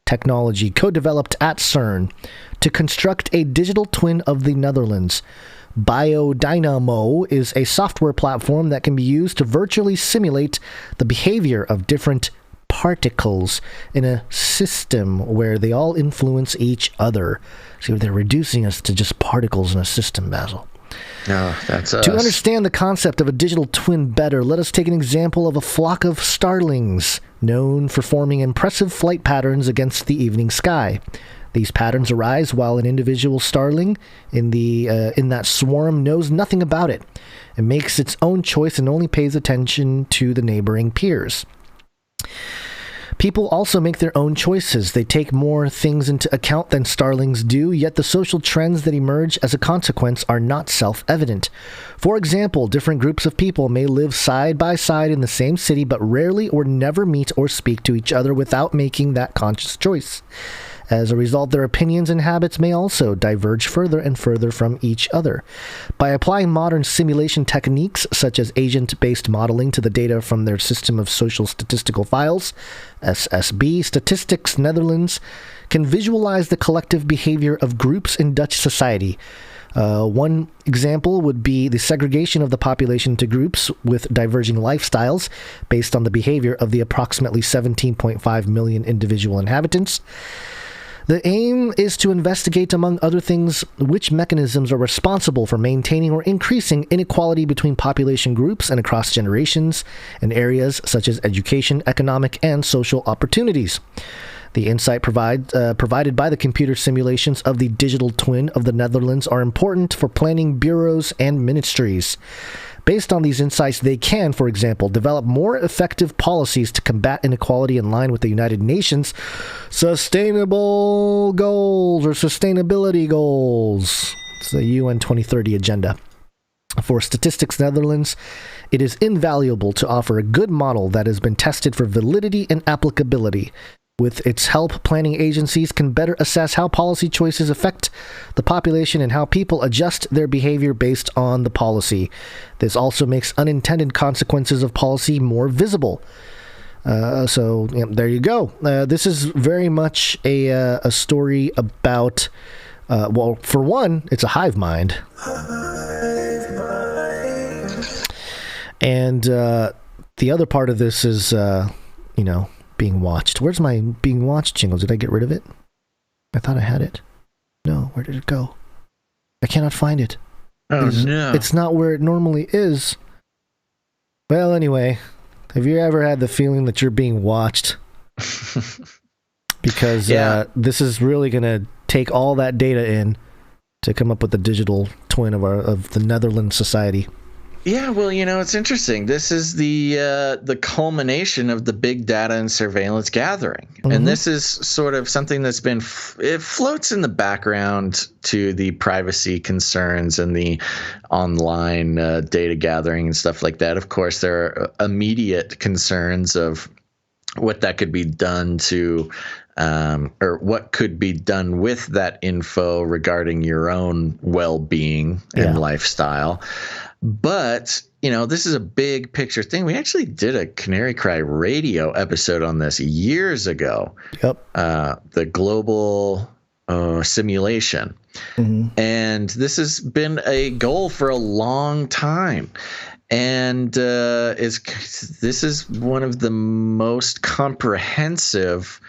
technology co-developed at CERN to construct a digital twin of the Netherlands. Biodynamo is a software platform that can be used to virtually simulate the behavior of different particles in a system where they all influence each other. See, they're reducing us to just particles in a system, Basil. No, that's us. To understand the concept of a digital twin better, let us take an example of a flock of starlings, known for forming impressive flight patterns against the evening sky. These patterns arise while an individual starling in that swarm knows nothing about it. It makes its own choice and only pays attention to the neighboring peers. People also make their own choices. They take more things into account than starlings do, yet the social trends that emerge as a consequence are not self-evident. For example, different groups of people may live side by side in the same city, but rarely or never meet or speak to each other without making that conscious choice. As a result, their opinions and habits may also diverge further and further from each other. By applying modern simulation techniques, such as agent-based modeling, to the data from their system of social statistical files, SSB, Statistics Netherlands can visualize the collective behavior of groups in Dutch society. One example would be the segregation of the population into groups with diverging lifestyles based on the behavior of the approximately 17.5 million individual inhabitants. The aim is to investigate, among other things, which mechanisms are responsible for maintaining or increasing inequality between population groups and across generations in areas such as education, economic, and social opportunities. The insight provided by the computer simulations of the digital twin of the Netherlands are important for planning bureaus and ministries. Based on these insights, they can, for example, develop more effective policies to combat inequality in line with the United Nations Sustainable Goals or Sustainability Goals. It's the UN 2030 agenda. For Statistics Netherlands, it is invaluable to offer a good model that has been tested for validity and applicability. With its help, planning agencies can better assess how policy choices affect the population and how people adjust their behavior based on the policy. This also makes unintended consequences of policy more visible. So there you go. This is very much a story about, well, for one, it's a hive mind. And the other part of this is, being watched. Where's my being watched jingle? Did I get rid of it? I thought I had it. No, where did it go? I cannot find it. Oh, no. It's not where it normally is. Well, anyway, have you ever had the feeling that you're being watched? Because this is really going to take all that data in to come up with a digital twin of the Netherlands society. Yeah, well, it's interesting. This is the culmination of the big data and surveillance gathering. Mm-hmm. And this is sort of something that's been, it floats in the background to the privacy concerns and the online data gathering and stuff like that. Of course, there are immediate concerns of what that could be done to, or what could be done with that info regarding your own well-being and lifestyle. But, this is a big picture thing. We actually did a Canary Cry radio episode on this years ago. Yep. The global simulation. Mm-hmm. And this has been a goal for a long time. And this is one of the most comprehensive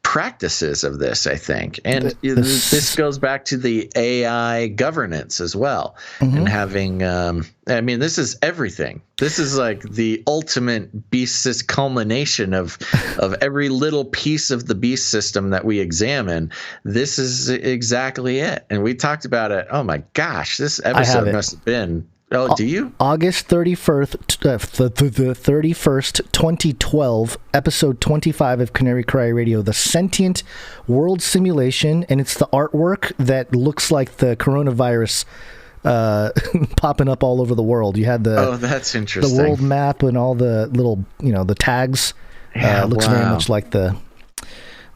practices of this, I think. And this goes back to the AI governance as well. Mm-hmm. And having, this is everything. This is like the ultimate beast culmination of every little piece of the beast system that we examine. This is exactly it. And we talked about it. Oh my gosh, this episode must have been. Oh, do you? August 31st, 2012, episode 25 of Canary Cry Radio, the Sentient World Simulation, and it's the artwork that looks like the coronavirus popping up all over the world. You had that's interesting. The world map and all the little, the tags. Looks very much like the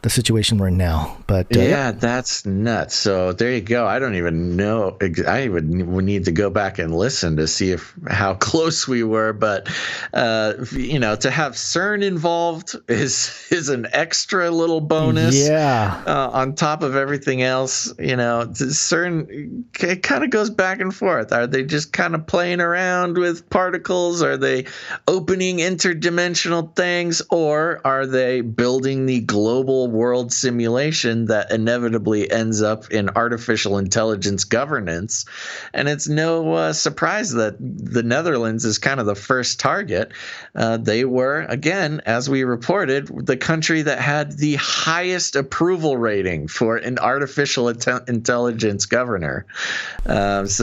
situation we're in now. But that's nuts. So there you go. I don't even know. I would need to go back and listen to see how close we were. But to have CERN involved is an extra little bonus. Yeah. On top of everything else, CERN, it kind of goes back and forth. Are they just kind of playing around with particles? Are they opening interdimensional things, or are they building the global world simulation that inevitably ends up in artificial intelligence governance? And it's no surprise that the Netherlands is kind of the first target. They were, again, as we reported, the country that had the highest approval rating for an artificial intelligence governor. This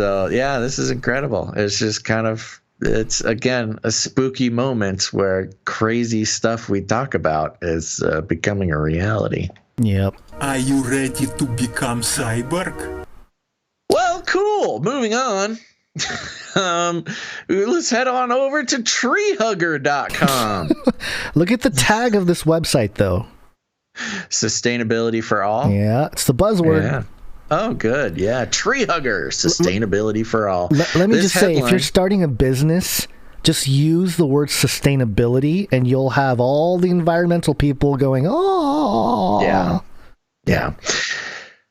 is incredible. It's just kind of, it's, again, a spooky moment where crazy stuff we talk about is becoming a reality. Yep. Are you ready to become cyborg? Well, cool. Moving on. Let's head on over to treehugger.com. Look at the tag of this website, though. Sustainability for all? Yeah, it's the buzzword. Yeah. Oh, good. Yeah. Tree hugger, sustainability for all. Let me just say, if you're starting a business, just use the word sustainability and you'll have all the environmental people going, oh. Yeah.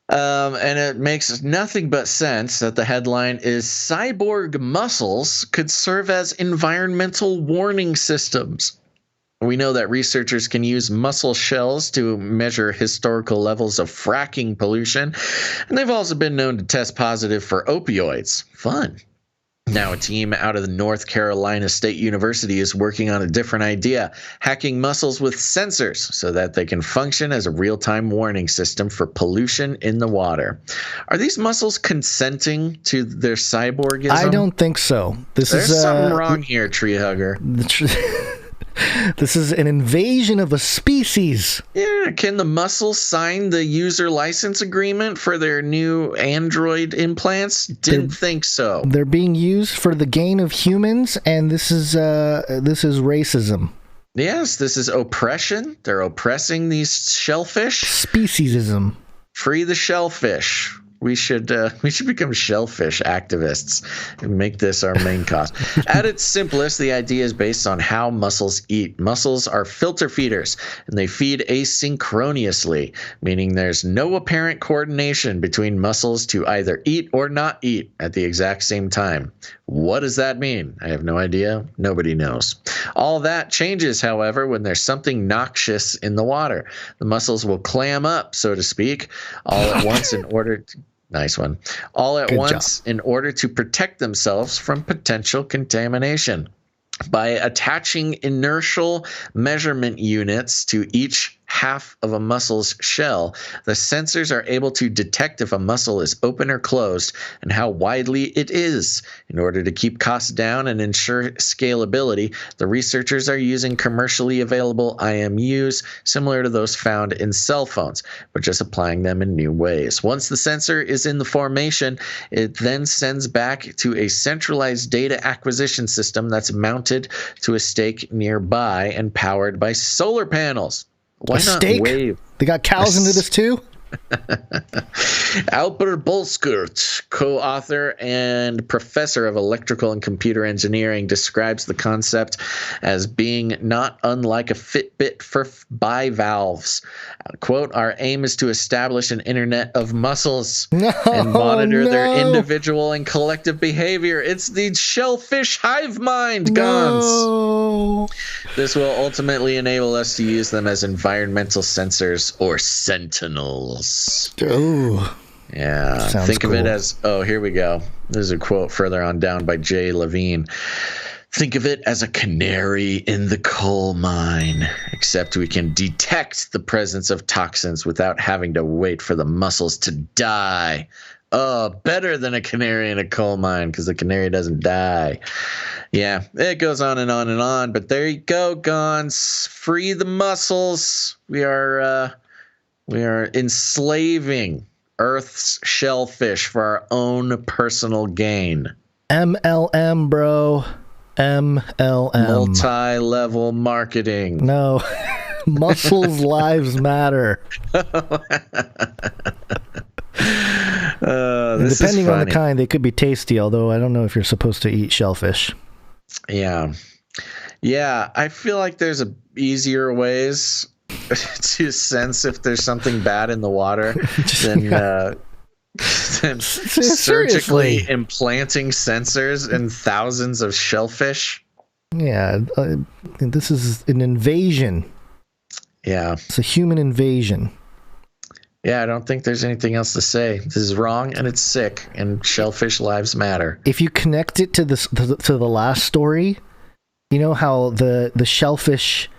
And it makes nothing but sense that the headline is cyborg mussels could serve as environmental warning systems. We know that researchers can use mussel shells to measure historical levels of fracking pollution, and they've also been known to test positive for opioids. Fun. Now, a team out of the North Carolina State University is working on a different idea, hacking mussels with sensors so that they can function as a real-time warning system for pollution in the water. Are these mussels consenting to their cyborgism? I don't think so. There's something wrong here, tree hugger. This is an invasion of a species. Yeah, can the mussels sign the user license agreement for their new Android implants? Didn't think so. They're being used for the gain of humans, and this is racism. Yes, this is oppression. They're oppressing these shellfish. Speciesism. Free the shellfish. We should become shellfish activists and make this our main cause. At its simplest, the idea is based on how mussels eat. Mussels are filter feeders, and they feed asynchronously, meaning there's no apparent coordination between mussels to either eat or not eat at the exact same time. What does that mean? I have no idea. Nobody knows. All that changes, however, when there's something noxious in the water. The mussels will clam up, so to speak, all at once in order to... Nice one. All at once in order to protect themselves from potential contamination. By attaching inertial measurement units to each half of a mussel's shell, the sensors are able to detect if a mussel is open or closed and how widely it is. In order to keep costs down and ensure scalability, the researchers are using commercially available IMUs similar to those found in cell phones, but just applying them in new ways. Once the sensor is in the formation, it then sends back to a centralized data acquisition system that's mounted to a stake nearby and powered by solar panels. Why not steak? wave? They got cows into this too? Albert Bolskert, co-author and professor of electrical and computer engineering, describes the concept as being not unlike a Fitbit for bivalves. Quote, our aim is to establish an internet of mussels and monitor their individual and collective behavior. It's the shellfish hive mind, Gons. This will ultimately enable us to use them as environmental sensors or sentinels. Oh, yeah. Think of it as, here we go. There's a quote further on down by Jay Levine. Think of it as a canary in the coal mine, except we can detect the presence of toxins without having to wait for the mussels to die. Oh, better than a canary in a coal mine, because the canary doesn't die. Yeah, it goes on and on and on, but there you go, Gons. Free the mussels. We are enslaving Earth's shellfish for our own personal gain. MLM, bro. MLM. Multi-level marketing. No. Mussels lives matter. Depending on the kind, they could be tasty, although I don't know if you're supposed to eat shellfish. Yeah. Yeah, I feel like there's easier ways to sense if there's something bad in the water than surgically implanting sensors in thousands of shellfish. Yeah, this is an invasion. Yeah. It's a human invasion. Yeah, I don't think there's anything else to say. This is wrong and it's sick, and shellfish lives matter. If you connect it to the last story, you know how the shellfish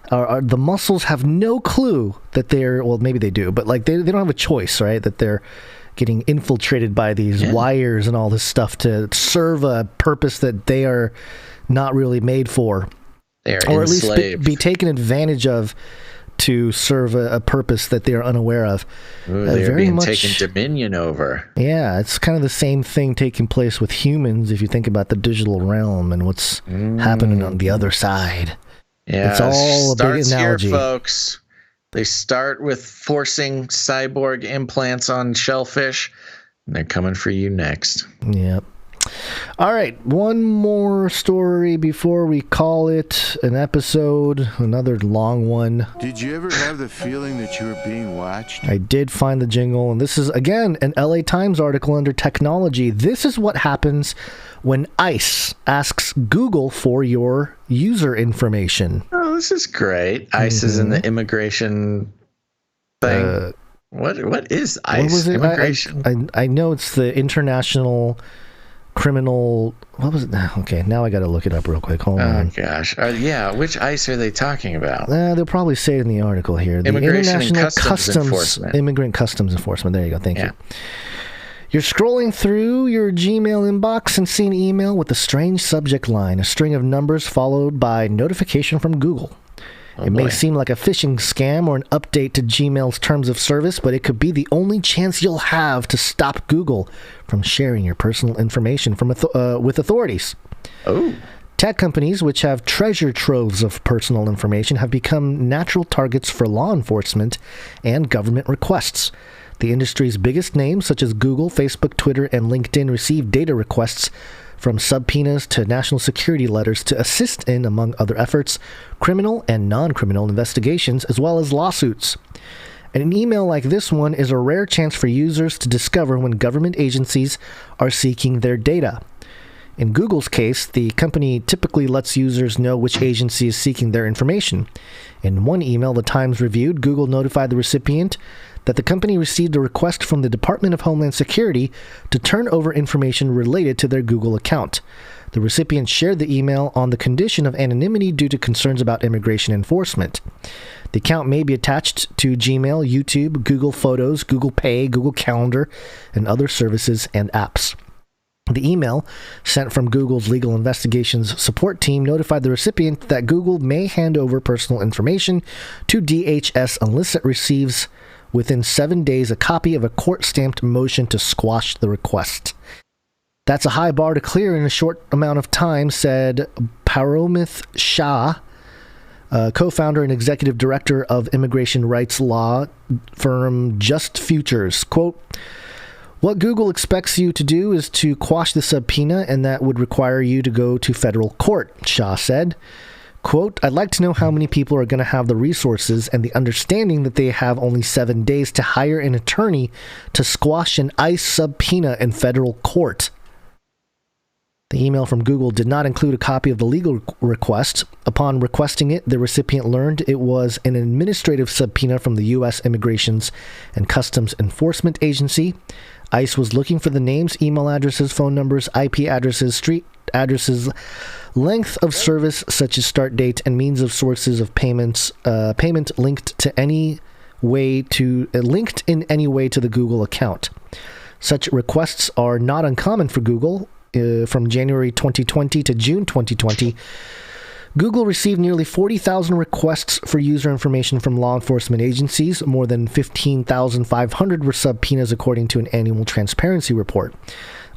the mussels have no clue that they're, well, maybe they do, but like they don't have a choice, right? That they're getting infiltrated by these wires and all this stuff to serve a purpose that they are not really made for. They're or enslaved. At least be taken advantage of to serve a purpose that they are unaware of. Ooh, they're being taken dominion over. Yeah, it's kind of the same thing taking place with humans if you think about the digital realm and what's happening on the other side. Yeah, it's all a big analogy. Here, folks. They start with forcing cyborg implants on shellfish, and they're coming for you next. Yep. All right, one more story before we call it an episode, another long one. Did you ever have the feeling that you were being watched? I did find the jingle, and this is, again, an LA Times article under technology. This is what happens when ICE asks Google for your user information. Oh, this is great. ICE is in the immigration thing. What is ICE? What was it? Immigration? I know it's the International criminal. What was it? Okay, now I got to look it up real quick. Hold on. Oh gosh, yeah. Which ICE are they talking about? They'll probably say it in the article here. The Immigration and International Customs Enforcement. Immigrant Customs Enforcement. There you go. Thank you. You're scrolling through your Gmail inbox and see an email with a strange subject line, a string of numbers followed by notification from Google. It may seem like a phishing scam or an update to Gmail's terms of service, but it could be the only chance you'll have to stop Google from sharing your personal information with authorities. Oh. Tech companies, which have treasure troves of personal information, have become natural targets for law enforcement and government requests. The industry's biggest names, such as Google, Facebook, Twitter, and LinkedIn, receive data requests from subpoenas to national security letters to assist in, among other efforts, criminal and non-criminal investigations, as well as lawsuits. And an email like this one is a rare chance for users to discover when government agencies are seeking their data. In Google's case, the company typically lets users know which agency is seeking their information. In one email the Times reviewed, Google notified the recipient that the company received a request from the Department of Homeland Security to turn over information related to their Google account. The recipient shared the email on the condition of anonymity due to concerns about immigration enforcement. The account may be attached to Gmail, YouTube, Google Photos, Google Pay, Google Calendar, and other services and apps. The email, sent from Google's legal investigations support team, notified the recipient that Google may hand over personal information to DHS unless it receives within 7 days a copy of a court-stamped motion to squash the request. That's a high bar to clear in a short amount of time, said Paromith Shah, co-founder and executive director of immigration rights law firm Just Futures. Quote, "What Google expects you to do is to quash the subpoena, and that would require you to go to federal court," Shah said. Quote, "I'd like to know how many people are going to have the resources and the understanding that they have only 7 days to hire an attorney to squash an ICE subpoena in federal court." The email from Google did not include a copy of the legal request. Upon requesting it, the recipient learned it was an administrative subpoena from the U.S. Immigrations and Customs Enforcement Agency. ICE was looking for the names, email addresses, phone numbers, IP addresses, street addresses, length of service such as start date, and means of sources of payments, payment linked in any way to the Google account. Such requests are not uncommon for Google. From January 2020 to June 2020, Google received nearly 40,000 requests for user information from law enforcement agencies. More than 15,500 were subpoenas, according to an annual transparency report.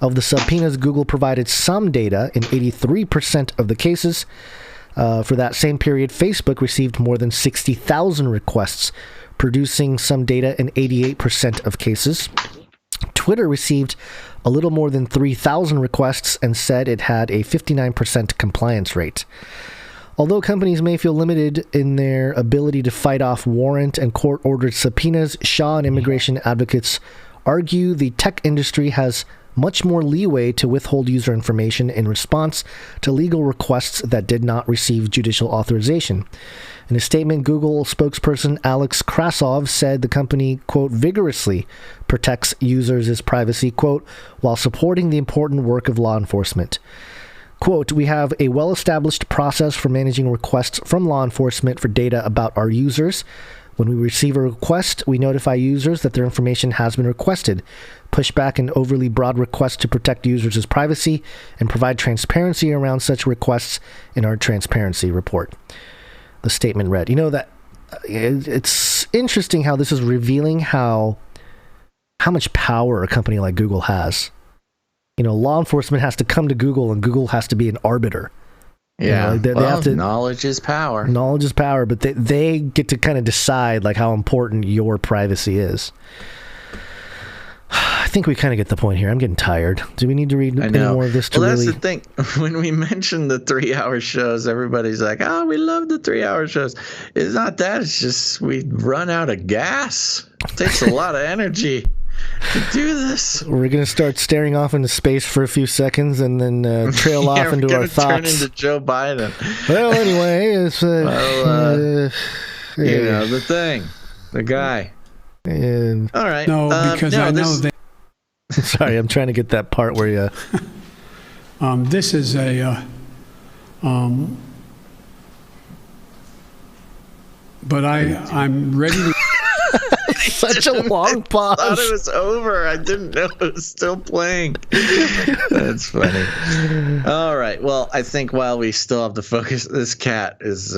Of the subpoenas, Google provided some data in 83% of the cases. For that same period, Facebook received more than 60,000 requests, producing some data in 88% of cases. Twitter received a little more than 3,000 requests and said it had a 59% compliance rate. Although companies may feel limited in their ability to fight off warrant and court-ordered subpoenas, Shaw and immigration advocates argue the tech industry has much more leeway to withhold user information in response to legal requests that did not receive judicial authorization. In a statement, Google spokesperson Alex Krasov said the company, quote, vigorously protects users' privacy, quote, while supporting the important work of law enforcement. Quote, "We have a well-established process for managing requests from law enforcement for data about our users. When we receive a request, we notify users that their information has been requested, push back an overly broad request to protect users' privacy, and provide transparency around such requests in our transparency report." The statement read. You know, that it's interesting how this is revealing how much power a company like Google has. You know, law enforcement has to come to Google, and Google has to be an arbiter. Yeah, you know, they have to, knowledge is power. Knowledge is power, but they get to kind of decide like how important your privacy is. I think we kind of get the point here. I'm getting tired. Do we need to read any more of this to that's the thing. When we mention the 3-hour shows, everybody's like, oh, we love the 3-hour shows. It's not that. It's just we run out of gas. It takes a lot of energy to do this. We're going to start staring off into space for a few seconds and then trail off into our thoughts. Turn into Joe Biden. Well, anyway, it's you know, the thing, the guy. And all right. No, because I know they. Sorry, I'm trying to get that part where you. This is a, but I'm ready to. Such a long pause. I thought it was over. I didn't know it was still playing. That's funny. All right. Well, I think while we still have to focus, this cat is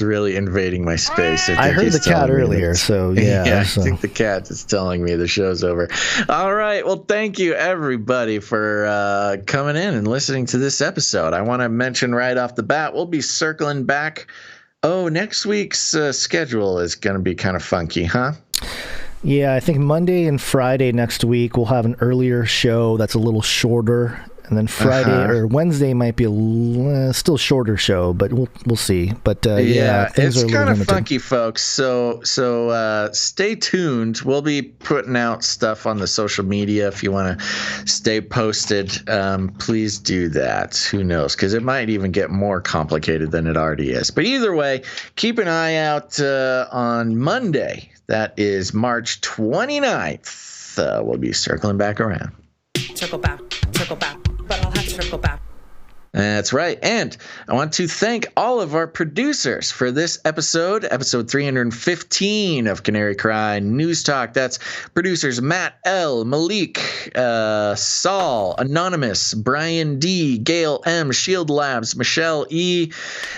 really invading my space. I heard the cat earlier, so yeah. I think the cat is telling me the show's over. All right. Well, thank you everybody for coming in and listening to this episode. I want to mention right off the bat, we'll be circling back. Oh, next week's schedule is going to be kind of funky, huh? Yeah, I think Monday and Friday next week we'll have an earlier show that's a little shorter, and then Friday or Wednesday might be a still shorter show, but we'll see. But yeah, things it's are kind of funky, folks. So stay tuned. We'll be putting out stuff on the social media. If you want to stay posted, please do that. Who knows? Because it might even get more complicated than it already is. But either way, keep an eye out on Monday. That is March 29th. We'll be circling back around. Circle back, but I'll have to circle back. That's right. And I want to thank all of our producers for this episode 315 of Canary Cry News Talk. That's producers Matt L., Malik, Saul, Anonymous, Brian D., Gail M., Shield Labs, Michelle E.,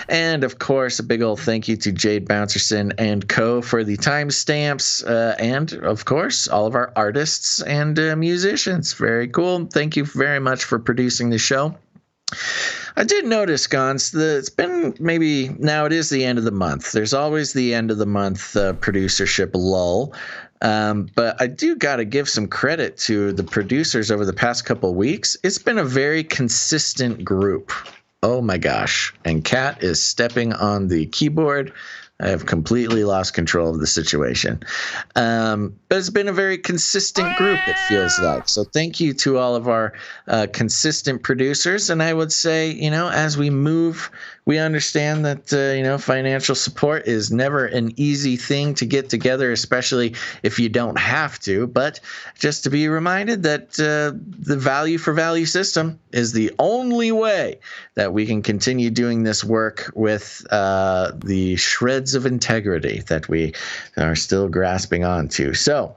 and of course, a big old thank you to Jade Bouncerson and co. for the timestamps, and of course, all of our artists and musicians. Very cool. Thank you very much for producing the show. I did notice, Gons, it's been maybe now it is the end of the month. There's always the end of the month producership lull. But I do got to give some credit to the producers over the past couple of weeks. It's been a very consistent group. Oh, my gosh. And Kat is stepping on the keyboard. I have completely lost control of the situation. But it's been a very consistent group, it feels like. So thank you to all of our consistent producers. And I would say, as we move, we understand that, financial support is never an easy thing to get together, especially if you don't have to. But just to be reminded that the value for value system is the only way that we can continue doing this work with the shreds of integrity that we are still grasping onto. So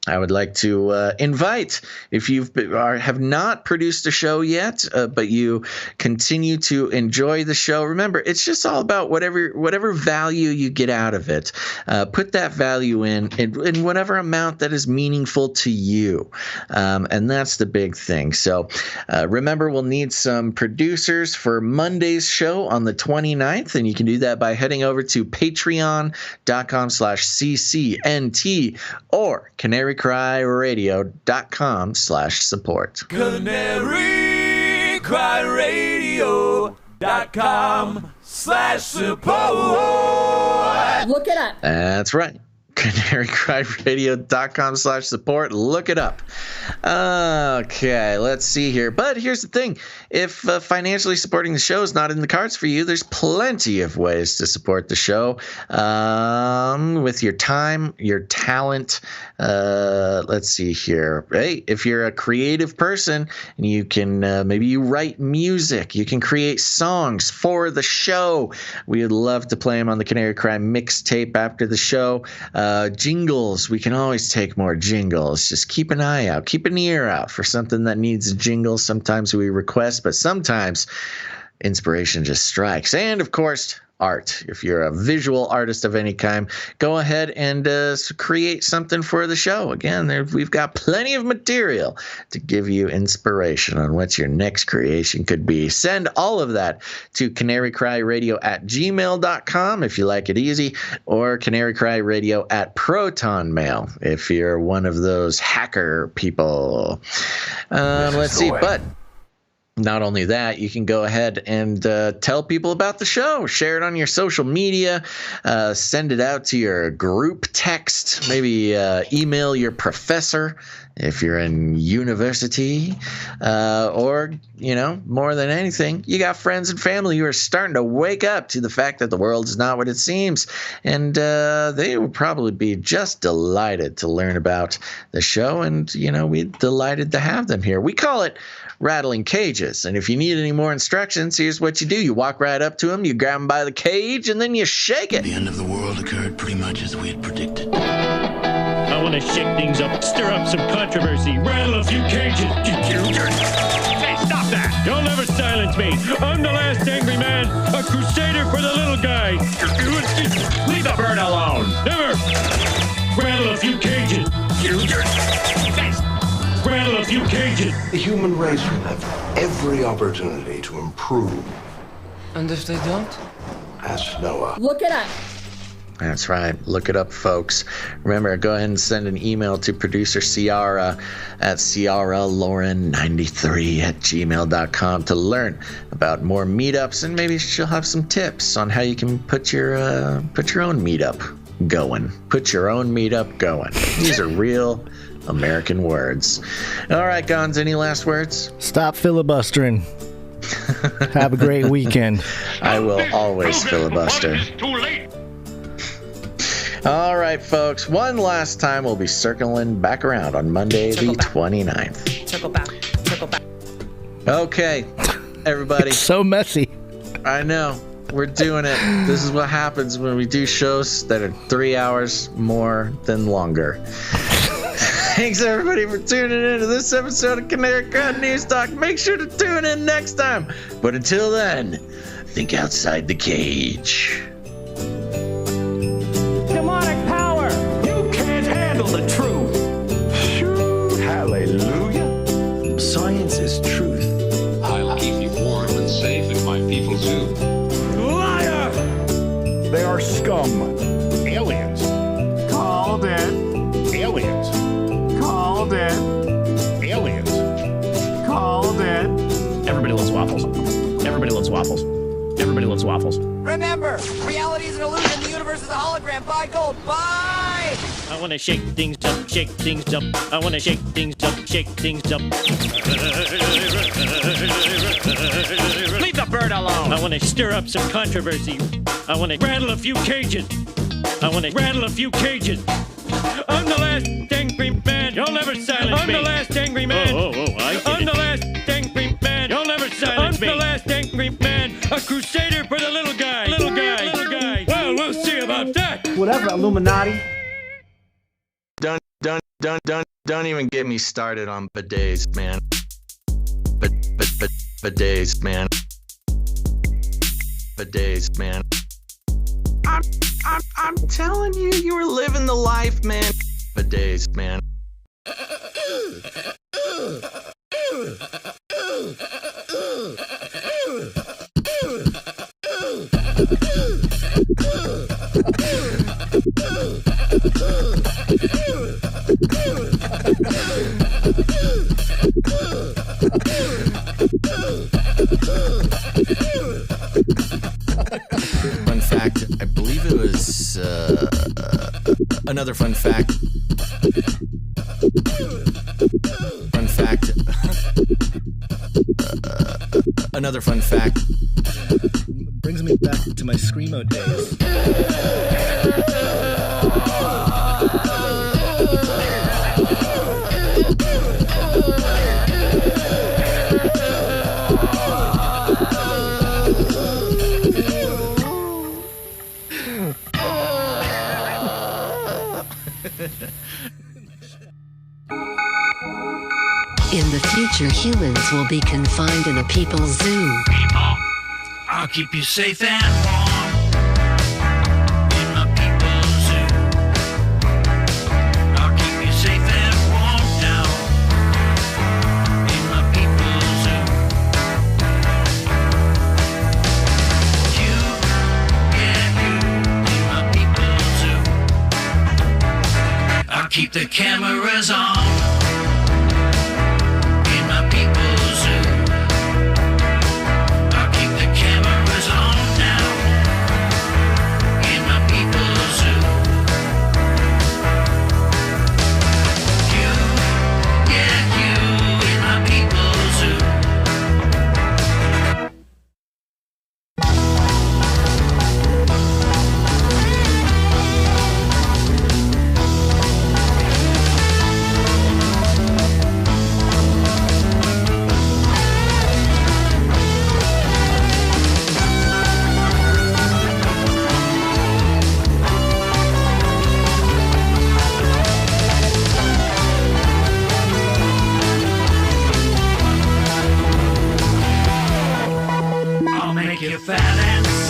I would like to invite, if you have not produced a show yet, but you continue to enjoy the show, remember, it's just all about whatever value you get out of it. Put that value in whatever amount that is meaningful to you. And that's the big thing. So remember, we'll need some producers for Monday's show on the 29th, and you can do that by heading over to patreon.com/CCNT or canarycryradio.com/support. canarycryradio.com/support. Look it up. That's right. canarycryradio.com/support. Look it up. Okay, let's see here. But here's the thing. If financially supporting the show is not in the cards for you, there's plenty of ways to support the show with your time, your talent. Let's see here. Hey, if you're a creative person and you can maybe you write music, you can create songs for the show. We would love to play them on the Canary Cry mixtape after the show. Jingles, we can always take more jingles. Just keep an eye out, keep an ear out for something that needs a jingle. Sometimes we request, but sometimes inspiration just strikes. And of course, art. If you're a visual artist of any kind, go ahead and create something for the show. Again, we've got plenty of material to give you inspiration on what your next creation could be. Send all of that to canarycryradio@gmail.com if you like it easy, or canarycryradio@protonmail if you're one of those hacker people. Let's see, but not only that, you can go ahead and tell people about the show. Share it on your social media. Send it out to your group text. Maybe email your professor if you're in university. Or, more than anything, you got friends and family who are starting to wake up to the fact that the world is not what it seems. And they will probably be just delighted to learn about the show. And, we're delighted to have them here. We call it rattling cages. And if you need any more instructions, here's what you do. You walk right up to him, you grab him by the cage, and then you shake it. The end of the world occurred pretty much as we had predicted. I want to shake things up, stir up some controversy, rattle a few cages. Hey, stop that! You'll never silence me. I'm the last angry man, a crusader for the little guy. Leave the bird alone! Never! Rattle a few cages. Rattle a few cages. The human race will have every opportunity to improve. And if they don't? Ask Noah. Look it up. That's right. Look it up, folks. Remember, go ahead and send an email to producer Ciara at ciaralauren93@gmail.com to learn about more meetups, and maybe she'll have some tips on how you can put your own meetup going. Put your own meetup going. These are real American words. All right, Gons, any last words? Stop filibustering. Have a great weekend. I will always filibuster. Too late! All right, folks. One last time, we'll be circling back around on Monday, the 29th. Circle back. Circle back. Okay, everybody. It's so messy. I know. We're doing it. This is what happens when we do shows that are 3 hours more than longer. Thanks, everybody, for tuning in to this episode of Canary Crowd News Talk. Make sure to tune in next time. But until then, think outside the cage. Demonic power! You can't handle the truth! Phew, hallelujah. Science is truth. I'll keep you warm and safe in my people's zoo. Liar! They are scum. Aliens. Called it. Aliens. Called it. Aliens. Called it. Everybody loves waffles. Everybody loves waffles. Everybody loves waffles. Remember, reality is an illusion. The universe is a hologram. Buy gold. Buy! I want to shake things up, shake things up. I want to shake things up, shake things up. Leave the bird alone! I want to stir up some controversy. I want to rattle a few cages. I want to rattle a few cages. I'm the last angry man. You'll never silence me. I'm the last angry man. I'm the last angry man. You'll never silence me. I'm the last angry man. A crusader for the little guy. Little guy. Little guy. Well, we'll see about that. Whatever, Illuminati. Don't even get me started on bidets, man. Bidets, man. Bidets, man. I'm telling you, you were living the life, man. Bidets, man. Fun fact, I believe it was another fun fact. Fun fact. Another fun fact. Brings me back to my Screamo days. In the future, humans will be confined in a people's zoo. People, I'll keep you safe and warm in my people's zoo. I'll keep you safe and warm now in my people's zoo. You, yeah, you in my people's zoo. I'll keep the cameras on. make you fat and